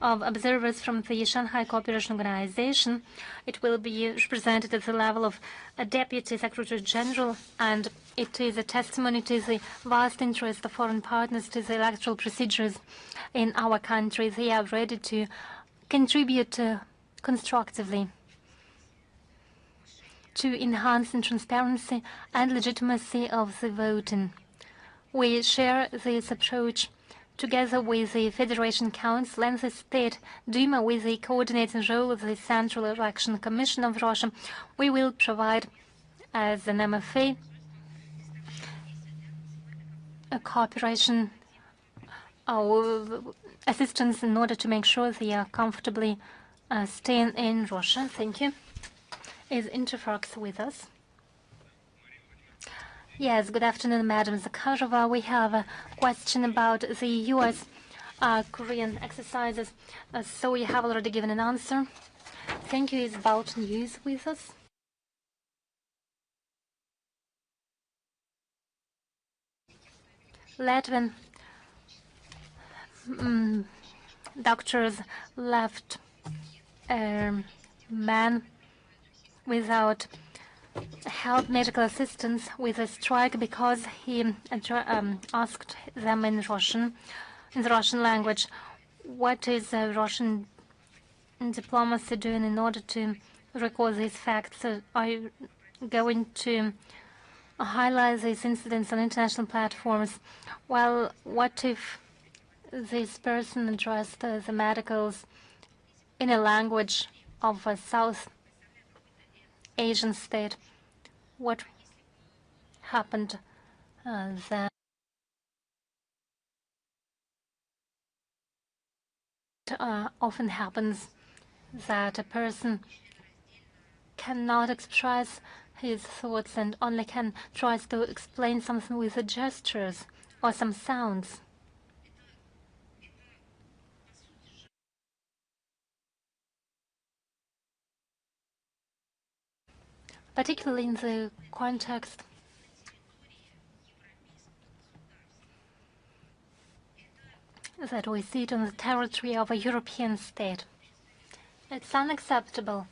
of observers from the Shanghai Cooperation Organization. It will be represented at the level of a Deputy Secretary General, and it is a testimony to the vast interest of foreign partners to the electoral procedures in our country. They are ready to contribute constructively to enhance the transparency and legitimacy of the voting. We share this approach together with the Federation Council and the State Duma, with the coordinating role of the Central Election Commission of Russia. We will provide, as an MFA, a cooperation assistance in order to make sure they are comfortably staying in Russia. Thank you. Is Interfax with us? Yes, good afternoon, Madam Zakharova. We have a question about the U.S. Korean exercises. So you have already given an answer. Thank you. Is about news with us? Latvian doctors left a man without help, medical assistance, with a strike because he asked them in Russian, in the Russian language. What is Russian diplomacy doing in order to record these facts? Are you going to highlight these incidents on international platforms? Well, what if this person addressed the medicals in a language of a South Asian state? What happened then? Often happens that a person cannot express his thoughts and only can try to explain something with the gestures or some sounds. Particularly in the context that we see it on the territory of a European state. It's unacceptable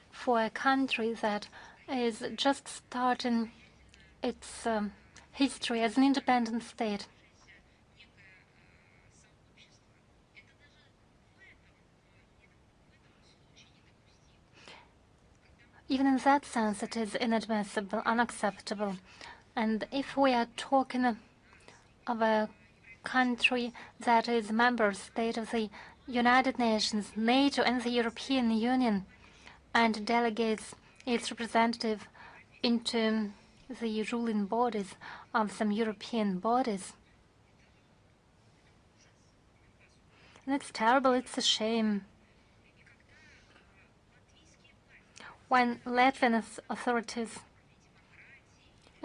for a country that is just starting its history as an independent state. Even in that sense, it is inadmissible, unacceptable. And if we are talking of a country that is a member state of the United Nations, NATO, and the European Union, and delegates its representative into the ruling bodies of some European bodies, and it's terrible, it's a shame. When Latvian authorities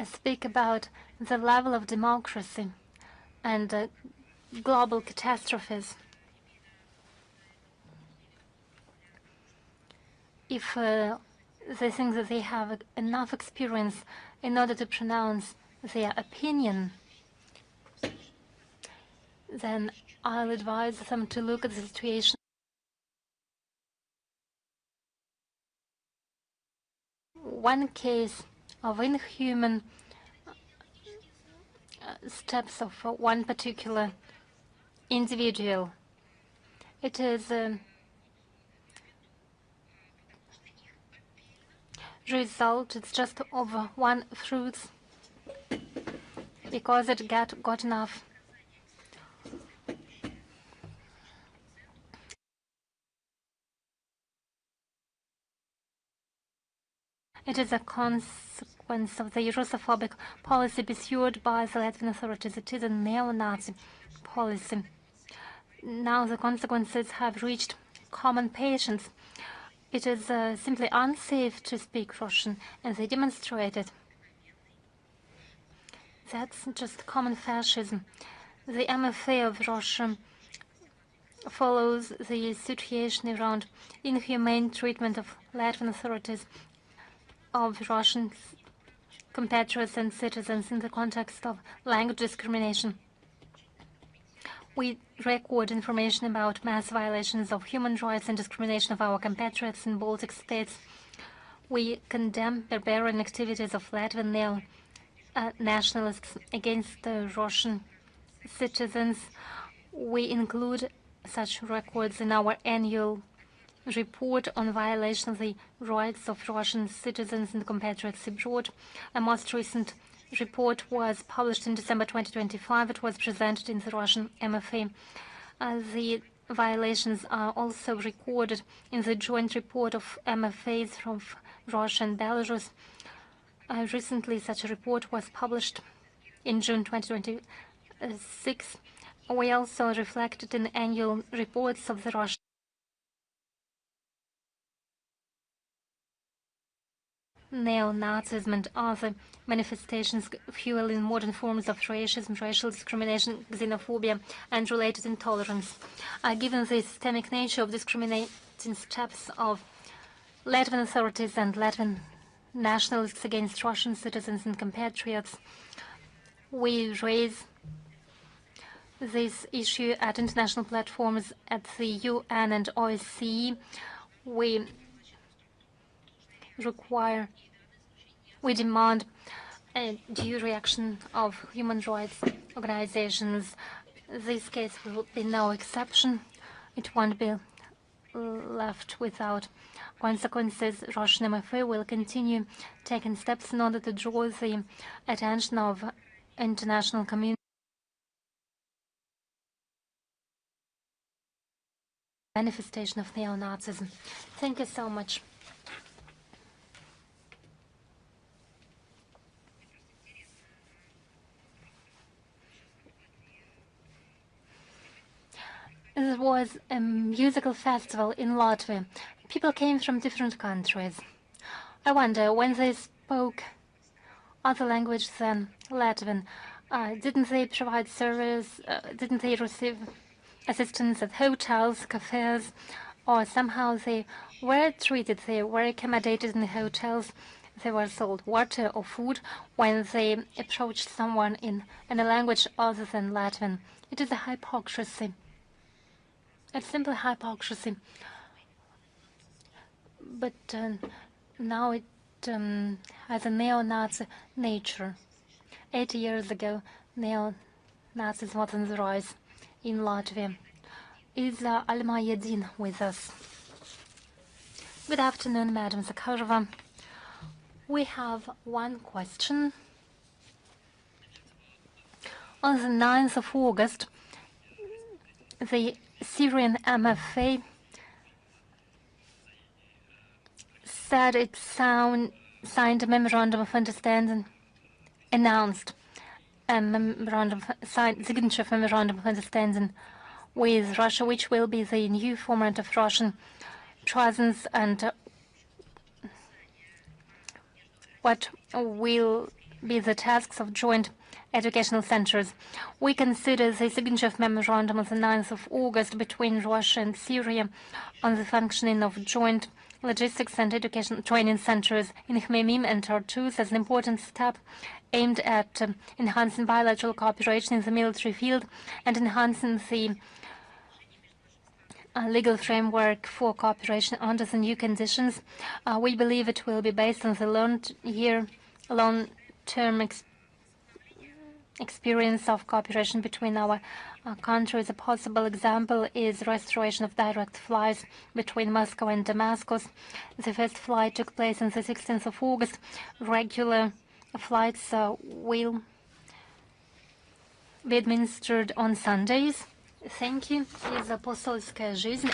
speak about the level of democracy and global catastrophes, if they think that they have enough experience in order to pronounce their opinion, then I'll advise them to look at the situation. One case of inhuman steps of one particular individual. It is a result, it's just of one fruit because it got enough. It is a consequence of the Russophobic policy pursued by the Latvian authorities. It is a neo-Nazi policy. Now the consequences have reached common patients. It is simply unsafe to speak Russian, and they demonstrate it. That's just common fascism. The MFA of Russia follows the situation around inhumane treatment of Latvian authorities of Russian compatriots and citizens in the context of language discrimination. We record information about mass violations of human rights and discrimination of our compatriots in Baltic states. We condemn barbarian activities of Latvian neo-nationalists against the Russian citizens. We include such records in our annual report on violation of the rights of Russian citizens and compatriots abroad. A most recent report was published in December 2025. It was presented in the Russian MFA. The violations are also recorded in the joint report of MFAs from Russia and Belarus. Recently, such a report was published in June 2026. We also reflected in annual reports of the Russian neo-Nazism and other manifestations fueling modern forms of racism, racial discrimination, xenophobia, and related intolerance. Given the systemic nature of discriminating steps of Latvian authorities and Latvian nationalists against Russian citizens and compatriots, we raise this issue at international platforms at the UN and OSCE. We demand a due reaction of human rights organizations. This case will be no exception. It won't be left without consequences. Russian MFA will continue taking steps in order to draw the attention of international community. Manifestation of neo-Nazism. Thank you so much. There was a musical festival in Latvia. People came from different countries. I wonder, when they spoke other language than Latvian, didn't they provide service? Didn't they receive assistance at hotels, cafes, or somehow they were treated, they were accommodated in the hotels, they were sold water or food when they approached someone in a language other than Latvian? It is a hypocrisy. It's simple hypocrisy. But now it has a neo-Nazi nature. 80 years ago, neo-Nazis was on the rise in Latvia. Is Alma Yedin with us? Good afternoon, Madam Zakharova. We have one question. On the 9th of August, the Syrian MFA said it signed a memorandum of understanding, announced a signature of memorandum of understanding with Russia, which will be the new format of Russian presence and what will be the tasks of joint educational centers. We consider the signature of memorandum on the 9th of August between Russia and Syria on the functioning of joint logistics and education training centers in Khmeimim and Tartus as an important step aimed at enhancing bilateral cooperation in the military field and enhancing the legal framework for cooperation under the new conditions. We believe it will be based on the long-term experience of cooperation between our countries. A possible example is restoration of direct flights between Moscow and Damascus. The first flight took place on the 16th of August. Regular flights will be administered on Sundays. Thank you. Is apostольская жизнь.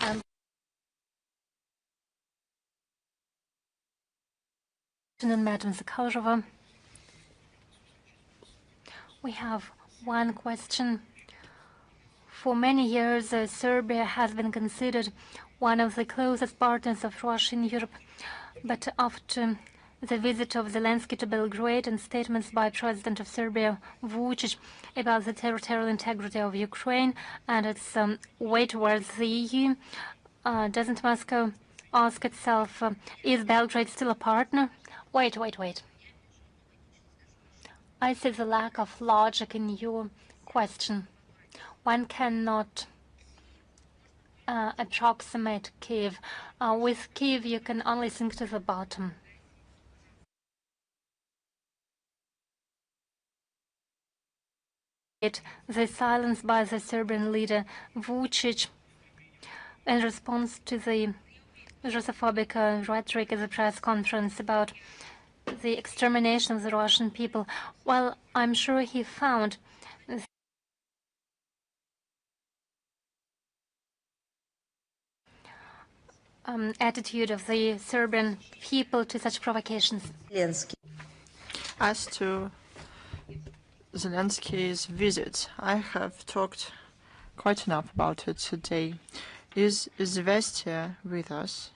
Madam Zakharova. We have one question. For many years, Serbia has been considered one of the closest partners of Russia in Europe. But after the visit of Zelensky to Belgrade and statements by President of Serbia, Vučić, about the territorial integrity of Ukraine and its way towards the EU, doesn't Moscow ask itself, is Belgrade still a partner? Wait. I see the lack of logic in your question. One cannot approximate Kiev. With Kiev, you can only sink to the bottom. The silence by the Serbian leader Vučić in response to the Russophobic rhetoric at the press conference about the extermination of the Russian people. Well, I'm sure he found attitude of the Serbian people to such provocations. As to Zelensky's visit, I have talked quite enough about it today. Is Zvestia with us?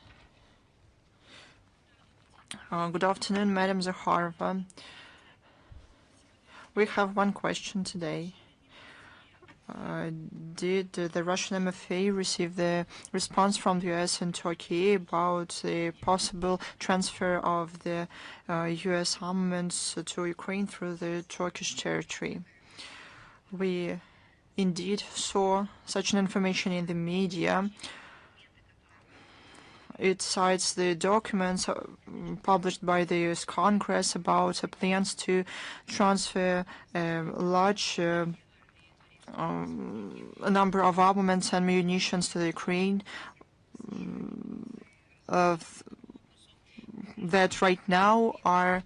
Good afternoon, Madam Zakharova. We have one question today. Did the Russian MFA receive the response from the US and Turkey about the possible transfer of the US armaments to Ukraine through the Turkish territory? We indeed saw such an information in the media. It cites the documents published by the US Congress about plans to transfer a large a number of armaments and munitions to the Ukraine that right now are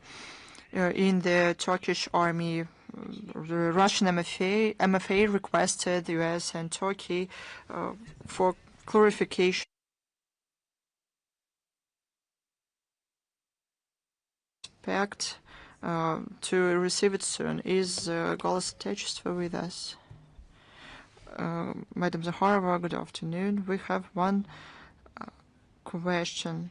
in the Turkish army. The Russian MFA requested the US and Turkey for clarification. Expect to receive it soon. Is Golos Atechestvo with us? Madam Zakharova, good afternoon. We have one question.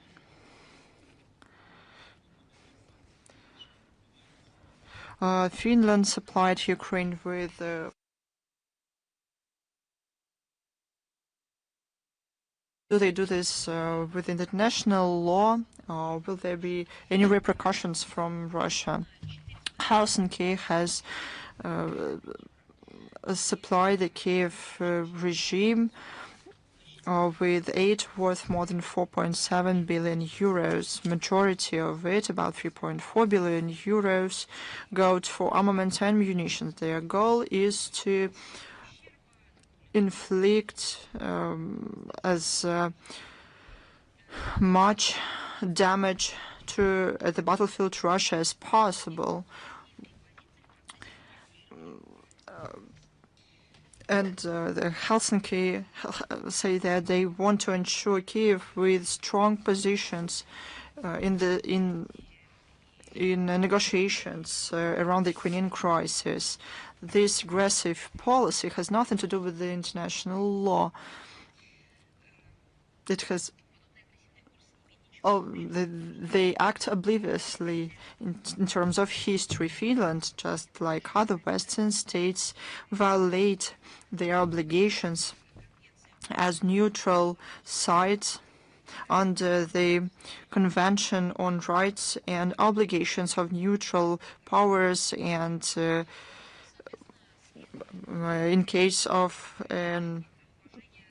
Finland supplied Ukraine with do they do this within international law, or will there be any repercussions from Russia? Helsinki has supplied the Kiev regime with aid worth more than 4.7 billion euros. Majority of it, about 3.4 billion euros, go for armaments and munitions. Their goal is to inflict as much damage to the battlefield to Russia as possible. And the Helsinki say that they want to ensure Kiev with strong positions in negotiations around the Ukrainian crisis. This aggressive policy has nothing to do with the international law. It has they act obliviously in terms of history. Finland, just like other Western states, violate their obligations as neutral sides under the Convention on Rights and Obligations of Neutral Powers, and in case of an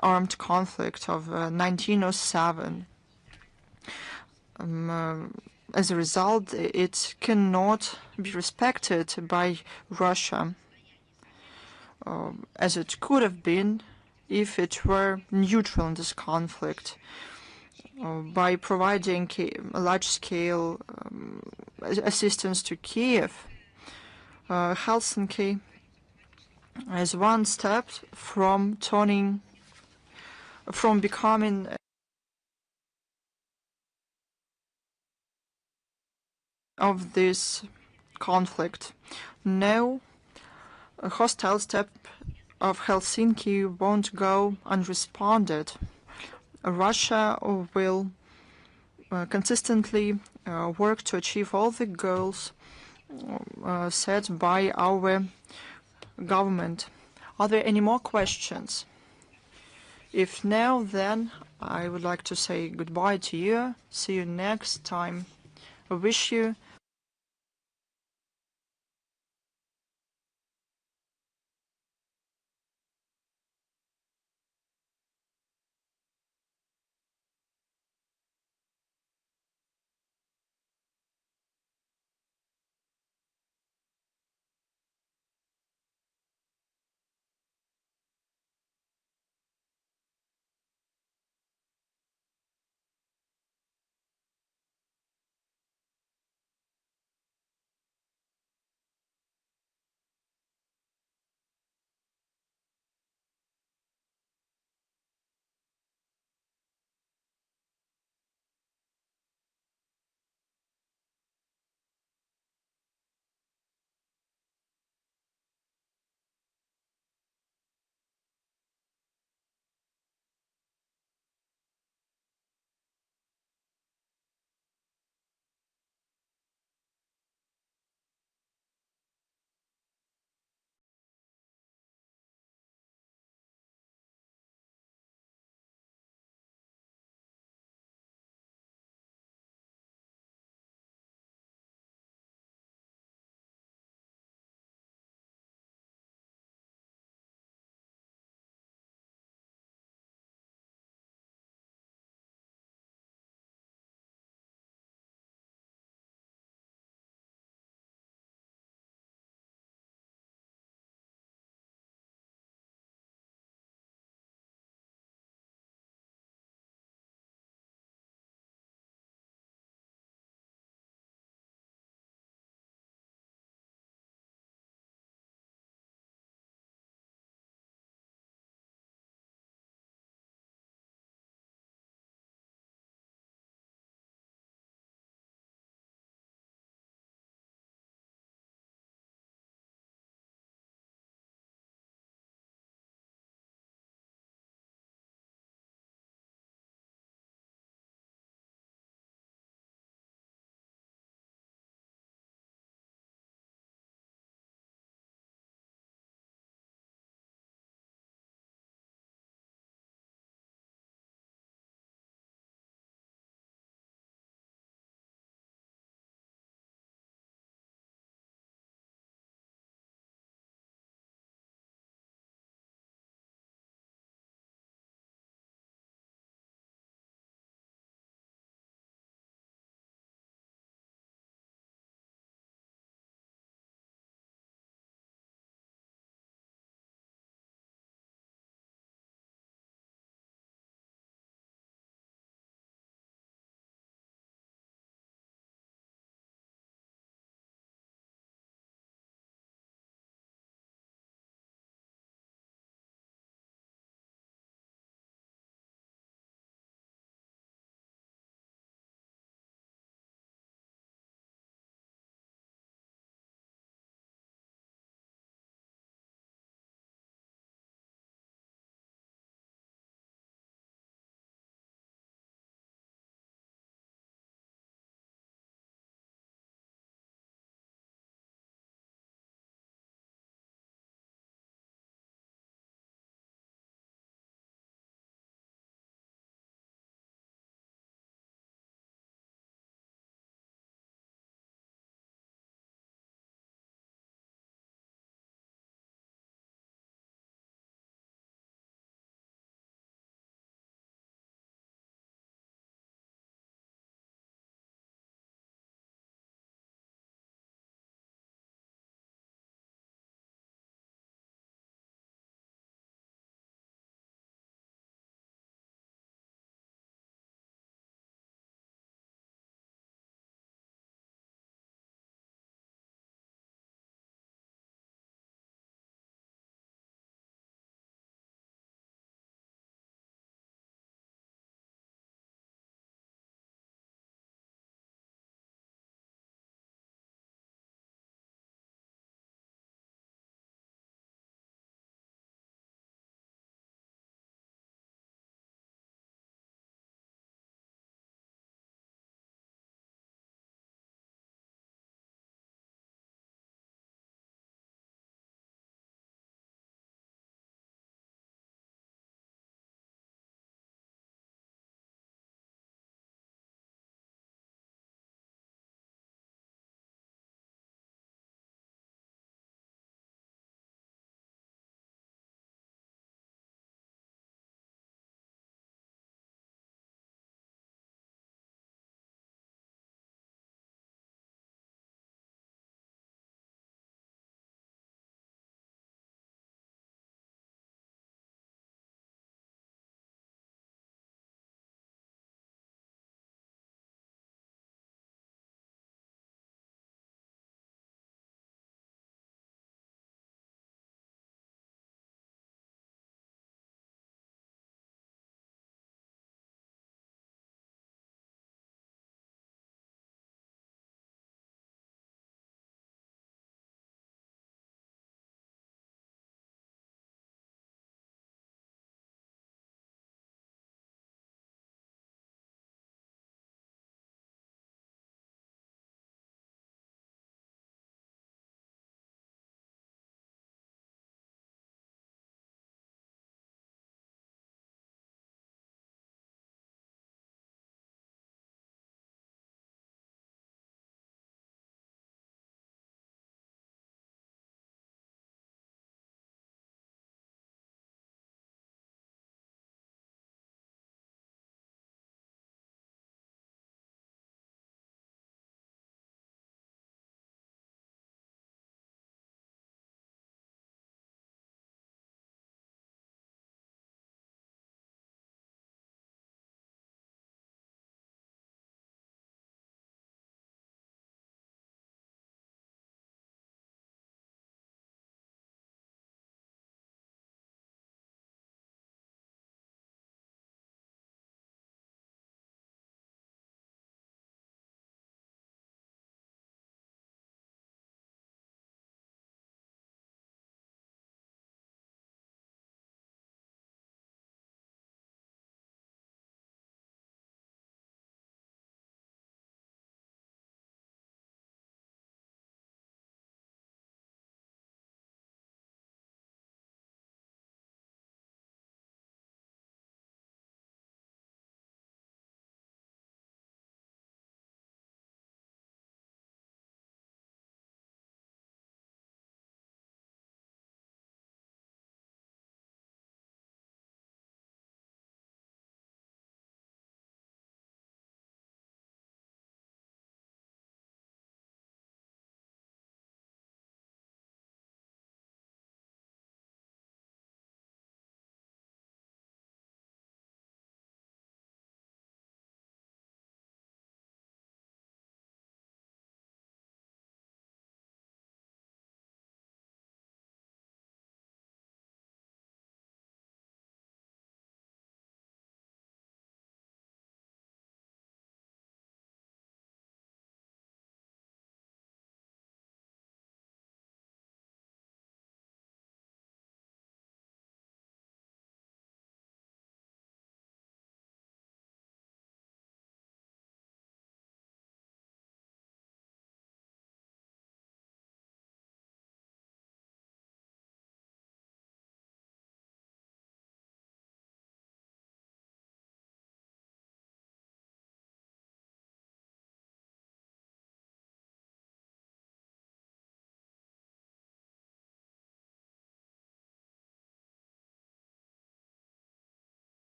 armed conflict of 1907. As a result, it cannot be respected by Russia as it could have been if it were neutral in this conflict. By providing large-scale assistance to Kiev, Helsinki is one step from becoming of this conflict. No hostile step of Helsinki won't go unresponded. Russia will consistently work to achieve all the goals set by our government. Are there any more questions? If no, then I would like to say goodbye to you. See you next time. I wish you